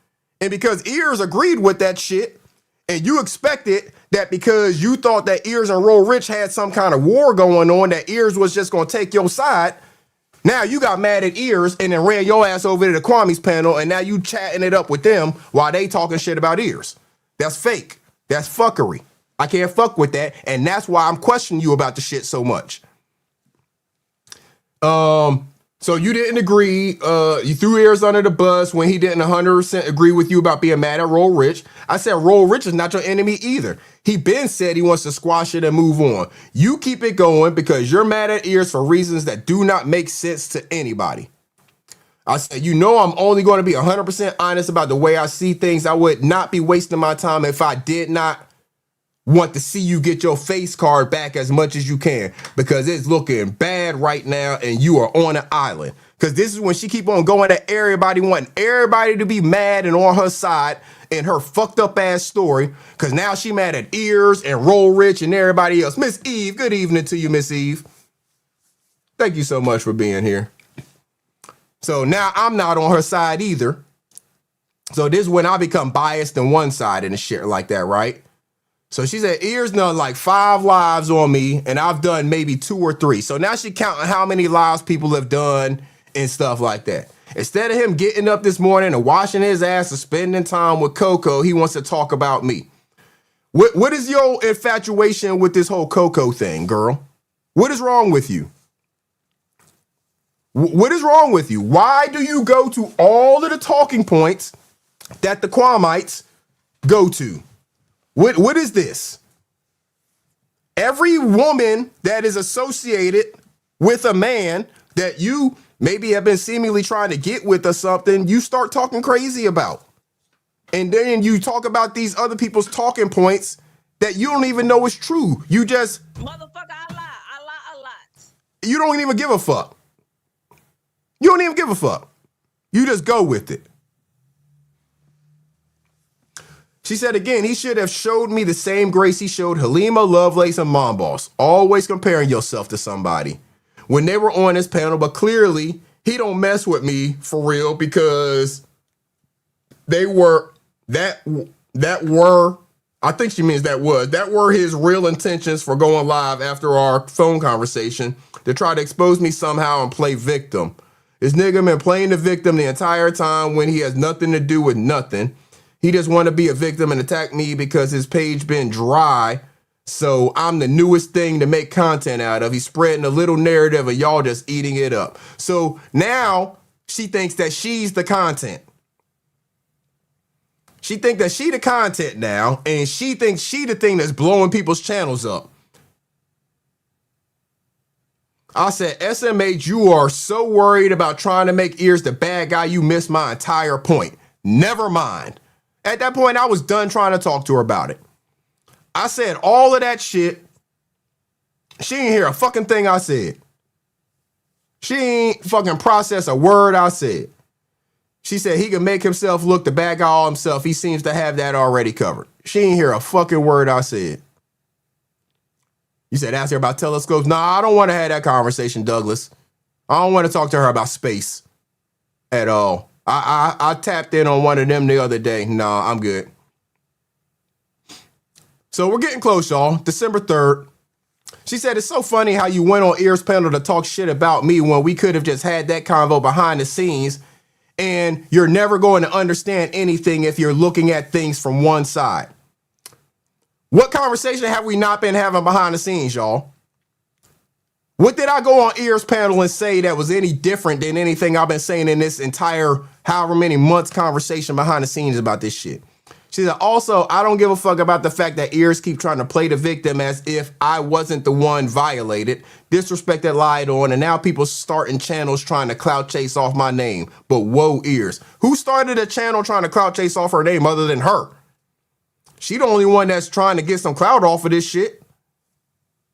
And because Ears agreed with that shit, and you expected that because you thought that Ears and Roll Rich had some kind of war going on, that Ears was just going to take your side. Now you got mad at Ears and then ran your ass over to the Kwame's panel, and now you chatting it up with them while they talking shit about Ears. That's fake. That's fuckery. I can't fuck with that, and that's why I'm questioning you about the shit so much. So you didn't agree. You threw Ears under the bus when he didn't 100% agree with you about being mad at Roll Rich. I said Roll Rich is not your enemy either. He been said he wants to squash it and move on. You keep it going because you're mad at Ears for reasons that do not make sense to anybody. I said, you know, I'm only going to be 100% honest about the way I see things. I would not be wasting my time if I did not want to see you get your face card back as much as you can, because it's looking bad right now and you are on an island. Because this is when she keep on going at everybody, wanting everybody to be mad and on her side in her fucked up ass story. Because now she mad at Ears and Roll Rich and everybody else. Miss Eve, good evening to you, Miss Eve. Thank you so much for being here. So now I'm not on her side either. So this is when I become biased on one side and shit like that, right? So she said, Ears done like 5 lives on me, and I've done maybe 2 or 3. So now she counting how many lives people have done and stuff like that. Instead of him getting up this morning and washing his ass and spending time with Coco, he wants to talk about me. What is your infatuation with this whole Coco thing, girl? What is wrong with you? What is wrong with you? Why do you go to all of the talking points that the Kwamites go to? What is this? Every woman that is associated with a man that you maybe have been seemingly trying to get with or something, you start talking crazy about. And then you talk about these other people's talking points that you don't even know is true. You just... Motherfucker, I lie a lot. You don't even give a fuck. You don't even give a fuck. You just go with it. She said again, he should have showed me the same grace he showed Halima, Lovelace, and Mom Boss. Always comparing yourself to somebody. When they were on this panel, but clearly he don't mess with me for real because they were I think she means that were his real intentions for going live after our phone conversation to try to expose me somehow and play victim. This nigga been playing the victim the entire time when he has nothing to do with nothing. He just want to be a victim and attack me because his page been dry. So I'm the newest thing to make content out of. He's spreading a little narrative of y'all just eating it up. So now she thinks that she's the content. She thinks that she the content now, and she thinks she the thing that's blowing people's channels up. I said, SMH, you are so worried about trying to make Ears the bad guy, you missed my entire point. Never mind. At that point, I was done trying to talk to her about it. I said all of that shit. She didn't hear a fucking thing I said. She ain't fucking process a word I said. She said he can make himself look the bad guy all himself. He seems to have that already covered. She ain't hear a fucking word I said. You said ask her about telescopes. Nah, I don't want to have that conversation, Douglas. I don't want to talk to her about space at all. I tapped in on one of them the other day. Nah, I'm good. So we're getting close, y'all. December 3rd. She said, it's so funny how you went on Ears panel to talk shit about me when we could have just had that convo behind the scenes. And you're never going to understand anything if you're looking at things from one side. What conversation have we not been having behind the scenes, y'all? What did I go on Ears panel and say that was any different than anything I've been saying in this entire however many months conversation behind the scenes about this shit? She said, also, I don't give a fuck about the fact that Ears keep trying to play the victim as if I wasn't the one violated, disrespected, lied on, and now people starting channels trying to clout chase off my name. But whoa, Ears. Who started a channel trying to clout chase off her name other than her? She the only one that's trying to get some clout off of this shit.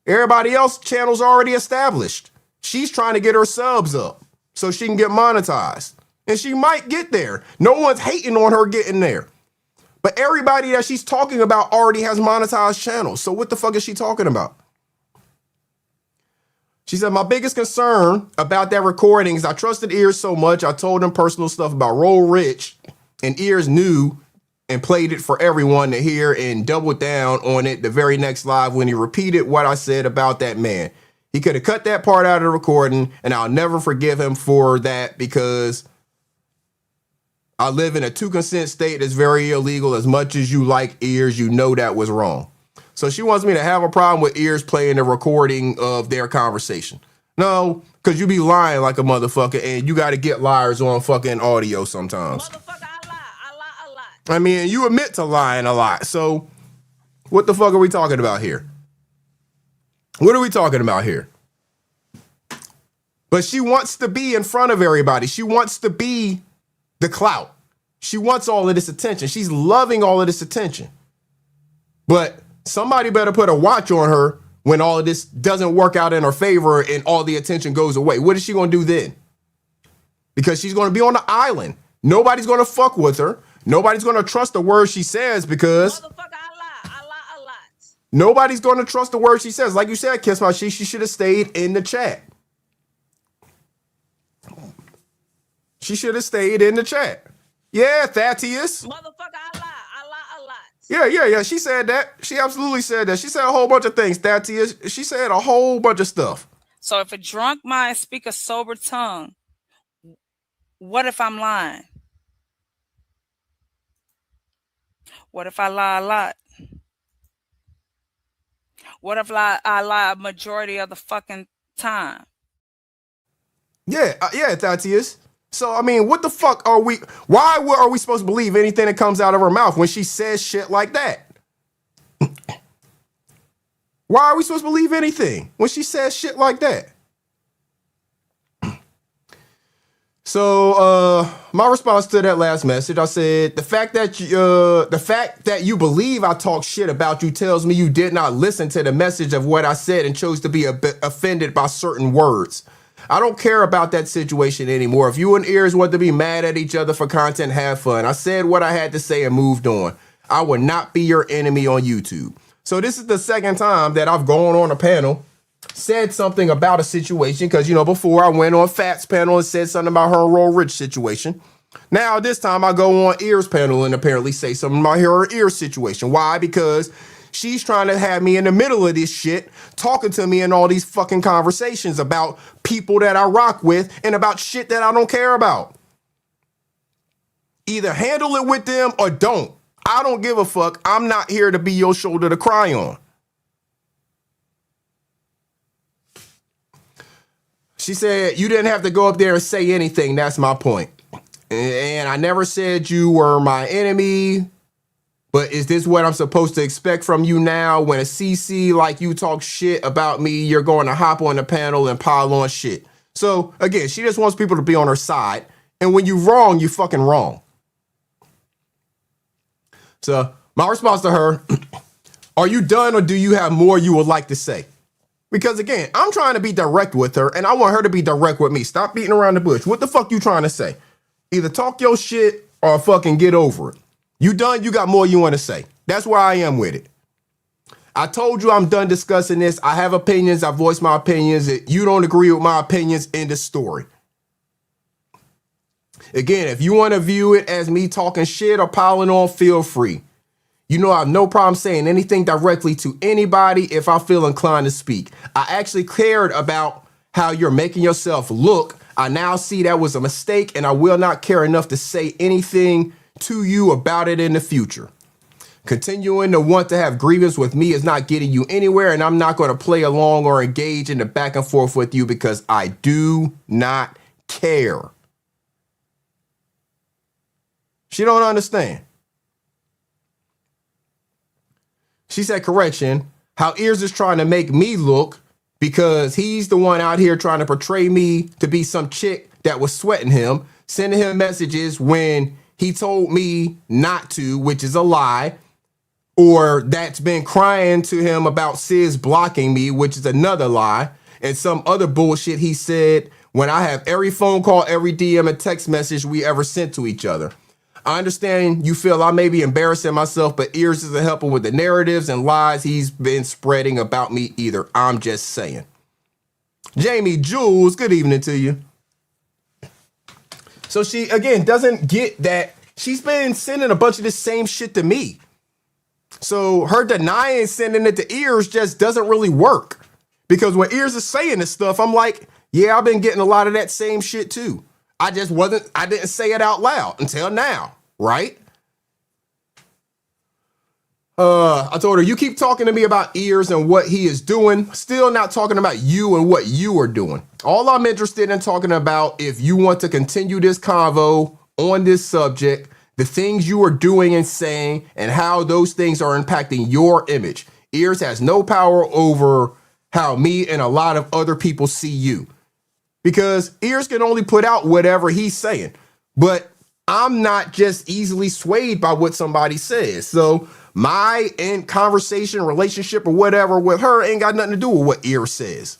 Everybody else channel's already established. She's trying to get her subs up so she can get monetized. And she might get there. No one's hating on her getting there. But everybody that she's talking about already has monetized channels. So what the fuck is she talking about? She said, my biggest concern about that recording is I trusted Ears so much. I told him personal stuff about Roll Rich, and Ears knew and played it for everyone to hear and doubled down on it the very next live when he repeated what I said about that man. He could have cut that part out of the recording, and I'll never forgive him for that because I live in a 2-consent state that's very illegal. As much as you like Ears, you know that was wrong. So she wants me to have a problem with Ears playing the recording of their conversation. No, because you be lying like a motherfucker, and you got to get liars on fucking audio sometimes. Motherfucker, I lie a lot. I mean, you admit to lying a lot. So what the fuck are we talking about here? What are we talking about here? But she wants to be in front of everybody. She wants to be the clout. She wants all of this attention. She's loving all of this attention. But somebody better put a watch on her when all of this doesn't work out in her favor and all the attention goes away. What is she going to do then? Because she's going to be on the island. Nobody's going to fuck with her. Nobody's going to trust the words she says because... Motherfucker, I lie a lot. Nobody's going to trust the words she says. Like you said, Kiss My She should have stayed in the chat. She should have stayed in the chat. Yeah, Thaddeus. Motherfucker, I lie a lot. Yeah. She said that. She absolutely said that. She said a whole bunch of things, Thaddeus. She said a whole bunch of stuff. So if a drunk mind speak a sober tongue, What if I'm lying? What if I lie a lot? What if I lie a majority of the fucking time? Yeah, Tatius. So, I mean, what the fuck are we, why are we supposed to believe anything that comes out of her mouth when she says shit like that? Why are we supposed to believe anything when she says shit like that? So, my response to that last message, I said, the fact that you believe I talk shit about you tells me you did not listen to the message of what I said and chose to be offended by certain words. I don't care about that situation anymore. If you and Ears want to be mad at each other for content, have fun. I said what I had to say and moved on. I will not be your enemy on YouTube. So this is the second time that I've gone on a panel, said something about a situation, because, you know, before I went on Fat's panel and said something about her Roll Rich situation. Now, this time I go on Ears panel and apparently say something about her Ears situation. Why? Because she's trying to have me in the middle of this shit, talking to me in all these fucking conversations about people that I rock with and about shit that I don't care about. Either handle it with them or don't. I don't give a fuck. I'm not here to be your shoulder to cry on. She said, you didn't have to go up there and say anything. That's my point. And I never said you were my enemy. But is this what I'm supposed to expect from you now? When a CC like you talk shit about me, you're going to hop on the panel and pile on shit. So again, she just wants people to be on her side. And when you're wrong, you fucking wrong. So my response to her, are you done or do you have more you would like to say? Because again, I'm trying to be direct with her and I want her to be direct with me. Stop beating around the bush. What the fuck you trying to say? Either talk your shit or fucking get over it. You done? You got more you want to say. That's where I am with it. I told you I'm done discussing this. I have opinions. I voice my opinions. You don't agree with my opinions in the story. Again, if you want to view it as me talking shit or piling on, feel free. You know I have no problem saying anything directly to anybody if I feel inclined to speak. I actually cared about how you're making yourself look. I now see that was a mistake and I will not care enough to say anything to you about it in the future. Continuing to want to have grievance with me is not getting you anywhere, and I'm not going to play along or engage in the back and forth with you because I do not care. She don't understand. She said, correction, how Ears is trying to make me look because he's the one out here trying to portray me to be some chick that was sweating him, sending him messages when he told me not to, which is a lie, or that's been crying to him about Sis blocking me, which is another lie, and some other bullshit he said when I have every phone call, every DM and text message we ever sent to each other. I understand you feel I may be embarrassing myself, but Ears isn't helping with the narratives and lies he's been spreading about me either. I'm just saying. Jamie Jules, good evening to you. So she, again, doesn't get that she's been sending a bunch of this same shit to me. So her denying sending it to Ears just doesn't really work. Because when Ears is saying this stuff, I'm like, yeah, I've been getting a lot of that same shit too. I didn't say it out loud until now, right? I told her, you keep talking to me about Ears and what he is doing, still not talking about you and what you are doing. All I'm interested in talking about, if you want to continue this convo on this subject, the things you are doing and saying and how those things are impacting your image. Ears has no power over how me and a lot of other people see you. Because Ears can only put out whatever he's saying. But I'm not just easily swayed by what somebody says. So my conversation, relationship, or whatever with her ain't got nothing to do with what Ears says.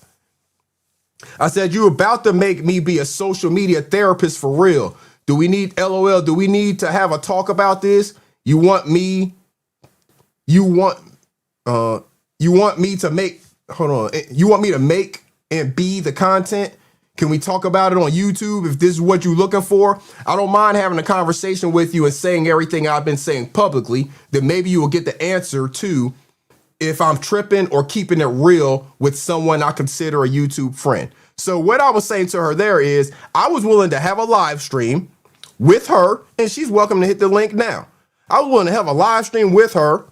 I said, you about to make me be a social media therapist for real. Do we need, LOL, do we need to have a talk about this? You want me to make and be the content? Can we talk about it on YouTube if this is what you're looking for? I don't mind having a conversation with you and saying everything I've been saying publicly. Then maybe you will get the answer to if I'm tripping or keeping it real with someone I consider a YouTube friend. So what I was saying to her there is I was willing to have a live stream with her, and she's welcome to hit the link now. I was willing to have a live stream with her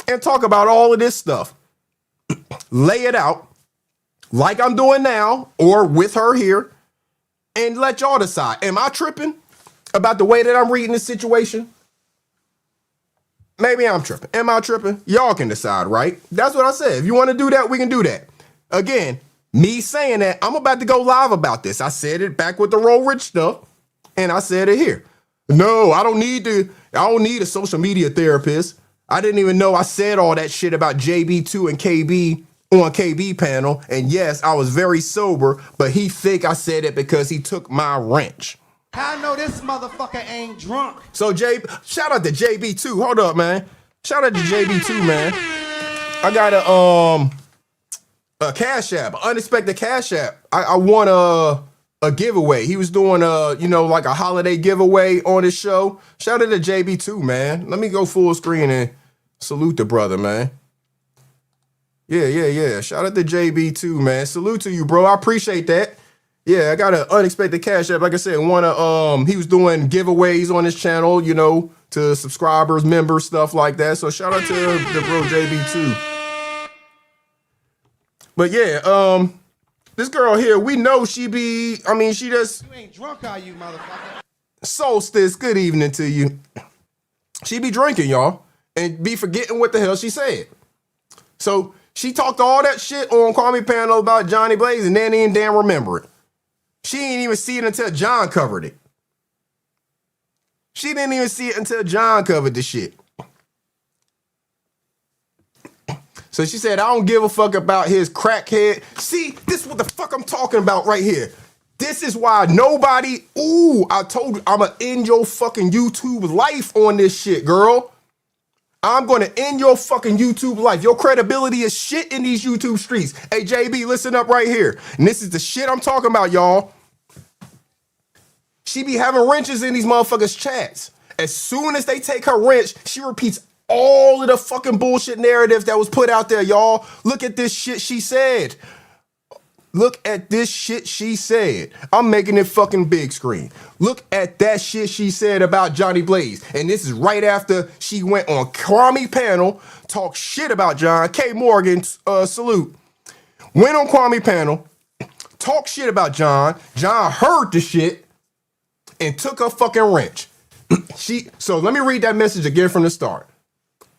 and talk about all of this stuff. Lay it out like I'm doing now or with her here and let y'all decide. Am I tripping about the way that I'm reading this situation? Maybe I'm tripping. Am I tripping? Y'all can decide, right? That's what I said. If you want to do that, we can do that. Again, me saying that, I'm about to go live about this. I said it back with the Roll Rich stuff, and I said it here. No, I don't need a social media therapist. I didn't even know I said all that shit about JB2 and KB on KB panel. And yes, I was very sober, but he think I said it because he took my wrench. How I know this motherfucker ain't drunk? So shout out to JB2. Hold up, man. Shout out to JB2, man. I got a Cashapp, unexpected Cashapp. I won a giveaway. He was doing like a holiday giveaway on his show. Shout out to JB2, man. Let me go full screen and salute the brother, man. Yeah. Shout out to JB2, man. Salute to you, bro. I appreciate that. Yeah, I got an unexpected Cashapp. Like I said, he was doing giveaways on his channel, to subscribers, members, stuff like that. So shout out to the bro JB2. But yeah, this girl here, we know she just... You ain't drunk, are you, motherfucker? Solstice, good evening to you. She be drinking, y'all, and be forgetting what the hell she said. So she talked all that shit on Kwame panel about Johnny Blaze and then didn't damn remember it. She didn't even see it until John covered it. She didn't even see it until John covered the shit. So she said, I don't give a fuck about his crackhead. See, this is what the fuck I'm talking about right here. This is why nobody, I told you, I'm going to end your fucking YouTube life on this shit, girl. I'm going to end your fucking YouTube life. Your credibility is shit in these YouTube streets. Hey, JB, listen up right here. And this is the shit I'm talking about, y'all. She be having wrenches in these motherfuckers' chats. As soon as they take her wrench, she repeats all of the fucking bullshit narratives that was put out there, y'all. Look at this shit she said. Look at this shit she said. I'm making it fucking big screen. Look at that shit she said about Johnny Blaze. And this is right after she went on Kwame panel, talked shit about John. K. Morgan, salute. Went on Kwame panel, talked shit about John. John heard the shit and took her fucking wrench. So let me read that message again from the start.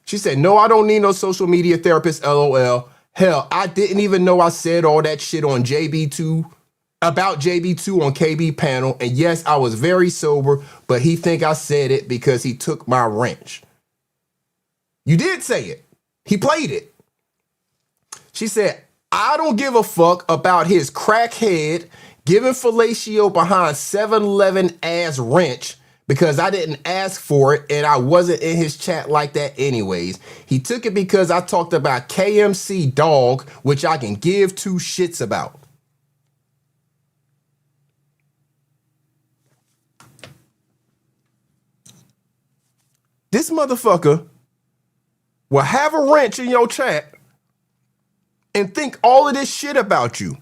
She said, no, I don't need no social media therapist, LOL. Hell, I didn't even know I said all that shit on JB2, about JB2 on KB panel. And yes, I was very sober, but he think I said it because he took my wrench. You did say it. He played it. She said, I don't give a fuck about his crackhead giving fellatio behind 7-Eleven ass wrench because I didn't ask for it and I wasn't in his chat like that anyways. He took it because I talked about KMC dog, which I can give two shits about. This motherfucker will have a wrench in your chat and think all of this shit about you.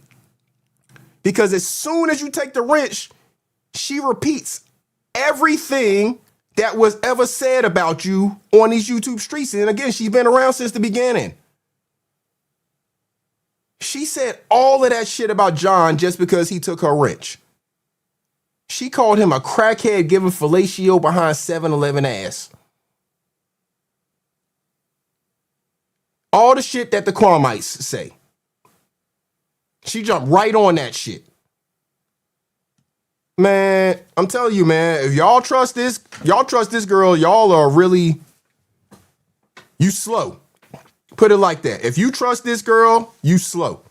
Because as soon as you take the wrench, she repeats everything that was ever said about you on these YouTube streets. And again, she's been around since the beginning. She said all of that shit about John just because he took her wrench. She called him a crackhead giving fellatio behind 7-Eleven ass. All the shit that the Kwamites say. She jumped right on that shit. Man, I'm telling you, man, if y'all trust this girl, y'all are really, you slow. Put it like that. If you trust this girl, you slow.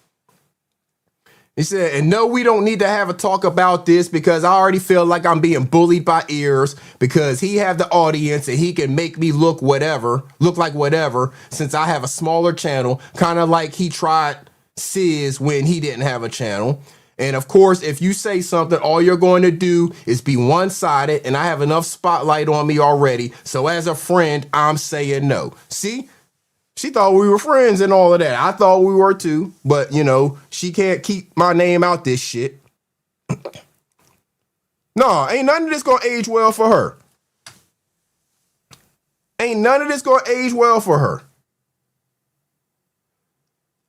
He said, and no, we don't need to have a talk about this because I already feel like I'm being bullied by ears because he have the audience and he can make me look like whatever, since I have a smaller channel, kind of like he tried Sis when he didn't have a channel. And of course, if you say something, all you're going to do is be one-sided, and I have enough spotlight on me already. So as a friend, I'm saying no. See? She thought we were friends and all of that. I thought we were too, but you know, she can't keep my name out this shit. No, ain't none of this gonna age well for her. Ain't none of this gonna age well for her.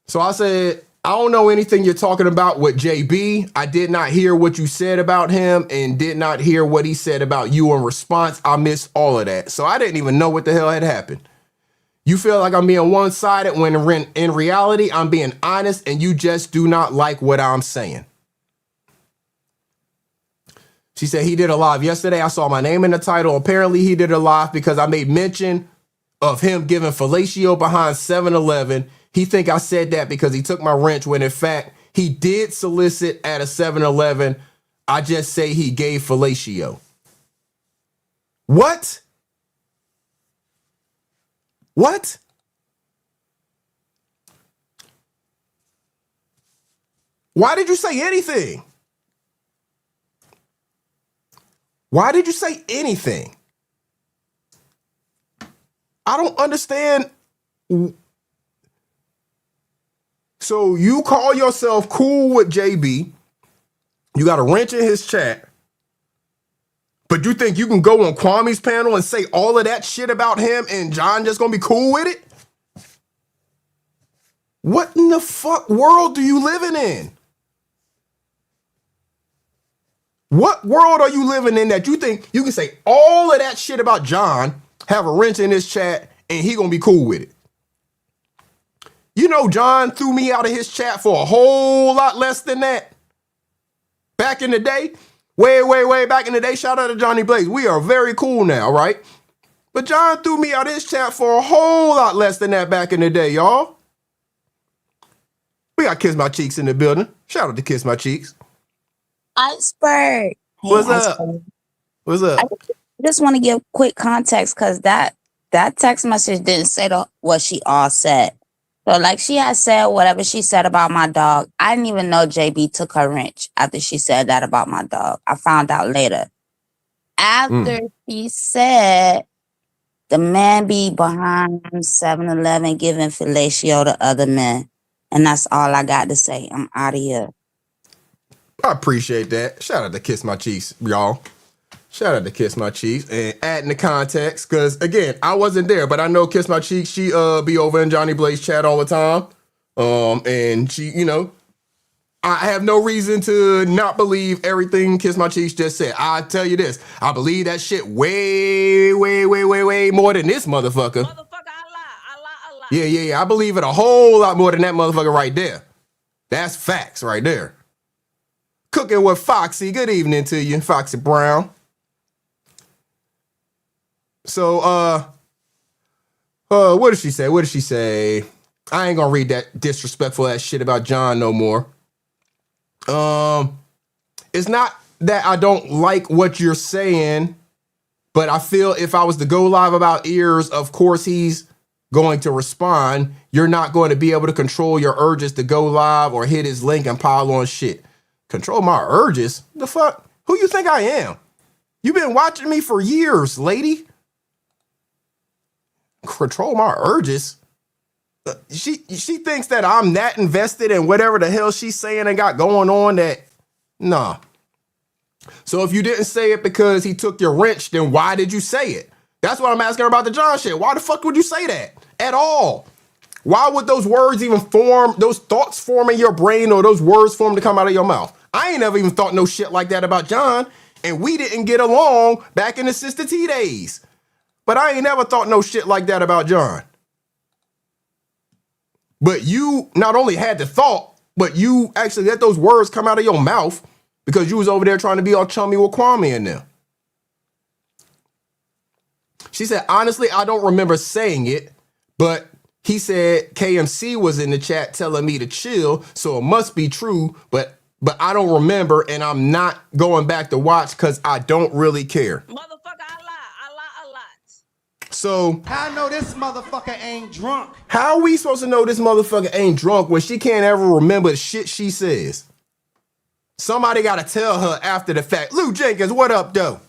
So I said, I don't know anything you're talking about with JB. I did not hear what you said about him and did not hear what he said about you in response. I missed all of that. So I didn't even know what the hell had happened. You feel like I'm being one-sided when in reality, I'm being honest and you just do not like what I'm saying. She said he did a live yesterday. I saw my name in the title. Apparently he did a live because I made mention of him giving fellatio behind 7-Eleven. He think I said that because he took my wrench when in fact he did solicit at a 7-Eleven. I just say he gave fellatio. What? What? Why did you say anything? Why did you say anything? I don't understand. So you call yourself cool with JB. You got a wrench in his chat. But you think you can go on Kwame's panel and say all of that shit about him and John just gonna be cool with it? What in the fuck world are you living in? What world are you living in that you think you can say all of that shit about John, have a wrench in his chat, and he gonna be cool with it? You know John threw me out of his chat for a whole lot less than that. Back in the day, way back in the day, shout out to Johnny Blaze. We are very cool now, right? But John threw me out of his chat for a whole lot less than that back in the day, y'all. We got Kiss My Cheeks in the building. Shout out to Kiss My Cheeks. Iceberg. Hey, What's Iceberg. up? What's up? I just want to give quick context because that text message didn't say what she all said. So like she had said whatever she said about my dog. I didn't even know JB took her wrench after she said that about my dog. I found out later. After she said the man be behind 7-Eleven giving fellatio to other men. And that's all I got to say. I'm out of here. I appreciate that. Shout out to Kiss My Cheeks, y'all. Shout out to Kiss My Cheeks and adding the context because again, I wasn't there, but I know Kiss My Cheeks. She be over in Johnny Blaze chat all the time, and she, you know, I have no reason to not believe everything Kiss My Cheeks just said. I tell you this, I believe that shit way more than this motherfucker. I lie. Yeah. I believe it a whole lot more than that motherfucker right there. That's facts right there. Cooking with Foxy. Good evening to you, Foxy Brown. So, what did she say? What did she say? I ain't gonna read that disrespectful ass shit about John no more. It's not that I don't like what you're saying, but I feel if I was to go live about ears, of course he's going to respond. You're not going to be able to control your urges to go live or hit his link and pile on shit. Control my urges? The fuck? Who you think I am? You've been watching me for years, lady. Control my urges? She thinks that I'm that invested in whatever the hell she's saying and got going on that, nah. So if you didn't say it because he took your wrench, then why did you say it? That's what I'm asking her about the John shit. Why the fuck would you say that at all? Why would those words even form, those thoughts form in your brain or those words form to come out of your mouth? I ain't never even thought no shit like that about John, and we didn't get along back in the Sister T days. But I ain't never thought no shit like that about John. But you not only had the thought, but you actually let those words come out of your mouth because you was over there trying to be all chummy with Kwame in there. She said, honestly, I don't remember saying it, but he said KMC was in the chat telling me to chill, so it must be true, but I don't remember, and I'm not going back to watch because I don't really care. Motherfucker, I lie a lot. So I know this motherfucker ain't drunk. How are we supposed to know this motherfucker ain't drunk when she can't ever remember the shit she says? Somebody got to tell her after the fact. Lou Jenkins, what up, though?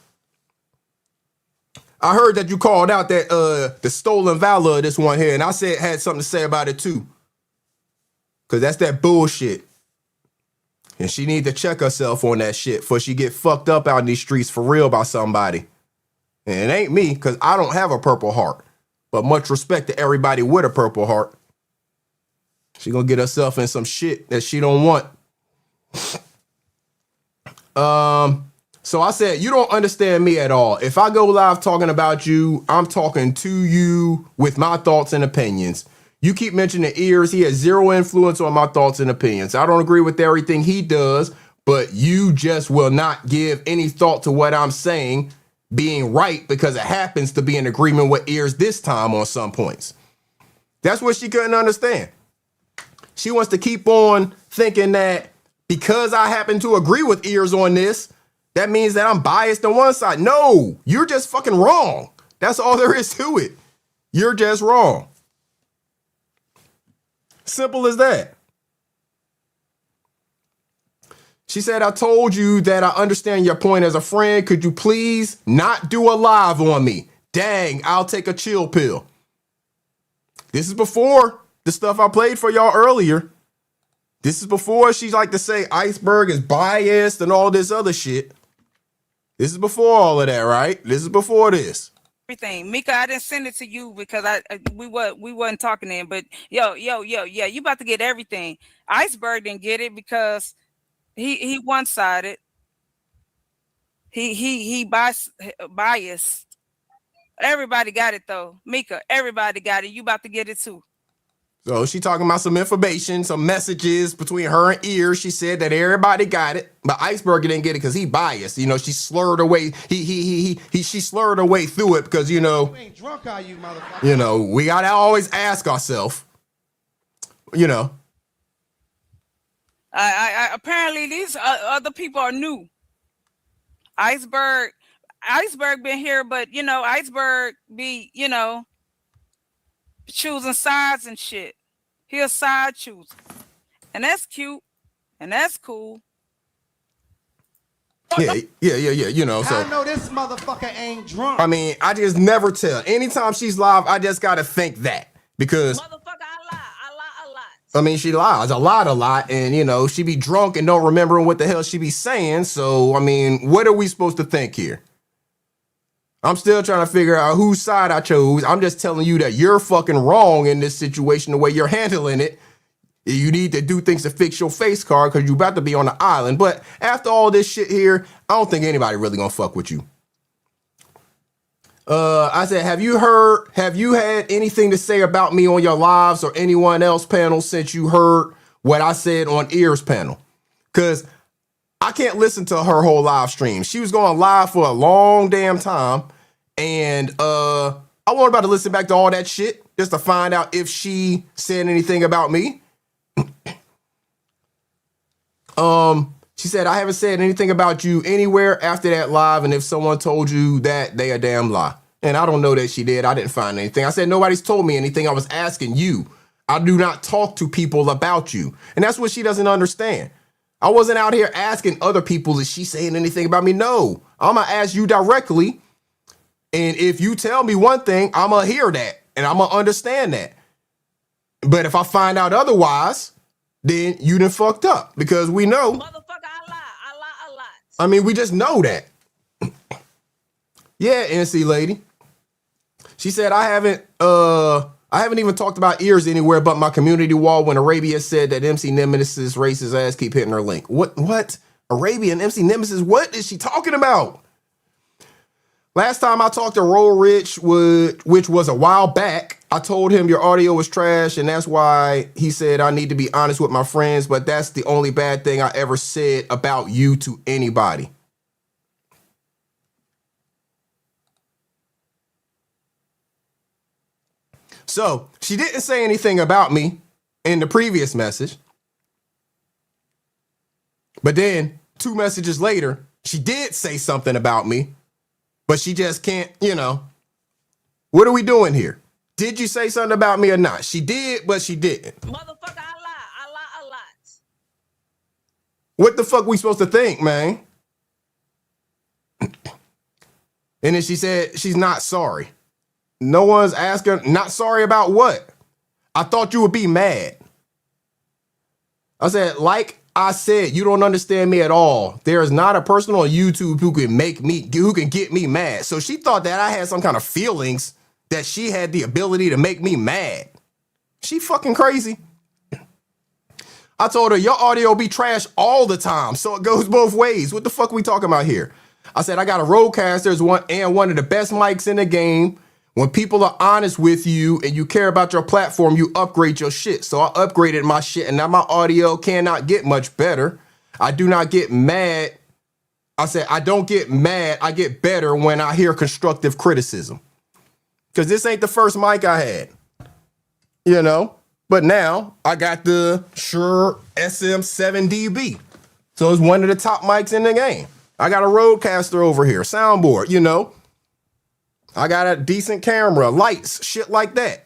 I heard that you called out that the stolen valor of this one here, and I said had something to say about it too. Cause that's that bullshit. And she need to check herself on that shit before she get fucked up out in these streets for real by somebody. And it ain't me, cause I don't have a purple heart. But much respect to everybody with a purple heart. She gonna get herself in some shit that she don't want. So I said, you don't understand me at all. If I go live talking about you, I'm talking to you with my thoughts and opinions. You keep mentioning Ears. He has zero influence on my thoughts and opinions. I don't agree with everything he does, but you just will not give any thought to what I'm saying being right because it happens to be in agreement with Ears this time on some points. That's what she couldn't understand. She wants to keep on thinking that because I happen to agree with Ears on this, that means that I'm biased on one side. No, you're just fucking wrong. That's all there is to it. You're just wrong. Simple as that. She said, I told you that I understand your point as a friend. Could you please not do a live on me? Dang, I'll take a chill pill. This is before the stuff I played for y'all earlier. This is before she's like to say Iceberg is biased and all this other shit. This is before all of that, right? This is before this. Everything. Mika, I didn't send it to you because we wasn't talking then. But yeah, you about to get everything. Iceberg didn't get it because he one-sided. He biased. Everybody got it though. Mika, everybody got it. You about to get it too. So she talking about some information, some messages between her and Ears. She said that everybody got it, but Iceberg didn't get it because he biased. You know, she slurred away. She slurred her way through it because You ain't drunk, are you, motherfucker? you know, we gotta always ask ourselves. You know, I apparently these other people are new. Iceberg been here, but Iceberg be choosing sides and shit. He a side chooser. And that's cute. And that's cool. yeah. You know, so I know this motherfucker ain't drunk. I mean, I just never tell. Anytime she's live, I just gotta think that because Motherfucker, I lie a lot. I mean, she lies a lot, and she be drunk and don't remember what the hell she be saying. So, I mean, what are we supposed to think here? I'm still trying to figure out whose side I chose. I'm just telling you that you're fucking wrong in this situation, the way you're handling it. You need to do things to fix your face card because you're about to be on the island. But after all this shit here, I don't think anybody really gonna fuck with you. I said, have you had anything to say about me on your lives or anyone else panel since you heard what I said on Ears panel? Because I can't listen to her whole live stream. She was going live for a long damn time. And I wasn't about to listen back to all that shit just to find out if she said anything about me. She said, I haven't said anything about you anywhere after that live. And if someone told you that, they a damn lie. And I don't know that she did. I didn't find anything. I said, nobody's told me anything. I was asking you. I do not talk to people about you. And that's what she doesn't understand. I wasn't out here asking other people, is she saying anything about me? No, I'm going to ask you directly. And if you tell me one thing, I'm going to hear that and I'm going to understand that. But if I find out otherwise, then you done fucked up because we know. Motherfucker, I lie a lot. I mean, we just know that. Yeah, NC lady. She said, I haven't even talked about Ears anywhere but my community wall when Arabia said that MC Nemesis racist ass keep hitting her link. What? Arabia and MC Nemesis, what is she talking about? Last time I talked to Roll Rich, which was a while back, I told him your audio was trash, and that's why he said I need to be honest with my friends, but that's the only bad thing I ever said about you to anybody. So she didn't say anything about me in the previous message. But then 2 messages later, she did say something about me, but she just can't, what are we doing here? Did you say something about me or not? She did, but she didn't. Motherfucker, I lie a lot. What the fuck we supposed to think, man? And then she said she's not sorry. No one's asking, not sorry about what? I thought you would be mad. I said, like I said, you don't understand me at all. There is not a person on YouTube who can get me mad. So she thought that I had some kind of feelings that she had the ability to make me mad. She fucking crazy. I told her, your audio be trash all the time, so it goes both ways. What the fuck we talking about here? I said, I got a Rodecaster one of the best mics in the game. When people are honest with you and you care about your platform, you upgrade your shit. So I upgraded my shit, and now my audio cannot get much better. I do not get mad. I said, I don't get mad. I get better when I hear constructive criticism. Because this ain't the first mic I had. You know? But now I got the Shure SM7DB. So it's one of the top mics in the game. I got a Rodecaster over here, soundboard, you know. I got a decent camera, lights, shit like that.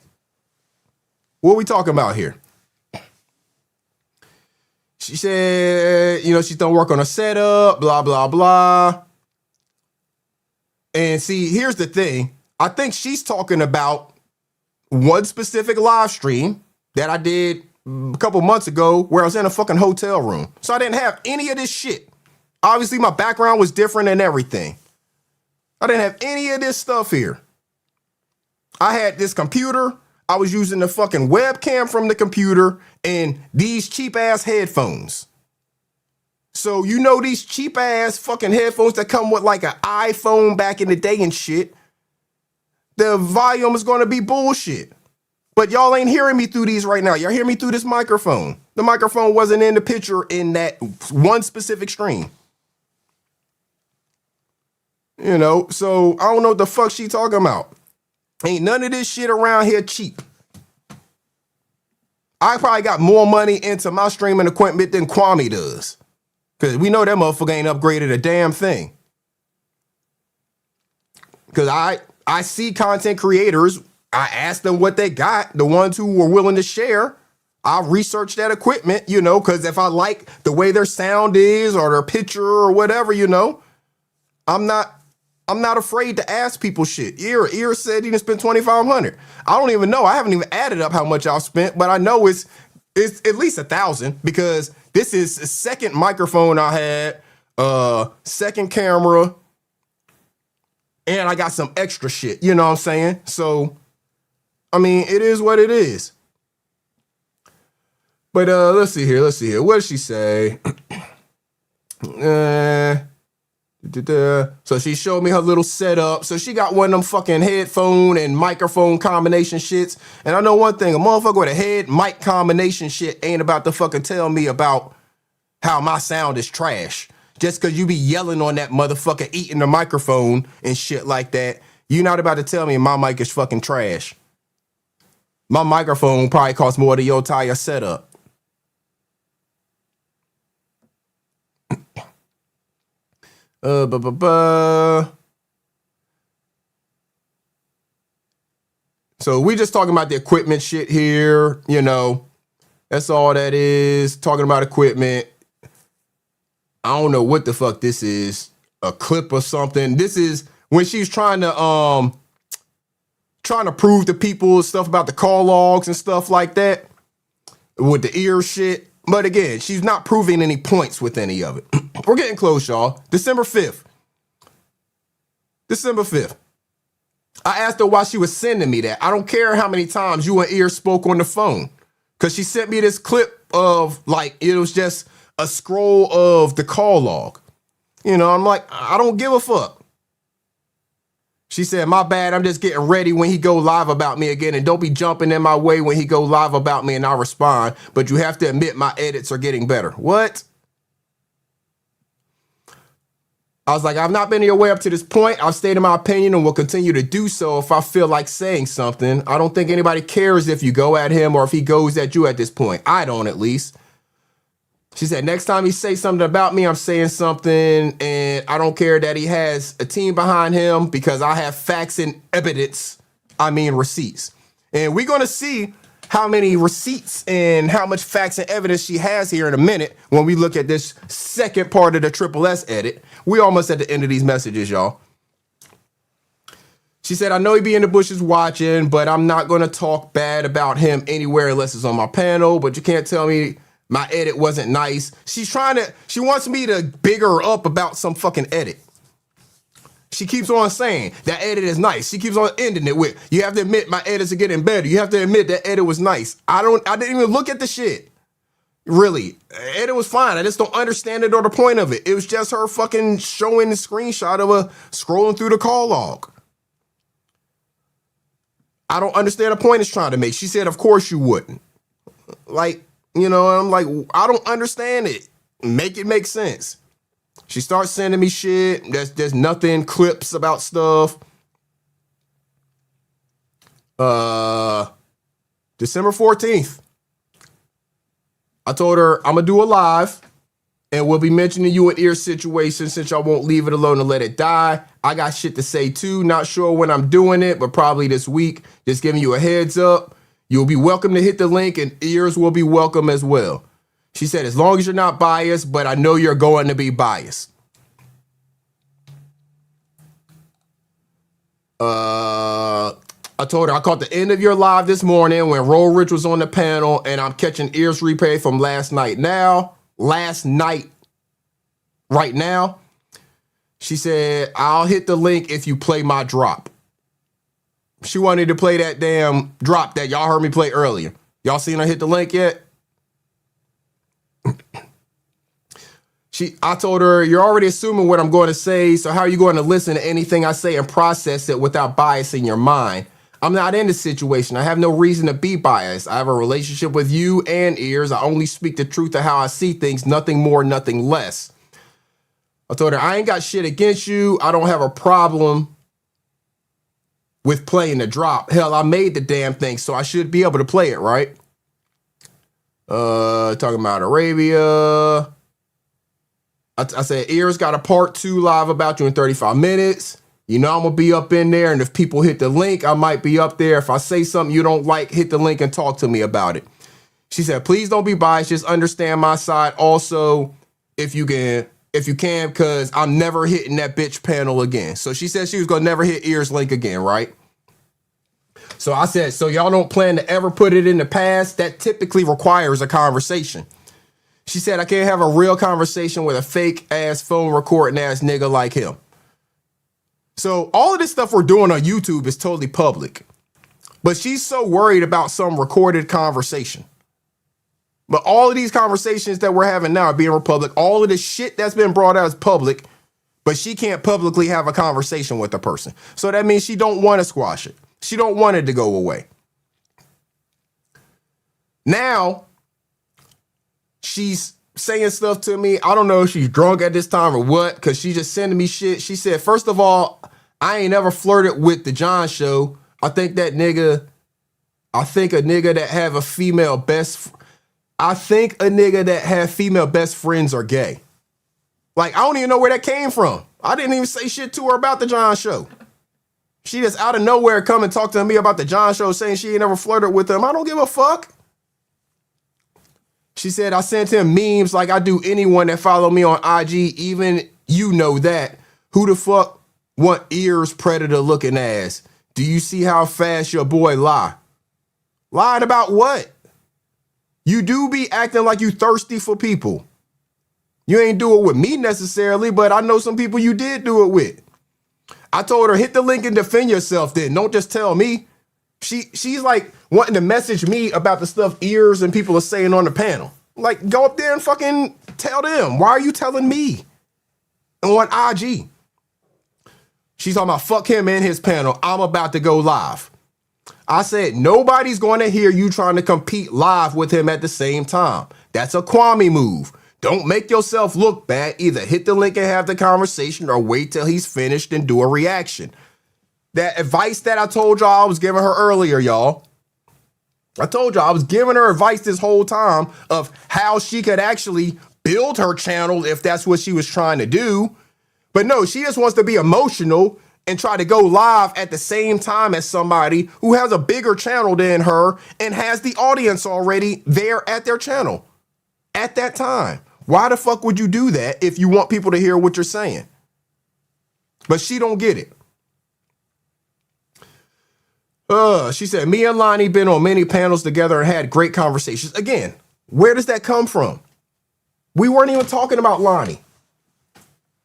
What are we talking about here? She said, you know, she's done work on a setup, blah, blah, blah. And see, here's the thing. I think she's talking about one specific live stream that I did a couple months ago where I was in a fucking hotel room. So I didn't have any of this shit. Obviously, my background was different and everything. I didn't have any of this stuff here. I had this computer. I was using the fucking webcam from the computer and these cheap ass headphones. So you know these cheap ass fucking headphones that come with like an iPhone back in the day and shit. The volume is going to be bullshit. But y'all ain't hearing me through these right now. Y'all hear me through this microphone. The microphone wasn't in the picture in that one specific stream. You know, so I don't know what the fuck she talking about. Ain't none of this shit around here cheap. I probably got more money into my streaming equipment than Kwame does. Because we know that motherfucker ain't upgraded a damn thing. Because I see content creators, I ask them what they got, the ones who were willing to share. I research that equipment, you know, because if I like the way their sound is or their picture or whatever, you know, I'm not afraid to ask people shit. Ear said he done spent $2,500. I don't even know. I haven't even added up how much I've spent, but I know it's at least $1,000 because this is the second microphone I had, second camera, and I got some extra shit. You know what I'm saying? So, I mean, it is what it is. But let's see here. What did she say? So she showed me her little setup. So she got one of them fucking headphone and microphone combination shits. And I know one thing, a motherfucker with a head mic combination shit ain't about to fucking tell me about how my sound is trash. Just because you be yelling on that motherfucker eating the microphone and shit like that, you not about to tell me my mic is fucking trash. My microphone probably costs more than your entire setup. So we just talking about the equipment shit here, you know. That's all that is. Talking about equipment. I don't know what the fuck this is. A clip or something. This is when she's trying to prove to people stuff about the call logs and stuff like that with the ear shit. But again, she's not proving any points with any of it. We're getting close, y'all. December 5th. I asked her why she was sending me that. I don't care how many times you and Ear spoke on the phone. Because she sent me this clip of, like, it was just a scroll of the call log. You know, I'm like, I don't give a fuck. She said, my bad, I'm just getting ready when he go live about me again, and don't be jumping in my way when he go live about me and I'll respond, but you have to admit my edits are getting better. What? I was like, I've not been your way up to this point. I've stated my opinion and will continue to do so if I feel like saying something. I don't think anybody cares if you go at him or if he goes at you at this point. I don't, at least. She said, next time he say something about me, I'm saying something, and I don't care that he has a team behind him because I have facts and evidence. I mean, receipts. And we're going to see how many receipts and how much facts and evidence she has here in a minute when we look at this second part of the Triple S edit. We almost at the end of these messages, y'all. She said, I know he be in the bushes watching, but I'm not going to talk bad about him anywhere unless it's on my panel. But you can't tell me my edit wasn't nice. She wants me to big her up about some fucking edit. She keeps on saying that edit is nice. She keeps on ending it with, you have to admit my edits are getting better. You have to admit that edit was nice. I didn't even look at the shit. Really. Edit was fine. I just don't understand it or the point of it. It was just her fucking showing the screenshot of her scrolling through the call log. I don't understand the point it's trying to make. She said, of course you wouldn't. Like, you know, I'm like, I don't understand it. Make it make sense. She starts sending me shit. There's nothing, clips about stuff. December 14th. I told her I'm going to do a live and we'll be mentioning you in ear situations since y'all won't leave it alone and let it die. I got shit to say too. Not sure when I'm doing it, but probably this week. Just giving you a heads up. You'll be welcome to hit the link and ears will be welcome as well. She said, as long as you're not biased, but I know you're going to be biased. I told her I caught the end of your live this morning when Roll Rich was on the panel and I'm catching ears replay from last night right now. She said, I'll hit the link if you play my drop. She wanted to play that damn drop that y'all heard me play earlier. Y'all seen her hit the link yet? I told her, you're already assuming what I'm going to say, so how are you going to listen to anything I say and process it without bias in your mind? I'm not in this situation. I have no reason to be biased. I have a relationship with you and ears. I only speak the truth of how I see things, nothing more, nothing less. I told her, I ain't got shit against you. I don't have a problem with playing the drop. Hell, I made the damn thing, so I should be able to play it, right? Talking about Arabia. I said, Ears got a part 2 live about you in 35 minutes. You know I'm going to be up in there, and if people hit the link, I might be up there. If I say something you don't like, hit the link and talk to me about it. She said, please don't be biased. Just understand my side also, if you can, because I'm never hitting that bitch panel again. So she said she was going to never hit Ears link again, right? So I said, so y'all don't plan to ever put it in the past? That typically requires a conversation. She said, I can't have a real conversation with a fake ass phone recording ass nigga like him. So all of this stuff we're doing on YouTube is totally public. But she's so worried about some recorded conversation. But all of these conversations that we're having now are being public. All of this shit that's been brought out is public. But she can't publicly have a conversation with a person. So that means she don't want to squash it. She don't want it to go away. Now, she's saying stuff to me. I don't know if she's drunk at this time or what, because she's just sending me shit. She said, first of all, I ain't never flirted with the John Show. I think a nigga that have a female best friends are gay. Like, I don't even know where that came from. I didn't even say shit to her about the John Show. She just out of nowhere come and talk to me about the John Show saying she ain't never flirted with him. I don't give a fuck. She said, I sent him memes like I do anyone that follow me on IG. Even you know that. Who the fuck want Ears predator looking ass? Do you see how fast your boy lie? Lied about what? You do be acting like you thirsty for people. You ain't do it with me necessarily, but I know some people you did do it with. I told her, hit the link and defend yourself then. Don't just tell me. She's like wanting to message me about the stuff Ears and people are saying on the panel. Like, go up there and fucking tell them. Why are you telling me on IG? She's talking about fuck him and his panel. I'm about to go live. I said, nobody's going to hear you trying to compete live with him at the same time. That's a Kwame move. Don't make yourself look bad. Either hit the link and have the conversation or wait till he's finished and do a reaction. That advice that I told y'all I was giving her earlier, y'all. I told y'all I was giving her advice this whole time of how she could actually build her channel if that's what she was trying to do. But no, she just wants to be emotional and try to go live at the same time as somebody who has a bigger channel than her and has the audience already there at their channel at that time. Why the fuck would you do that if you want people to hear what you're saying? But she don't get it. She said, me and Lonnie been on many panels together and had great conversations. Again, where does that come from? We weren't even talking about Lonnie.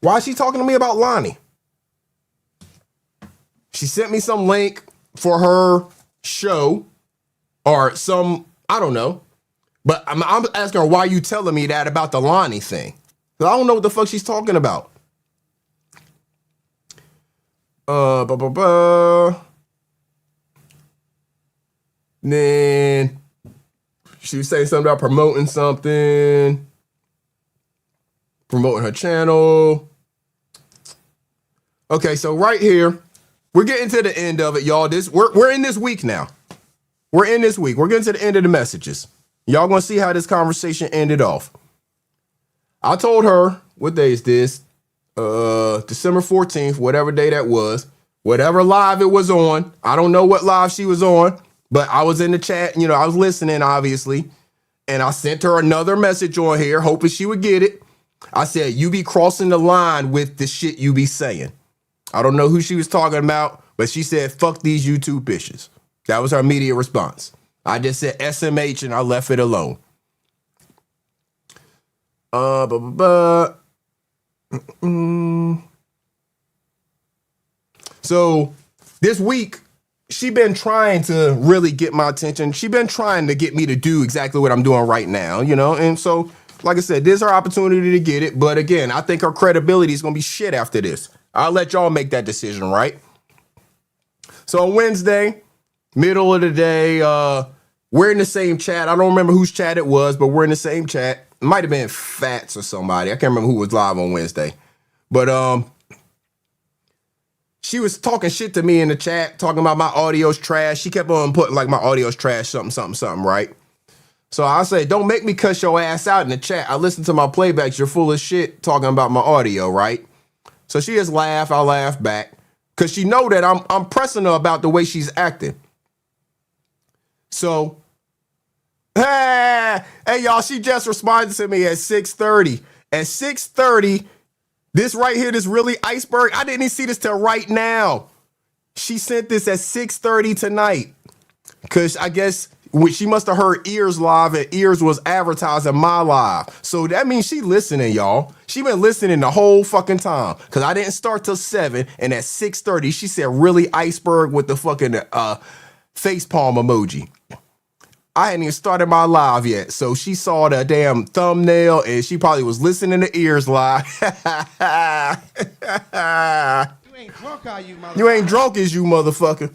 Why is she talking to me about Lonnie? She sent me some link for her show or some, I don't know. But I'm asking her, why are you telling me that about the Lonnie thing? I don't know what the fuck she's talking about. Then she was saying something about promoting her channel. Okay, so right here, we're getting to the end of it, y'all. We're in this week now. We're in this week. We're getting to the end of the messages. Y'all gonna see how this conversation ended off. I told her, what day is this? December 14th, whatever day that was, whatever live it was on. I don't know what live she was on, but I was in the chat, I was listening, obviously. And I sent her another message on here, hoping she would get it. I said, you be crossing the line with the shit you be saying. I don't know who she was talking about, but she said, fuck these YouTube bitches. That was her immediate response. I just said SMH and I left it alone. So this week, she been trying to really get my attention. She been trying to get me to do exactly what I'm doing right now, And so, like I said, this is her opportunity to get it. But again, I think her credibility is going to be shit after this. I'll let y'all make that decision, right? So on Wednesday, middle of the day, we're in the same chat. I don't remember whose chat it was, but we're in the same chat. It might have been Fats or somebody. I can't remember who was live on Wednesday. But she was talking shit to me in the chat, talking about my audio's trash. She kept on putting like my audio's trash, something, right? So I said, don't make me cuss your ass out in the chat. I listened to my playbacks. You're full of shit talking about my audio, right? So she just laughed. I laughed back because she know that I'm pressing her about the way she's acting. So, hey y'all, she just responded to me at 6:30. At 6:30, this right here, this really iceberg, I didn't even see this till right now. She sent this at 6:30 tonight because I guess she must have heard Ears live and Ears was advertising my live. So that means she listening, y'all. She been listening the whole fucking time because I didn't start till 7. And at 6:30, she said really iceberg with the fucking face palm emoji. I hadn't even started my live yet. So she saw the damn thumbnail and she probably was listening to Ears live. You ain't drunk, are you, motherfucker? You ain't drunk as you, motherfucker.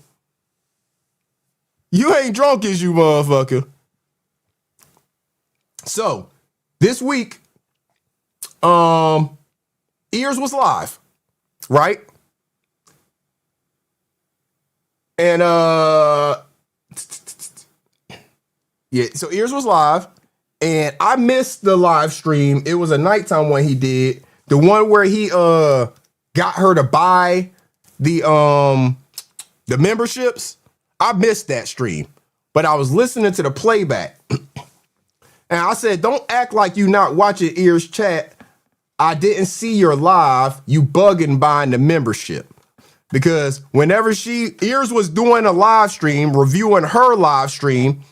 You ain't drunk as you, motherfucker. So this week, Ears was live, right? And yeah, so Ears was live, and I missed the live stream. It was a nighttime one he did. The one where he got her to buy the memberships. I missed that stream, but I was listening to the playback. And I said, don't act like you not watching Ears chat. I didn't see your live. You bugging buying the membership. Because whenever Ears was doing a live stream, reviewing her live stream,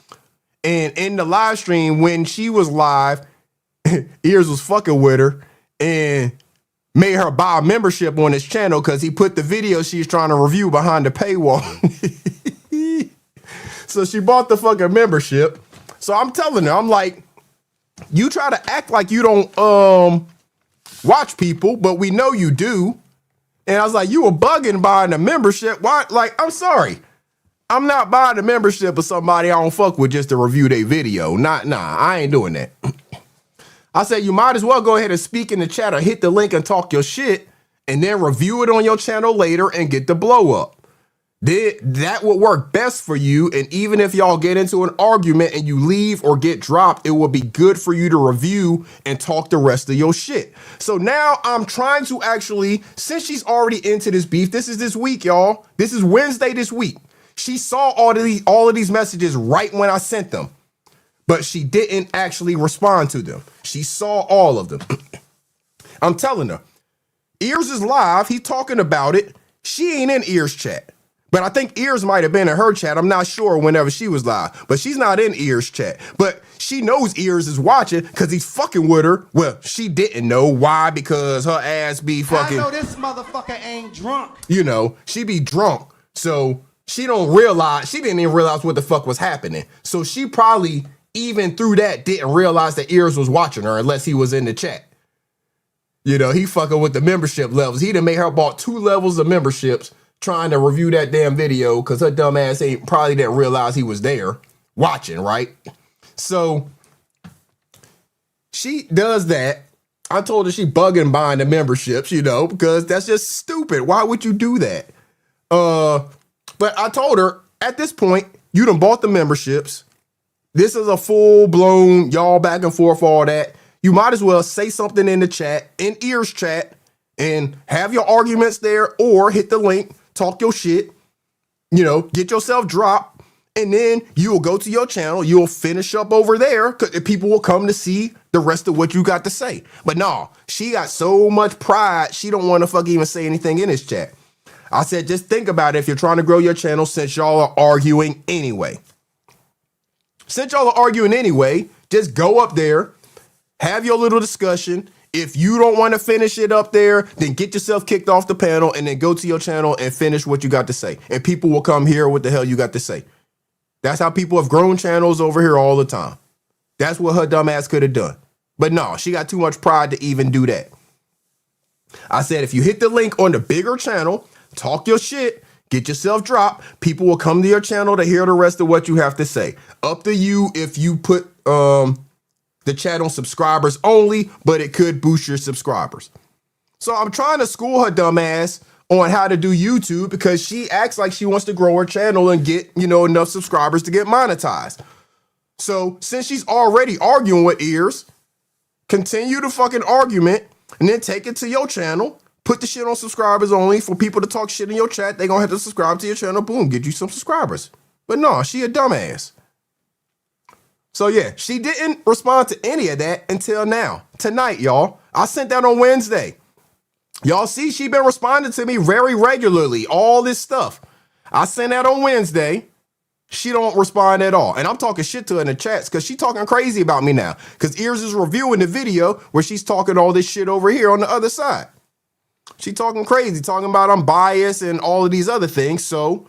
and in the live stream, when she was live, Ears was fucking with her and made her buy a membership on his channel because he put the video she's trying to review behind the paywall. So she bought the fucking membership. So I'm telling her, I'm like, you try to act like you don't watch people, but we know you do. And I was like, you were bugging buying the membership. Why? Like, I'm sorry. I'm not buying the membership of somebody I don't fuck with just to review their video. Nah, I ain't doing that. I said, you might as well go ahead and speak in the chat or hit the link and talk your shit and then review it on your channel later and get the blow up. That would work best for you. And even if y'all get into an argument and you leave or get dropped, it will be good for you to review and talk the rest of your shit. So now I'm trying to actually, since she's already into this beef, this is this week, y'all. This is Wednesday this week. She saw all of these messages right when I sent them, but she didn't actually respond to them. She saw all of them. I'm telling her, Ears is live. He's talking about it. She ain't in Ears chat. But I think Ears might have been in her chat. I'm not sure whenever she was live. But she's not in Ears' chat. But she knows Ears is watching because he's fucking with her. Well, she didn't know. Why? Because her ass be fucking... I know this motherfucker ain't drunk. You know, she be drunk. So she don't realize... She didn't even realize what the fuck was happening. So she probably, even through that, didn't realize that Ears was watching her unless he was in the chat. You know, he fucking with the membership levels. He done made her bought 2 levels of memberships trying to review that damn video because her dumb ass probably didn't realize he was there watching, right? So she does that. I told her she bugging buying the memberships, you know, because that's just stupid. Why would you do that? But I told her at this point, you done bought the memberships. This is a full-blown y'all back and forth, all that. You might as well say something in the chat, in Ears chat, and have your arguments there, or hit the link, talk your shit, you know, get yourself dropped, and then you will go to your channel, you'll finish up over there, because people will come to see the rest of what you got to say. But no, she got so much pride, she don't want to fucking even say anything in this chat. I said, just think about it if you're trying to grow your channel since y'all are arguing anyway. Since y'all are arguing anyway, just go up there, have your little discussion. If you don't want to finish it up there, then get yourself kicked off the panel and then go to your channel and finish what you got to say. And people will come hear what the hell you got to say. That's how people have grown channels over here all the time. That's what her dumb ass could have done. But no, she got too much pride to even do that. I said, if you hit the link on the bigger channel, talk your shit, get yourself dropped, people will come to your channel to hear the rest of what you have to say. Up to you if you put the chat on subscribers only, but it could boost your subscribers. So I'm trying to school her dumb ass on how to do YouTube because she acts like she wants to grow her channel and get, you know, enough subscribers to get monetized. So since she's already arguing with Ears, continue the fucking argument and then take it to your channel, put the shit on subscribers only for people to talk shit in your chat. They're going to have to subscribe to your channel. Boom, get you some subscribers. But no, she a dumbass. So yeah, she didn't respond to any of that until now. Tonight, y'all. I sent that on Wednesday. Y'all see, she been responding to me very regularly. All this stuff. I sent that on Wednesday. She don't respond at all. And I'm talking shit to her in the chats because she talking crazy about me now. Because Ears is reviewing the video where she's talking all this shit over here on the other side. She talking crazy, talking about I'm biased and all of these other things. So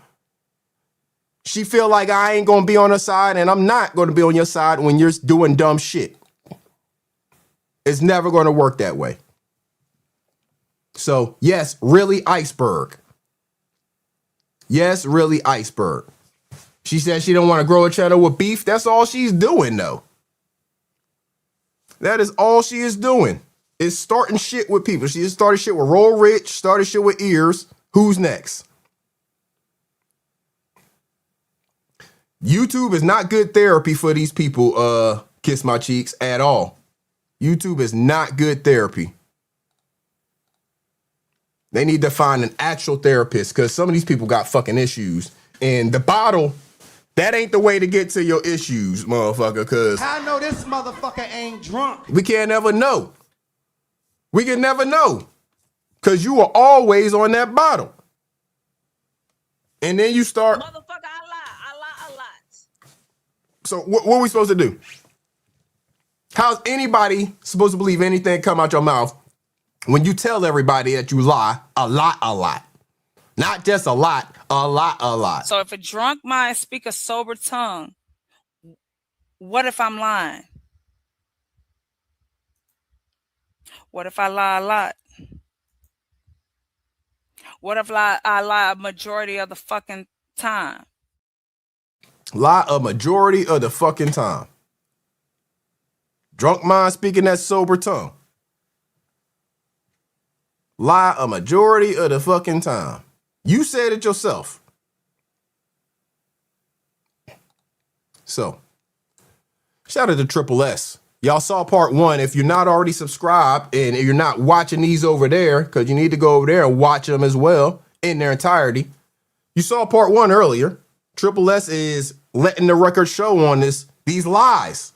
she feel like I ain't going to be on her side and I'm not going to be on your side when you're doing dumb shit. It's never going to work that way. So, yes, really Iceberg. Yes, really Iceberg. She said she don't want to grow a channel with beef. That's all she's doing, though. That is all she is doing. Is starting shit with people. She just started shit with Roll Rich, started shit with Ears. Who's next? YouTube is not good therapy for these people, Kiss My Cheeks, at all. YouTube is not good therapy. They need to find an actual therapist because some of these people got fucking issues. And the bottle, that ain't the way to get to your issues, motherfucker, because I know this motherfucker ain't drunk. we can't ever know. We can never know because you are always on that bottle. And then you start. Motherfucker, I lie a lot. So what are we supposed to do? How's anybody supposed to believe anything come out your mouth when you tell everybody that you lie a lot? Not just a lot. So if a drunk mind speak a sober tongue, what if I'm lying? What if I lie a lot? What if I lie a majority of the fucking time? Lie a majority of the fucking time. Drunk mind speaking that sober tongue. Lie a majority of the fucking time. You said it yourself. So, shout out to Triple S. Y'all saw part 1. If you're not already subscribed and you're not watching these over there, because you need to go over there and watch them as well in their entirety. You saw part 1 earlier. Triple S is letting the record show on these lies.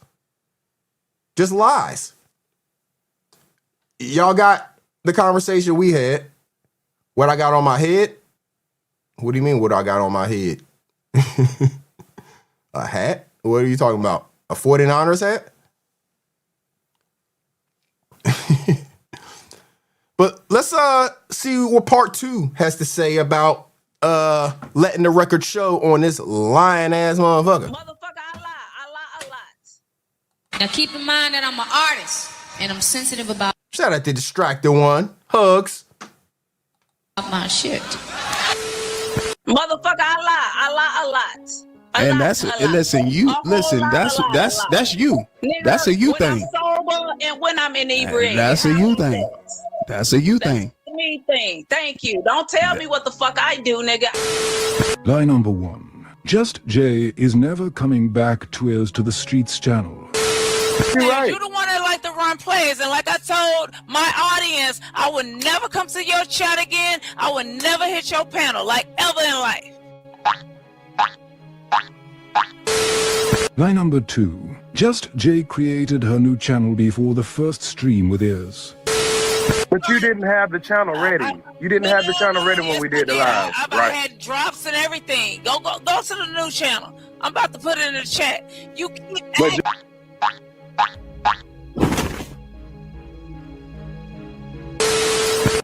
Just lies. Y'all got the conversation we had. What I got on my head. What do you mean what I got on my head? A hat? What are you talking about? A 49ers hat? But let's see what part 2 has to say about letting the record show on this lying ass motherfucker. I lie a lot. Now keep in mind that I'm an artist and I'm sensitive about Shout out to Distracted One. Hugs. my shit. Motherfucker, I lie a lot. And listen, you listen. That's you. Nigga, That's a you when thing. I'm sober and when I'm inebriated. That's a you thing. That's a you thing. That's a me thing. Thank you. Don't tell me what the fuck I do, nigga. Lie number 1. Just Jay is never coming back to the Streets channel. You're right. You the one that like to run plays, and like I told my audience, I would never come to your chat again. I would never hit your panel, like ever in life. Lie number 2. Just Jay created her new channel before the first stream with Ears. But you didn't have the channel ready. You didn't have the channel ready when we did the live, I right? had drops and everything. Go to the new channel. I'm about to put it in the chat. You keep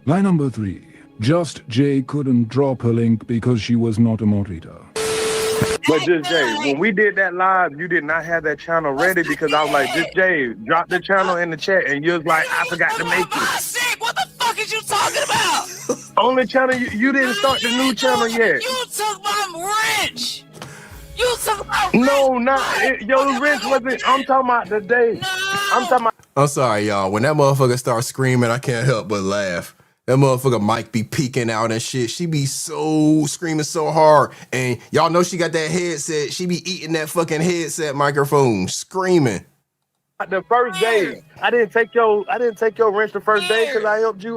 Lie number 3. Just Jay couldn't drop her link because she was not a moderator. But Just Jay, when we did that live, you did not have that channel ready because I was like, Just Jay, drop the channel in the chat, and you was like, I forgot to make it. What the fuck is you talking about? Only channel you didn't start the new channel yet. You took my wrench. You took my wrench. No, not your wrench wasn't. I'm talking about the day. I'm talking about. I'm sorry, y'all. When that motherfucker starts screaming, I can't help but laugh. That motherfucker mic be peeking out and shit. She be so screaming so hard. And y'all know she got that headset. She be eating that fucking headset microphone, screaming. The first day, I didn't take your wrench the first day because I helped you.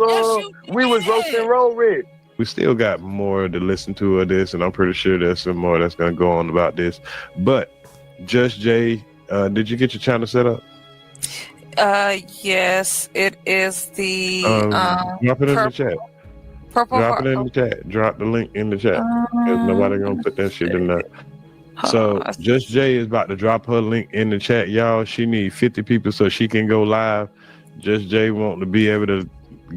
We was roasting roll red. We still got more to listen to of this, and I'm pretty sure there's some more that's gonna go on about this. But Just Jay, did you get your channel set up? Yes, it is the drop it in the chat. Purple Drop it in the chat. Drop the link in the chat. Because nobody gonna put that shit in there. So Just Jay is about to drop her link in the chat, y'all. She needs 50 people so she can go live. Just Jay want to be able to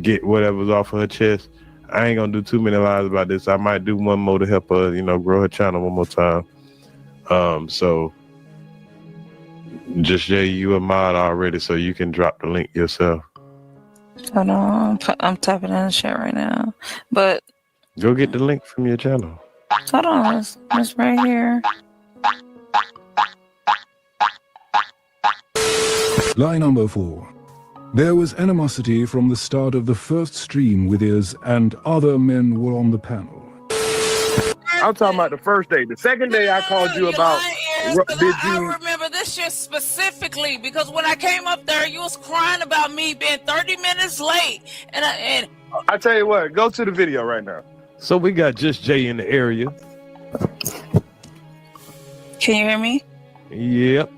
get whatever's off of her chest. I ain't gonna do too many lives about this. I might do one more to help her, grow her channel one more time. So Just Jay, you a mod already, so you can drop the link yourself. Hold on, I'm typing in the chat right now. But go get the link from your channel. Hold on, it's right here. Lie number 4. There was animosity from the start of the first stream with Ears, and other men were on the panel. I'm talking about the first day. The second day I called you about. I remember this shit specifically because when I came up there, you was crying about me being 30 minutes late, and I tell you what, go to the video right now. So we got Just Jay in the area. Can you hear me? Yep.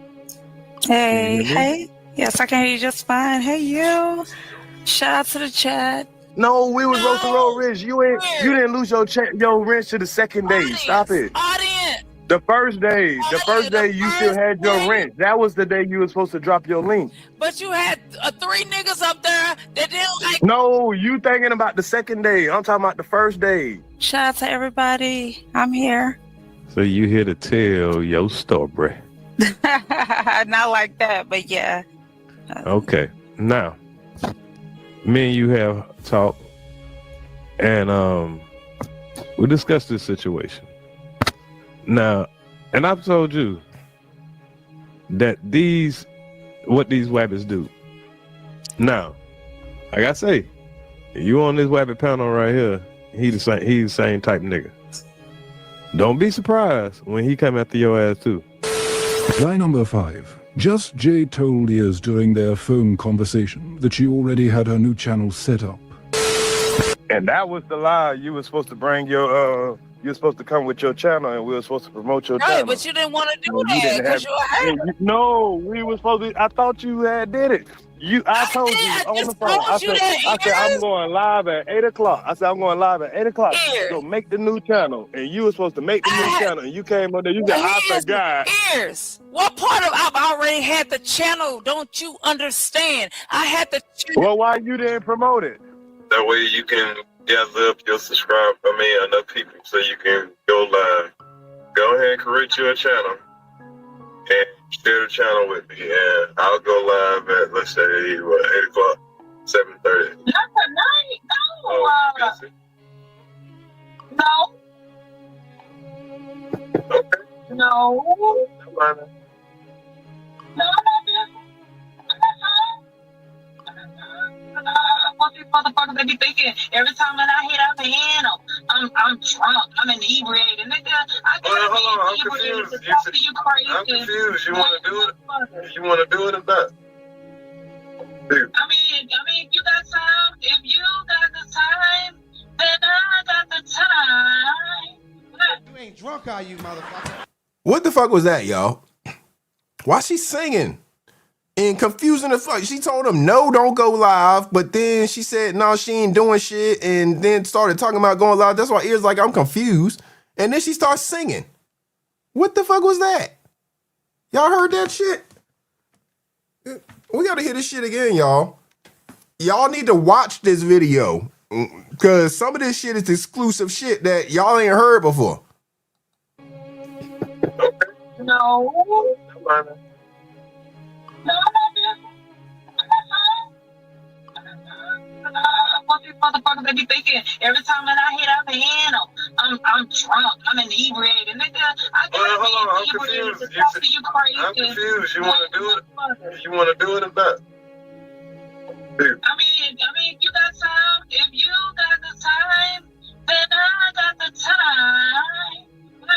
Hey. Yes, I can hear you just fine. Hey, you. Shout out to the chat. No, we was roasting roll ridge. You didn't lose your wrench to the second day. Stop it. Audience. The first day you still had your wrench. That was the day you were supposed to drop your link. But you had 3 niggas up there that didn't like. No, you thinking about the second day. I'm talking about the first day. Shout out to everybody. I'm here. So you here to tell your story. Not like that, but yeah. Okay. Now, me and you have talked, and we discussed this situation. Now, and I've told you that what these wabbits do. Now, like I say, you on this wabbit panel right here, he's the same type nigga. Don't be surprised when he come after your ass too. Lie number 5. Just Jay told Ears during their phone conversation that she already had her new channel set up. And that was the lie. You were supposed to bring your you were supposed to come with your channel, and we were supposed to promote your channel. Right, but you didn't want to do that because you were hating. No, we were supposed to. I thought you had did it. I told you on the phone. I said I'm going live at 8 o'clock. I said I'm going live at 8 o'clock. So make the new channel, and you were supposed to make the new channel, and you came on there. You said I forgot. Ears. What part of I've already had the channel? Don't you understand? I had the. Well, why you didn't promote it? That way you can gather up your enough people so you can go live. Go ahead and create your channel and share the channel with me, and I'll go live at, let's say, 8 o'clock, 7:30. Not tonight. No. What these motherfuckers they be thinking? Every time that I hit up the handle, I'm drunk. I'm inebriated. Nigga, I can't be inebriated to talk to you crazy. I'm confused. You want to do it? You want to do it or not? I mean, if you got time, if you got the time, then I got the time. You ain't drunk, are you, motherfucker? What the fuck was that, y'all? Why she singing? And confusing the fuck. She told him, no, don't go live. But then she said, no, she ain't doing shit. And then started talking about going live. That's why Ears like, I'm confused. And then she starts singing. What the fuck was that? Y'all heard that shit? We got to hear this shit again, y'all. Y'all need to watch this video. Because some of this shit is exclusive shit that y'all ain't heard before. No. What these motherfuckers they be thinking? Every time that I hit up the handle, I'm drunk. I'm inebriated. Nigga, I can't be inebriated to talk to you crazy. I'm confused. You want to do it? You want to do it or not? I mean, if you got time, if you got the time, then I got the time.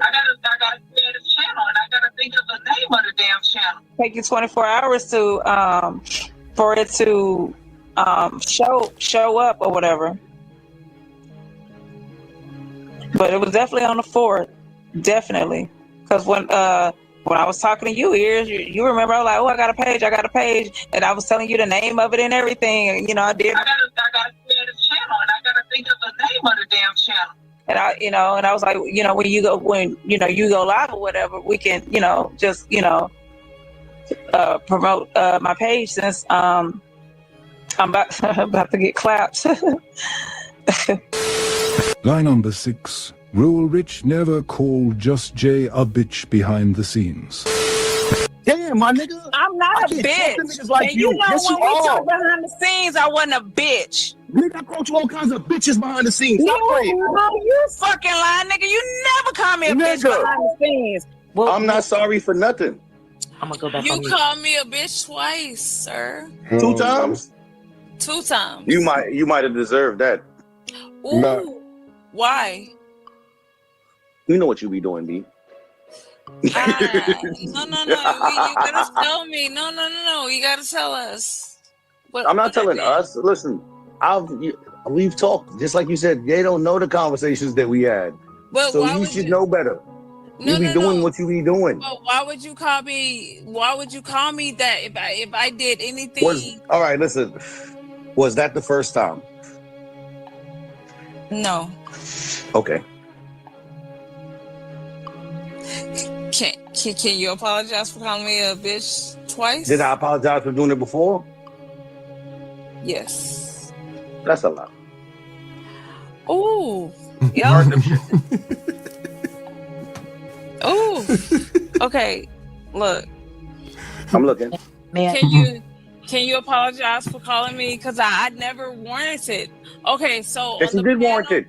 I gotta create a channel, and I gotta think of the name of the damn channel. Take you 24 hours to for it to show up or whatever. But it was definitely on the 4th, definitely. Because when I was talking to you, Ears, you remember I was like, oh, I got a page, and I was telling you the name of it and everything. And, you know, I did. I gotta create a channel, and I gotta think of the name of the damn channel. And I was like, you know, when you go live or whatever, we can, just, promote my page since I'm about to get clapped. Line number 6. Rule Rich never called Just Jay a bitch behind the scenes. Damn, my nigga. I'm not a bitch. Like and you know yes, when you we are. talk behind the scenes, I wasn't a bitch. Nigga, I called you all kinds of bitches behind the scenes. No, you fucking lying, nigga. You never call me a bitch behind the scenes. Well, I'm not sorry for nothing. I'm gonna go back. You called me a bitch twice, sir. 2 times? 2 times. You might have deserved that. Ooh. No. Why? You know what you be doing, B. No. You gotta tell me. No. You gotta tell us. I'm not telling us. Listen, we've talked. Just like you said, they don't know the conversations that we had. But so you should know better. You be doing what you be doing. But why would you call me? Why would you call me that if I did anything? All right, listen. Was that the first time? No. Okay. Can you apologize for calling me a bitch twice? Did I apologize for doing it before? Yes. That's a lot. Ooh. Yo. Ooh. Okay. Look. I'm looking. Can you apologize for calling me? Because I never warranted. Okay, so yes, you did warrant it.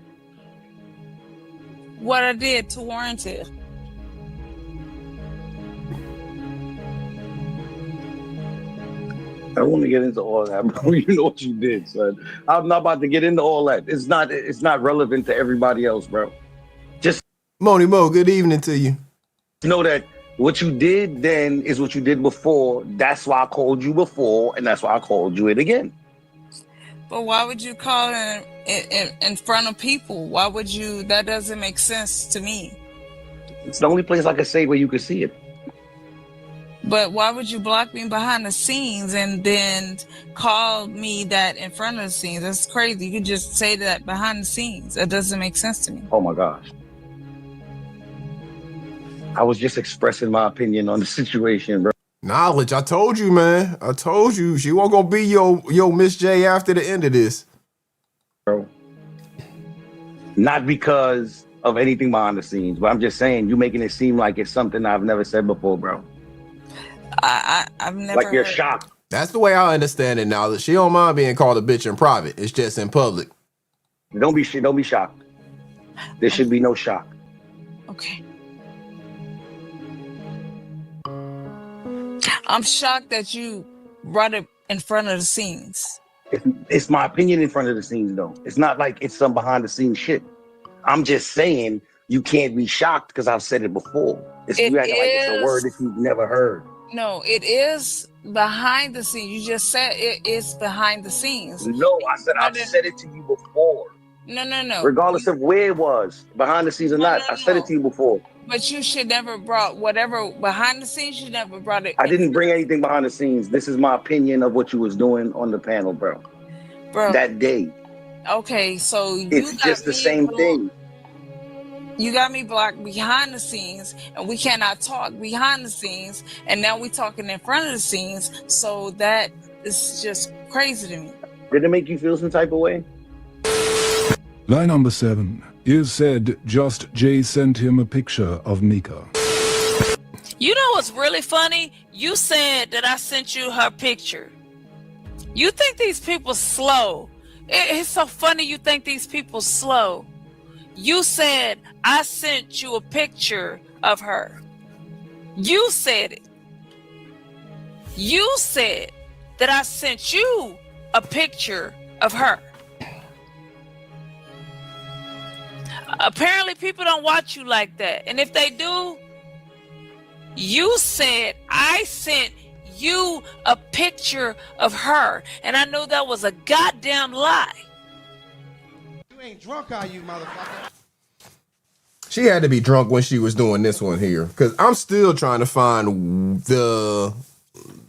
What I did to warrant it. I don't want to get into all that, bro. You know what you did, son. I'm not about to get into all that. It's not relevant to everybody else, bro. Just Moni Mo, good evening to you. Know that what you did then is what you did before. That's why I called you before, and that's why I called you it again. But why would you call it in front of people? Why would you? That doesn't make sense to me. It's the only place I could say where you could see it. But why would you block me behind the scenes and then call me that in front of the scenes? That's crazy. You could just say that behind the scenes. That doesn't make sense to me. Oh my gosh. I was just expressing my opinion on the situation, bro. Knowledge. I told you, man. I told you. She won't gonna be your Miss J after the end of this. Bro. Not because of anything behind the scenes, but I'm just saying you making it seem like it's something I've never said before, bro. I've never like you're shocked. That's the way I understand it now. That she don't mind being called a bitch in private. It's just in public. Don't be shocked. There should be no shock. Okay. I'm shocked that you brought it in front of the scenes. It's my opinion in front of the scenes, though. It's not like it's some behind the scenes shit. I'm just saying you can't be shocked because I've said it before. You acting like it's a word that you've never heard. No, it is behind the scenes. You just said it is behind the scenes. No, I said I've said it to you before. No. Regardless of where it was, behind the scenes or not, I said it to you before. But you should never brought whatever behind the scenes. You never brought it. I didn't bring anything behind the scenes. This is my opinion of what you was doing on the panel, bro. That day. Okay, so it's just the same thing. You got me blocked behind the scenes, and we cannot talk behind the scenes, and now we're talking in front of the scenes. So that is just crazy to me. Did it make you feel some type of way? Line number 7 is said Just Jay sent him a picture of Mika. You know what's really funny? You said that I sent you her picture. You think these people slow. It's so funny you think these people slow. You said I sent you a picture of her. You said it. You said that I sent you a picture of her. Apparently people don't watch you like that. And if they do, you said I sent you a picture of her. And I know that was a goddamn lie. You ain't drunk, are you, motherfucker? She had to be drunk when she was doing this one here. Because I'm still trying to find the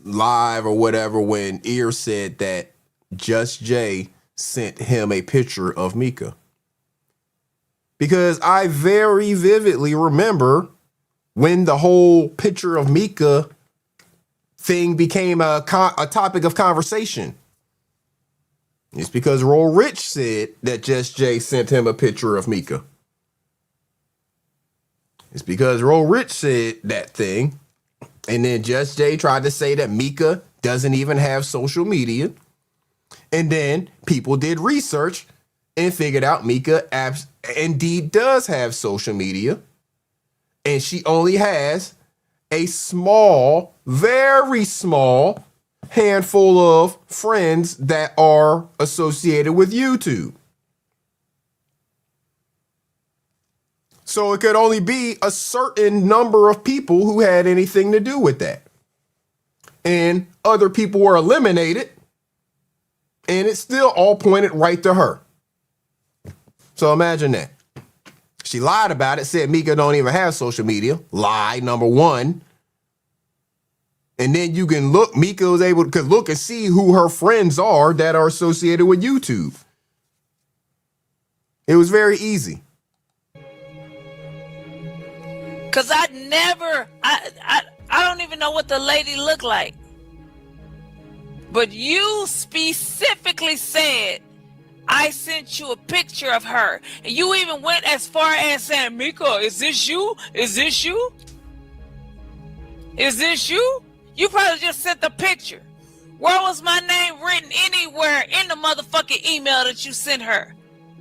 live or whatever when Ear said that Just Jay sent him a picture of Mika. Because I very vividly remember when the whole picture of Mika thing became a topic of conversation. It's because Roll Rich said that Just Jay sent him a picture of Mika. It's because Roll Rich said that thing. And then Just Jay tried to say that Mika doesn't even have social media. And then people did research and figured out Mika indeed does have social media. And she only has a small, very small handful of friends that are associated with YouTube. So it could only be a certain number of people who had anything to do with that. And other people were eliminated. And it still all pointed right to her. So imagine that. She lied about it, said Mika don't even have social media. Lie, number one. And then you can look, Mika was able to look and see who her friends are that are associated with YouTube. It was very easy. Cause I don't even know what the lady looked like. But you specifically said I sent you a picture of her. And you even went as far as saying, Mika, is this you? Is this you? Is this you? You probably just sent the picture. Where was my name written anywhere in the motherfucking email that you sent her?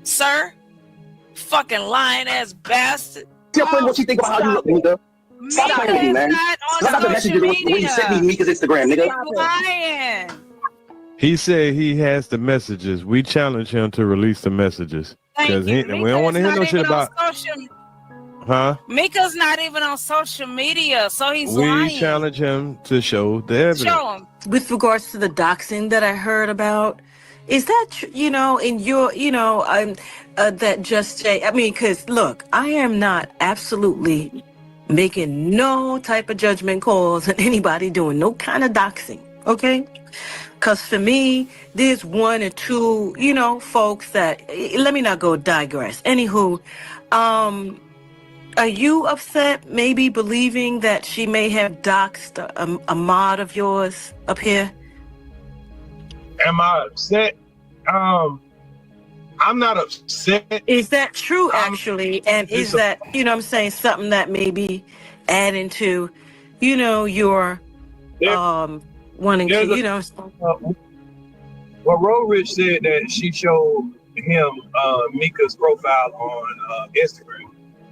Sir? Fucking lying ass bastard. Tell friend what you think about how you look, Mika. Stop playing with me, man. I got the messages when you sent me Mika's Instagram, nigga. Lying. He said he has the messages. We challenge him to release the messages. Because we don't want to hear no shit about... Huh? Mika's not even on social media, so he's lying. We challenge him to show the evidence. Show him. With regards to the doxing that I heard about, is that, in your, that Just Jay, I mean, because look, I am not absolutely making no type of judgment calls on anybody doing no kind of doxing, okay? Because for me, there's one or two, you know, folks that, let me not go digress. Anywho, are you upset, maybe believing that she may have doxed a mod of yours up here? Am I upset? I'm not upset. Is that true, actually? And is that, you know what I'm saying, something that may be adding to, you know, your wanting to, you know. Well, Roe Rich said that she showed him Mika's profile on Instagram.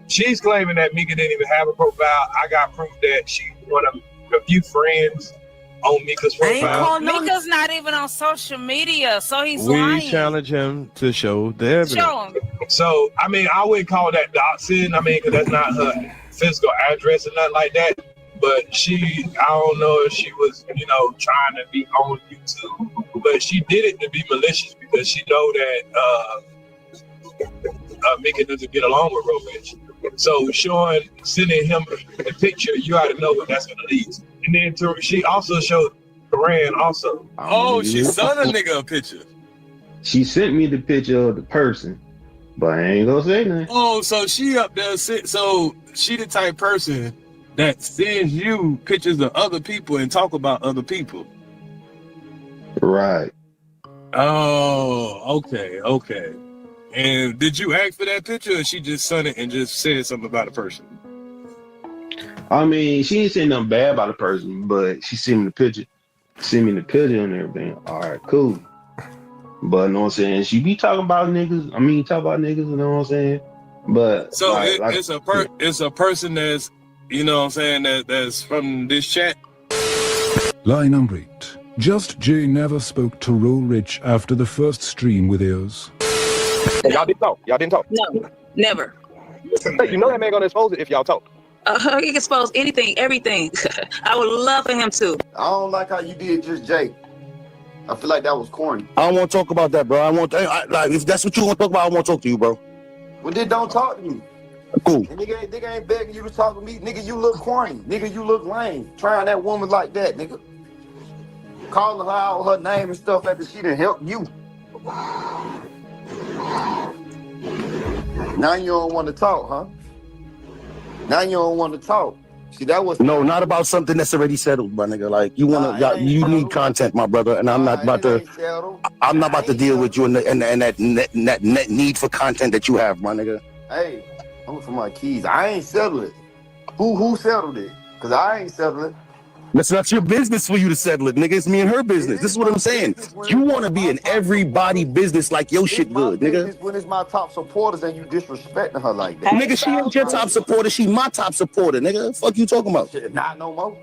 She's claiming that Mika didn't even have a profile. I got proof that she's one of a few friends on Mika's profile. Mika's not even on social media, so he's lying. We challenge him to show the evidence. Show him. So, I mean, I wouldn't call that doxing. I mean, because that's not her physical address or nothing like that. But I don't know if she was, you know, trying to be on YouTube. But she did it to be malicious because she know that Mika doesn't get along with Roe Rich. So sending him the picture, you already know what that's going to lead to. And then she also showed Duran also. Oh, she sent a nigga a picture. She sent me the picture of the person, but I ain't gonna say nothing. Oh, so she up there, so she the type person that sends you pictures of other people and talk about other people. Right. Oh, okay. And did you ask for that picture, or she just sent it and just said something about a person? I mean, she didn't say nothing bad about the person, but she sent me the picture. And everything. All right, cool. But you know what I'm saying? She be talking about niggas. I mean, talk about niggas, you know what I'm saying? But so it's a person that's, you know what I'm saying, that's from this chat. Lie number 8. Just Jay never spoke to Roe Rich after the first stream with Ears. Y'all didn't talk. No, never. Hey, you know that man gonna expose it if y'all talk. He can expose anything, everything. I would love for him to. I don't like how you did Just Jay. I feel like that was corny. I don't want to talk about that, bro. Like if that's what you want to talk about, I want to talk to you, bro. Well, then don't talk to me. Cool. And nigga ain't begging you to talk to me. Nigga, you look corny. Nigga, you look lame. Trying that woman like that, nigga. Calling her out her name and stuff after she done help you. Now you don't want to talk, huh? Now you don't want to talk. See, that was no, not about something that's already settled, my nigga. Like you you need content, my brother, and I'm not about to. I'm not about to deal with you and that need for content that you have, my nigga. Hey, I'm for my keys. I ain't settled it. Who settled it? Cause I ain't settled it. That's not your business for you to settle it, nigga. It's me and her business. This is what I'm saying. You want to be in everybody business like your shit good, nigga. When it's my top supporters and you disrespecting her like that. Nigga, she ain't your top supporter. She my top supporter, nigga. Fuck you talking about? Not no more.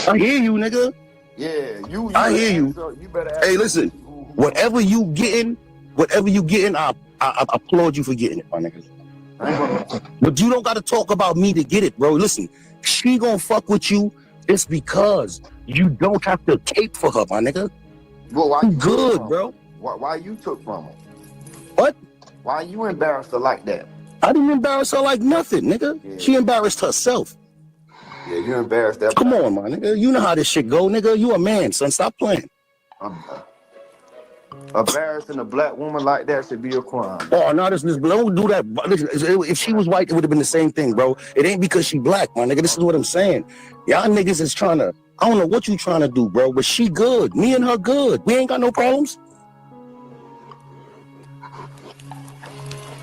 I hear you, nigga. Yeah, you I hear you. You better hey, listen. Whatever you getting, I applaud you for getting it, my nigga. But you don't got to talk about me to get it, bro. Listen, she gonna fuck with you. It's because you don't have to cape for her, my nigga. Well, why you good, bro? Why you took from her? What? Why you embarrassed her like that? I didn't embarrass her like nothing, nigga. Yeah. She embarrassed herself. Yeah, you embarrassed that. Come on, my nigga. You know how this shit go, nigga. You a man, son. Stop playing. Embarrassing a black woman like that should be a crime. Oh, no, don't do that. Listen, if she was white, it would have been the same thing, bro. It ain't because she black, my nigga. This is what I'm saying. Y'all niggas is trying to, I don't know what you trying to do, bro, but she good. Me and her good. We ain't got no problems.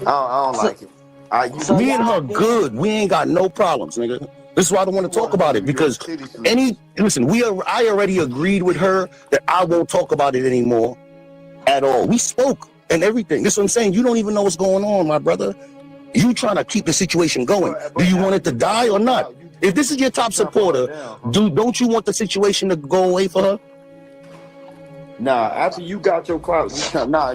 I don't like it. Me and her good. We ain't got no problems, nigga. This is why I don't want to talk about it, because I already agreed with her that I won't talk about it anymore at all. We spoke and everything. This is what I'm saying. You don't even know what's going on, my brother. You trying to keep the situation going. Do you want it to die or not? If this is your top supporter, don't you want the situation to go away for her? Nah, after you got your clout,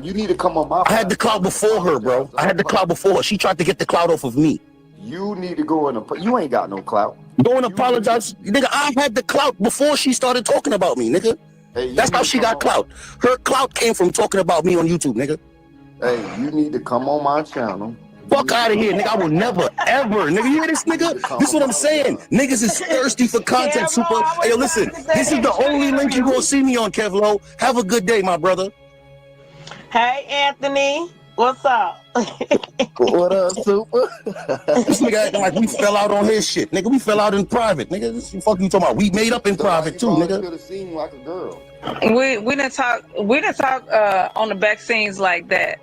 you need to come on my I had the clout before her, bro. I had the clout before her. She tried to get the clout off of me. You need to go and you ain't got no clout. Go and apologize. Nigga, I had the clout before she started talking about me, nigga. Hey, that's how she got clout. Her clout came from talking about me on YouTube, nigga. Hey, you need to come on my channel Fuck out of here, nigga. I will never, ever. Nigga, you hear this, nigga? This is what I'm saying. Niggas is thirsty for content, Super. Hey, yo, listen. This is the only link you gonna see me on, Kevlo. Have a good day, my brother. Hey, Anthony. What's up? What up, Super? This nigga acting like we fell out on his shit. Nigga, we fell out in private. Nigga, this is fuck you talking about. We made up in private, too, nigga. Could have seemed like a girl. We didn't talk on the back scenes like that.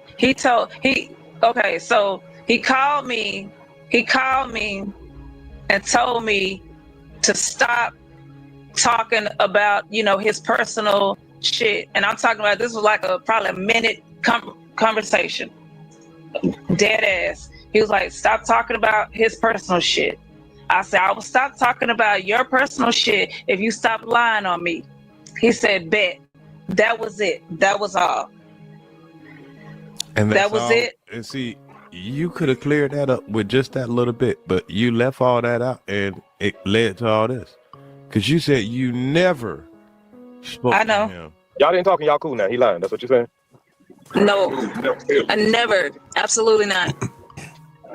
Okay, so he called me and told me to stop talking about, his personal shit. And I'm talking about, this was like probably a minute conversation. Dead ass. He was like, stop talking about his personal shit. I said, I will stop talking about your personal shit if you stop lying on me. He said, bet. That was it. That was all. And that was it. And see, you could have cleared that up with just that little bit, but you left all that out and it led to all this. Because you said you never spoke I know. to him. Y'all didn't talk and y'all cool now. He lying. That's what you're saying? No, I never. Absolutely not.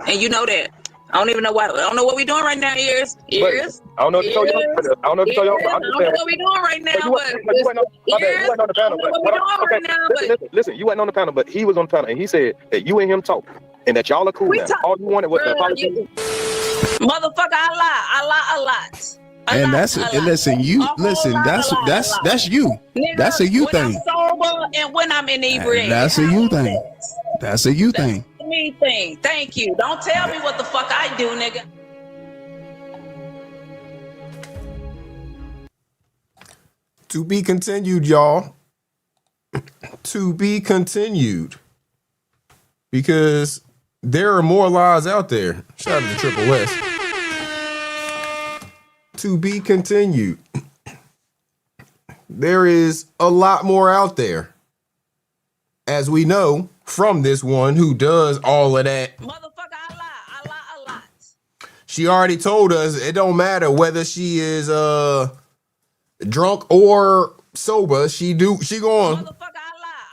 And you know that. I don't even know why. I don't know what we're doing right now, ears. I don't know if you told y'all. I don't know if you told y'all. I don't know what we're doing right now, but you wasn't on the panel. what we're doing right now, Listen, you wasn't on the panel, but he was on the panel, and he said that you and him talk, and that y'all are cool now. All you wanted was the apology. Motherfucker, I lie a lot. And listen, that's you. Nigga, That's a you thing. When I'm sober and when I'm inebriated. That's a you thing. That's a you thing. That's a me thing. Thank you. Don't tell me what the fuck I do, nigga. To be continued, y'all. To be continued. Because there are more lies out there. Shout out to Triple S. To be continued. There is a lot more out there. As we know from this one who does all of that. Motherfucker, I lie a lot. She already told us it don't matter whether she is drunk or sober. She going. Motherfucker, I lie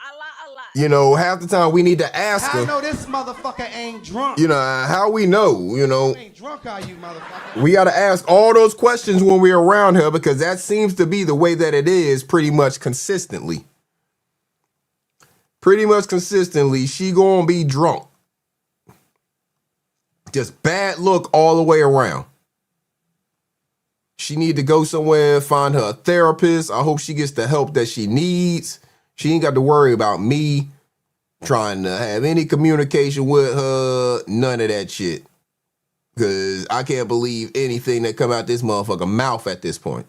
a lot. You know, half the time we need to ask her. I know this motherfucker ain't drunk. You know, how we know, You ain't drunk, are you, motherfucker? We got to ask all those questions when we're around her because that seems to be the way that it is pretty much consistently. Pretty much consistently, she gonna be drunk. Just bad look all the way around. She need to go somewhere and find her a therapist. I hope she gets the help that she needs. She ain't got to worry about me trying to have any communication with her. None of that shit. Because I can't believe anything that come out this motherfucker mouth at this point.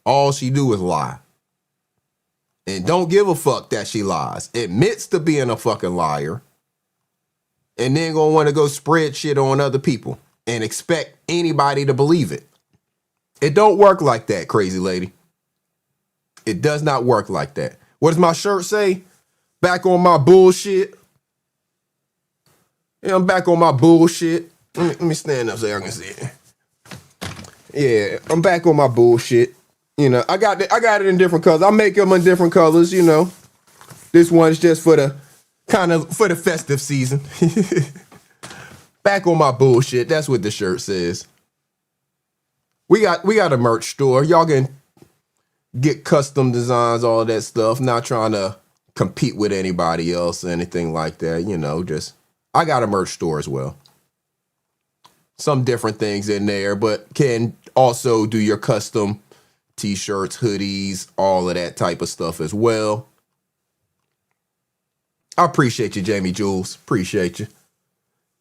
All she do is lie. And don't give a fuck that she lies. Admits to being a fucking liar. And then gonna want to go spread shit on other people. And expect anybody to believe it. It don't work like that, crazy lady. It does not work like that. What does my shirt say? Back on my bullshit. Yeah, I'm back on my bullshit. Let me stand up so I can see it. Yeah, I'm back on my bullshit. You know, I got it in different colors. I make them in different colors, you know. This one's just for the festive season. Back on my bullshit. That's what the shirt says. We got a merch store. Y'all can get custom designs, all that stuff. Not trying to compete with anybody else or anything like that. You know, just I got a merch store as well. Some different things in there, but can also do your custom t-shirts, hoodies, all of that type of stuff as well. I appreciate you, Jamie Jules. Appreciate you.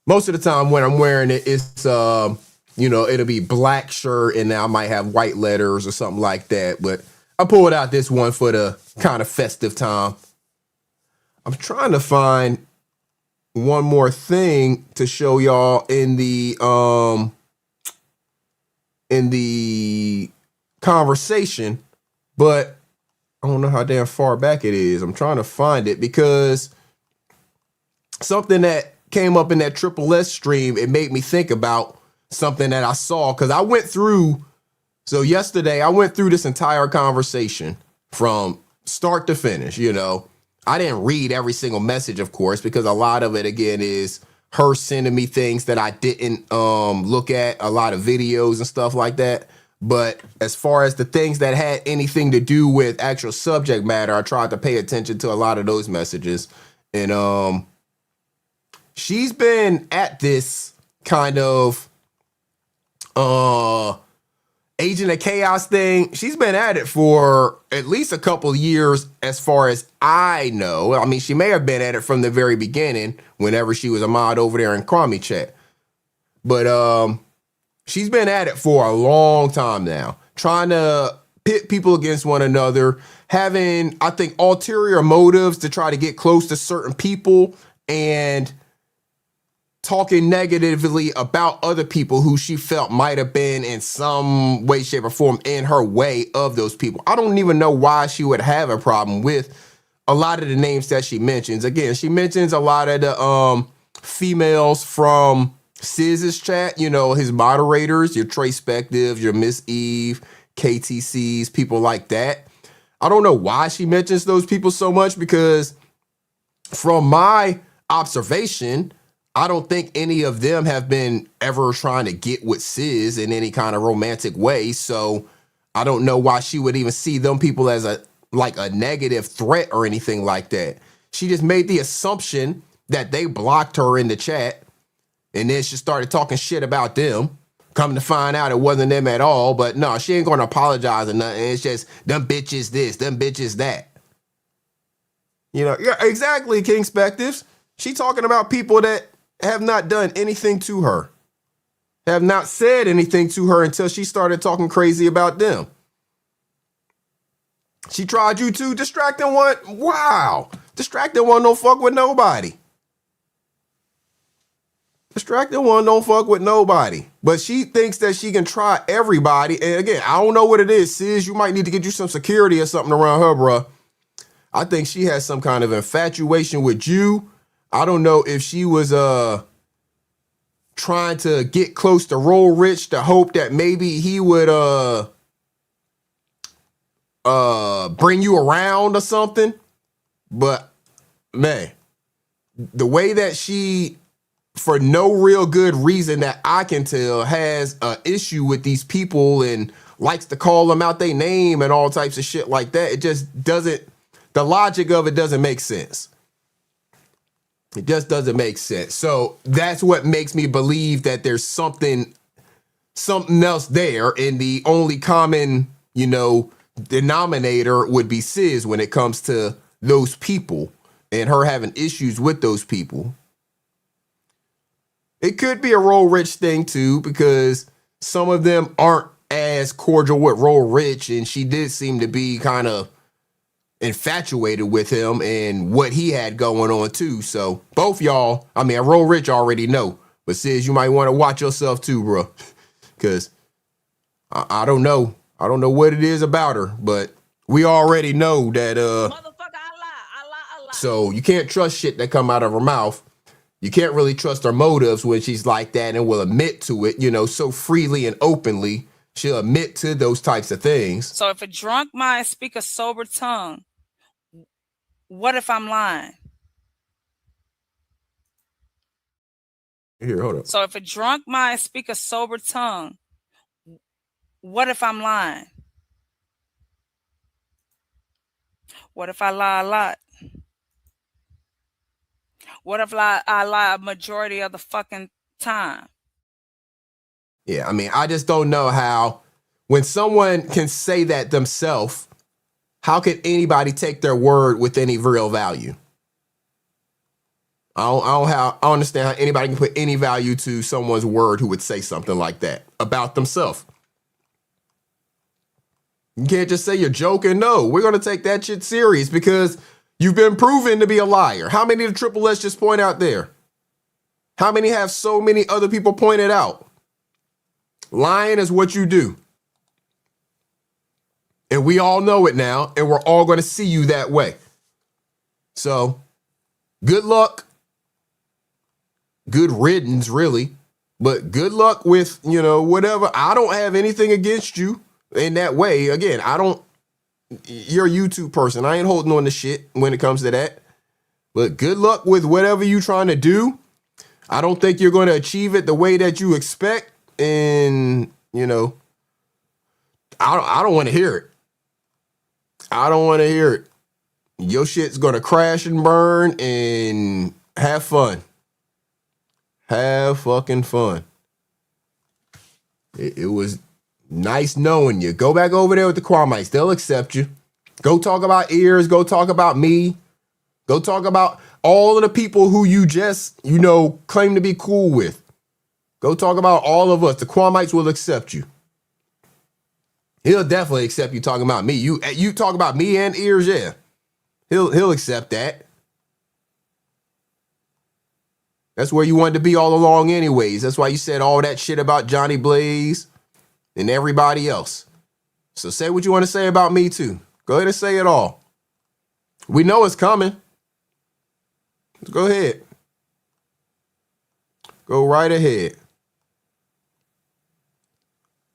Most of the time when I'm wearing it, it's, it'll be black shirt and I might have white letters or something like that. But I pulled out this one for the kind of festive time. I'm trying to find one more thing to show y'all in the conversation, but I don't know how damn far back it is. I'm trying to find it because something that came up in that Triple S stream, it made me think about something that I saw because I went through. So yesterday I went through this entire conversation from start to finish. You know, I didn't read every single message, of course, because a lot of it, again, is her sending me things that I didn't look at, a lot of videos and stuff like that. But as far as the things that had anything to do with actual subject matter, I tried to pay attention to a lot of those messages. And she's been at this kind of Agent of Chaos thing. She's been at it for at least a couple of years as far as I know. I mean, she may have been at it from the very beginning whenever she was a mod over there in Cromie Chat. But she's been at it for a long time now, trying to pit people against one another, having, I think, ulterior motives to try to get close to certain people and talking negatively about other people who she felt might have been in some way, shape, or form in her way of those people. I don't even know why she would have a problem with a lot of the names that she mentions. Again, she mentions a lot of the females from Siz's chat, you know, his moderators, your Trey Spectives, your Miss Eve, KTCs, people like that. I don't know why she mentions those people so much, because from my observation, I don't think any of them have been ever trying to get with Sizz in any kind of romantic way. So I don't know why she would even see them people as a negative threat or anything like that. She just made the assumption that they blocked her in the chat, and then she started talking shit about them. Come to find out it wasn't them at all. But no, she ain't going to apologize or nothing. It's just them bitches this, them bitches that. You know, yeah, exactly, King Spectives. She talking about people that have not done anything to her, have not said anything to her until she started talking crazy about them. She tried you too. Distracting one. Wow. Distracting one don't fuck with nobody. Distracted one don't fuck with nobody. But she thinks that she can try everybody. And again, I don't know what it is, Sis. You might need to get you some security or something around her, bruh. I think she has some kind of infatuation with you. I don't know if she was trying to get close to Roll Rich to hope that maybe he would bring you around or something. But man, the way that she, for no real good reason that I can tell, has an issue with these people and likes to call them out their name and all types of shit like that, it just doesn't, the logic of it doesn't make sense. It just doesn't make sense. So that's what makes me believe that there's something else there, and the only common, you know, denominator would be Sizz when it comes to those people and her having issues with those people. It could be a Roll Rich thing too, because some of them aren't as cordial with Roll Rich, and she did seem to be kind of infatuated with him and what he had going on too. So both y'all, I mean, Roll Rich already know, but Sizz, you might want to watch yourself too, bro, because I don't know. I don't know what it is about her, but we already know that so you can't trust shit that come out of her mouth. You can't really trust her motives when she's like that and will admit to it, you know, so freely and openly. She'll admit to those types of things. So if a drunk mind speak a sober tongue, what if I'm lying? Here, hold up. So if a drunk mind speak a sober tongue, what if I'm lying? What if I lie a lot? What if I lie a majority of the fucking time? Yeah, I mean, I just don't know how, when someone can say that themselves, how could anybody take their word with any real value? I don't understand how anybody can put any value to someone's word who would say something like that about themselves. You can't just say you're joking. No, we're going to take that shit serious because you've been proven to be a liar. How many did Triple S just point out there? How many have so many other people pointed out? Lying is what you do. And we all know it now, and we're all going to see you that way. So, good luck. Good riddance, really. But good luck with, you know, whatever. I don't have anything against you in that way. Again, I don't you're a YouTube person. I ain't holding on to shit when it comes to that. But good luck with whatever you're trying to do. I don't think you're going to achieve it the way that you expect. And, you know, I don't want to hear it. I don't want to hear it. Your shit's going to crash and burn, and have fun. Have fucking fun. It was nice knowing you. Go back over there with the Kwamites. They'll accept you. Go talk about ears. Go talk about me. Go talk about all of the people who you just, you know, claim to be cool with. Go talk about all of us. The Kwamites will accept you. He'll definitely accept you talking about me. You talk about me and ears, yeah. He'll accept that. That's where you wanted to be all along anyways. That's why you said all that shit about Johnny Blaze and everybody else. So say what you want to say about me too. Go ahead and say it all. We know it's coming. Go ahead. Go right ahead.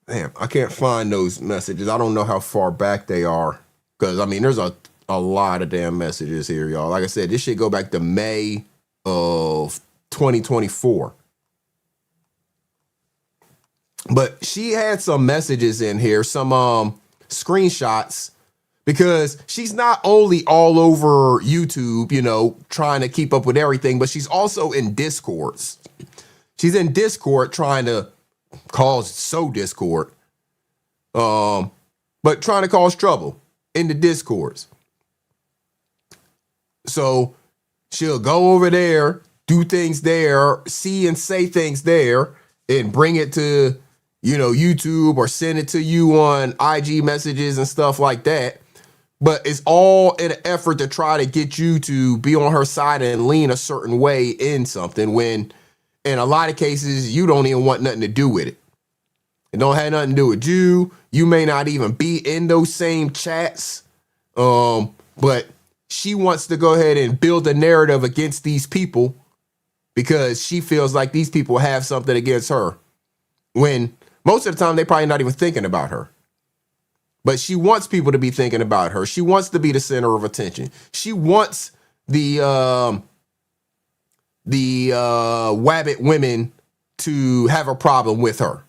Damn, I can't find those messages. I don't know how far back they are. Because, I mean, there's a lot of damn messages here, y'all. Like I said, this shit go back to May of 2024. But she had some messages in here, some screenshots, because she's not only all over YouTube, you know, trying to keep up with everything, but she's also in Discords. She's in Discord trying to cause discord. But trying to cause trouble in the Discords. So she'll go over there, do things there, see and say things there, and bring it to, you know, YouTube or send it to you on IG messages and stuff like that. But it's all in an effort to try to get you to be on her side and lean a certain way in something, when in a lot of cases you don't even want nothing to do with it. It don't have nothing to do with you. You may not even be in those same chats. But she wants to go ahead and build a narrative against these people because she feels like these people have something against her, when most of the time they probably not even thinking about her. But she wants people to be thinking about her. She wants to be the center of attention. She wants the Wabbit women to have a problem with her.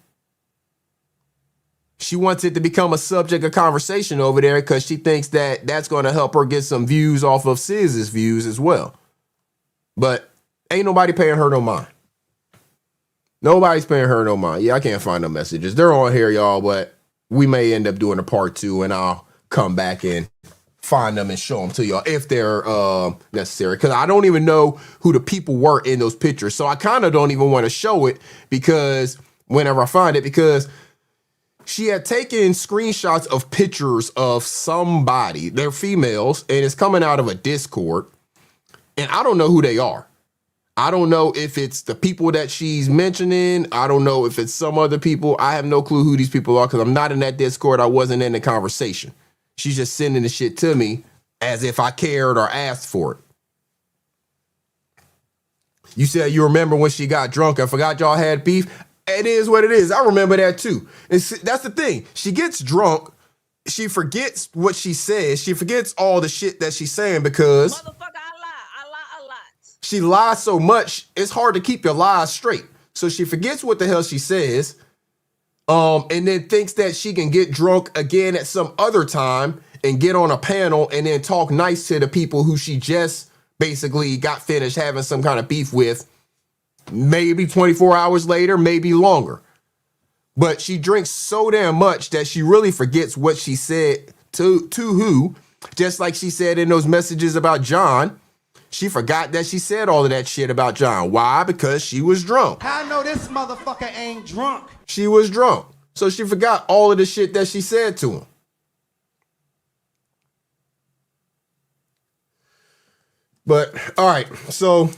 She wants it to become a subject of conversation over there because she thinks that that's going to help her get some views off of Siz's views as well. But ain't nobody paying her no mind. Nobody's paying her no mind. Yeah, I can't find no messages. They're on here, y'all, but we may end up doing a part 2, and I'll come back and find them and show them to y'all if they're necessary. Because I don't even know who the people were in those pictures. So I kind of don't even want to show it because whenever I find it, because she had taken screenshots of pictures of somebody. They're females, and it's coming out of a Discord. And I don't know who they are. I don't know if it's the people that she's mentioning. I don't know if it's some other people. I have no clue who these people are because I'm not in that Discord. I wasn't in the conversation. She's just sending the shit to me as if I cared or asked for it. You said you remember when she got drunk. I forgot y'all had beef. It is what it is. I remember that too. That's the thing. She gets drunk. She forgets what she says. She forgets all the shit that she's saying because she lies so much, it's hard to keep your lies straight. So she forgets what the hell she says, and then thinks that she can get drunk again at some other time and get on a panel and then talk nice to the people who she just basically got finished having some kind of beef with, maybe 24 hours later, maybe longer. But she drinks so damn much that she really forgets what she said to who, just like she said in those messages about John. She forgot that she said all of that shit about John. Why? Because she was drunk. I know this motherfucker ain't drunk. She was drunk. So she forgot all of the shit that she said to him. But all right, so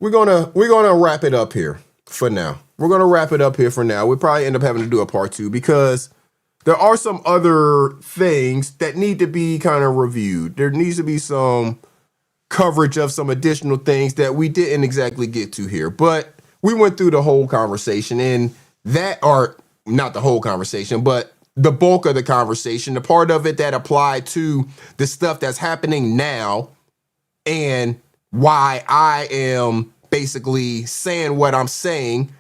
we're gonna wrap it up here for now. We're gonna wrap it up here for now. We'll probably end up having to do a part 2 because there are some other things that need to be kind of reviewed. There needs to be some coverage of some additional things that we didn't exactly get to here. But we went through the whole conversation, and that, or not the whole conversation, but the bulk of the conversation, the part of it that applied to the stuff that's happening now and why I am basically saying what I'm saying,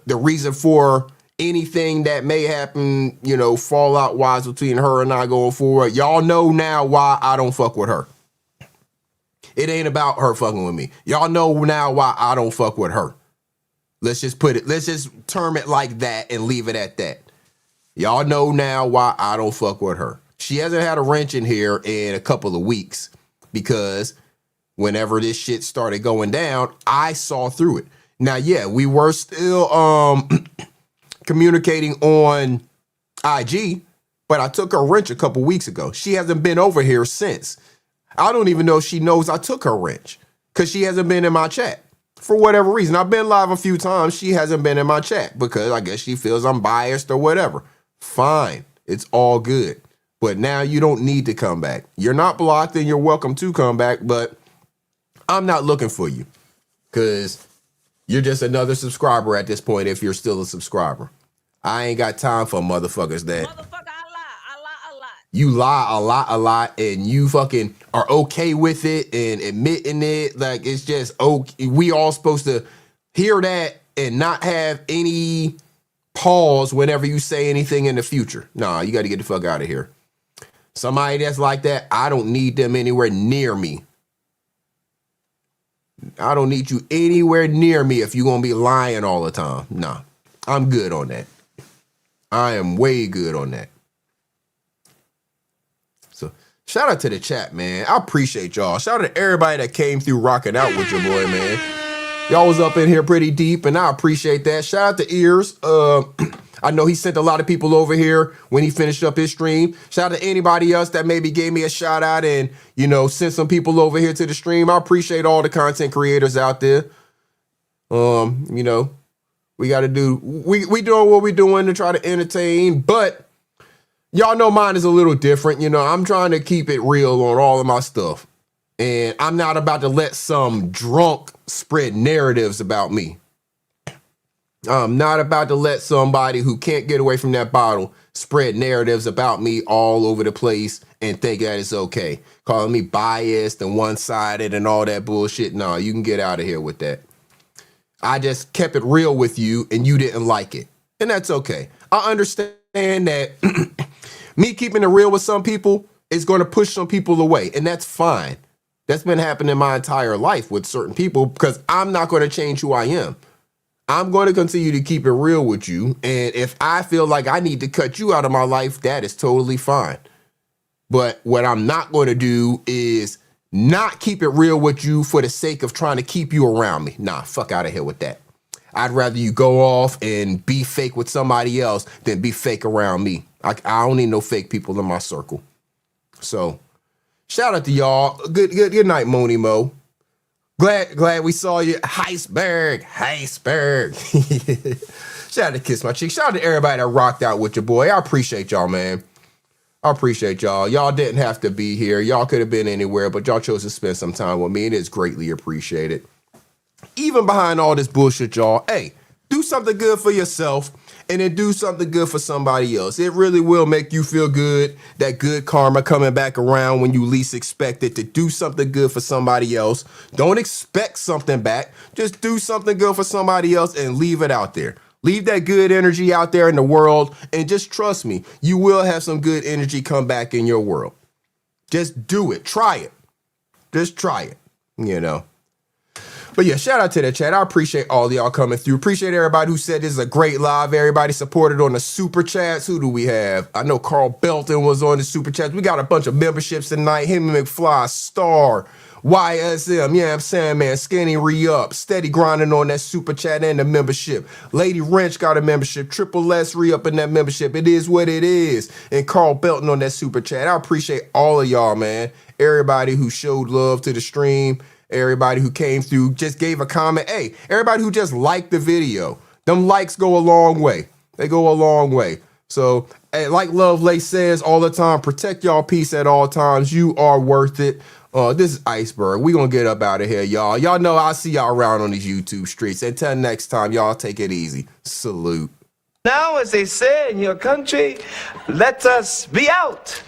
the reason for anything that may happen, you know, fallout wise between her and I going forward. Y'all know now why I don't fuck with her. It ain't about her fucking with me. Y'all know now why I don't fuck with her. Let's just term it like that and leave it at that. Y'all know now why I don't fuck with her. She hasn't had a wrench in here in a couple of weeks because whenever this shit started going down, I saw through it. Now, yeah, we were still communicating on IG, but I took her wrench a couple weeks ago. She hasn't been over here since. I don't even know if she knows I took her wrench because she hasn't been in my chat. For whatever reason, I've been live a few times. She hasn't been in my chat because I guess she feels I'm biased or whatever. Fine. It's all good. But now you don't need to come back. You're not blocked and you're welcome to come back, but I'm not looking for you because you're just another subscriber at this point if you're still a subscriber. I ain't got time for motherfuckers that... You lie a lot, and you fucking are okay with it and admitting it. Like, it's just, okay. We all supposed to hear that and not have any pause whenever you say anything in the future. Nah, you got to get the fuck out of here. Somebody that's like that, I don't need them anywhere near me. I don't need you anywhere near me if you're going to be lying all the time. Nah, I'm good on that. I am way good on that. Shout out to the chat, man. I appreciate y'all. Shout out to everybody that came through rocking out with your boy, man. Y'all was up in here pretty deep, and I appreciate that. Shout out to Ears. I know he sent a lot of people over here when he finished up his stream. Shout out to anybody else that maybe gave me a shout out and, you know, sent some people over here to the stream. I appreciate all the content creators out there. You know, we got to do, we doing what we doing to try to entertain, but y'all know mine is a little different. You know, I'm trying to keep it real on all of my stuff. And I'm not about to let some drunk spread narratives about me. I'm not about to let somebody who can't get away from that bottle spread narratives about me all over the place and think that it's okay. Calling me biased and one-sided and all that bullshit. No, you can get out of here with that. I just kept it real with you and you didn't like it. And that's okay. I understand that me keeping it real with some people is going to push some people away. And that's fine. That's been happening my entire life with certain people because I'm not going to change who I am. I'm going to continue to keep it real with you. And if I feel like I need to cut you out of my life, that is totally fine. But what I'm not going to do is not keep it real with you for the sake of trying to keep you around me. Nah, fuck out of here with that. I'd rather you go off and be fake with somebody else than be fake around me. I don't need no fake people in my circle. So shout out to y'all. Good night, Moni Mo. Glad we saw you. Iceberg. Shout out to Kiss My Cheek. Shout out to everybody that rocked out with your boy. I appreciate y'all, man. I appreciate y'all. Y'all didn't have to be here. Y'all could have been anywhere, but y'all chose to spend some time with me, and it's greatly appreciated. Even behind all this bullshit, y'all, hey, do something good for yourself and then do something good for somebody else. It really will make you feel good, that good karma coming back around when you least expect it, to do something good for somebody else. Don't expect something back. Just do something good for somebody else and leave it out there. Leave that good energy out there in the world and just trust me, you will have some good energy come back in your world. Just do it. Try it. Just try it, you know. But yeah, shout out to the chat. I appreciate all of y'all coming through. Appreciate everybody who said this is a great live. Everybody supported on the super chats. Who do we have? I know Carl Belton was on the super chats. We got a bunch of memberships tonight. Him and McFly, Star, YSM, yeah, I'm saying, man, Skinny Re-Up, steady grinding on that super chat and the membership. Lady Wrench got a membership. Triple S Re-Up in that membership. It is what it is. And Carl Belton on that super chat. I appreciate all of y'all, man. Everybody who showed love to the stream. Everybody who came through, just gave a comment. Hey, everybody who just liked the video. Them likes go a long way. They go a long way. So, hey, like Lovelace says all the time, protect y'all peace at all times. You are worth it. This is Iceberg. We gonna get up out of here, y'all. Y'all know I'll see y'all around on these YouTube streets. Until next time, y'all take it easy. Salute. Now, as they say in your country, let us be out.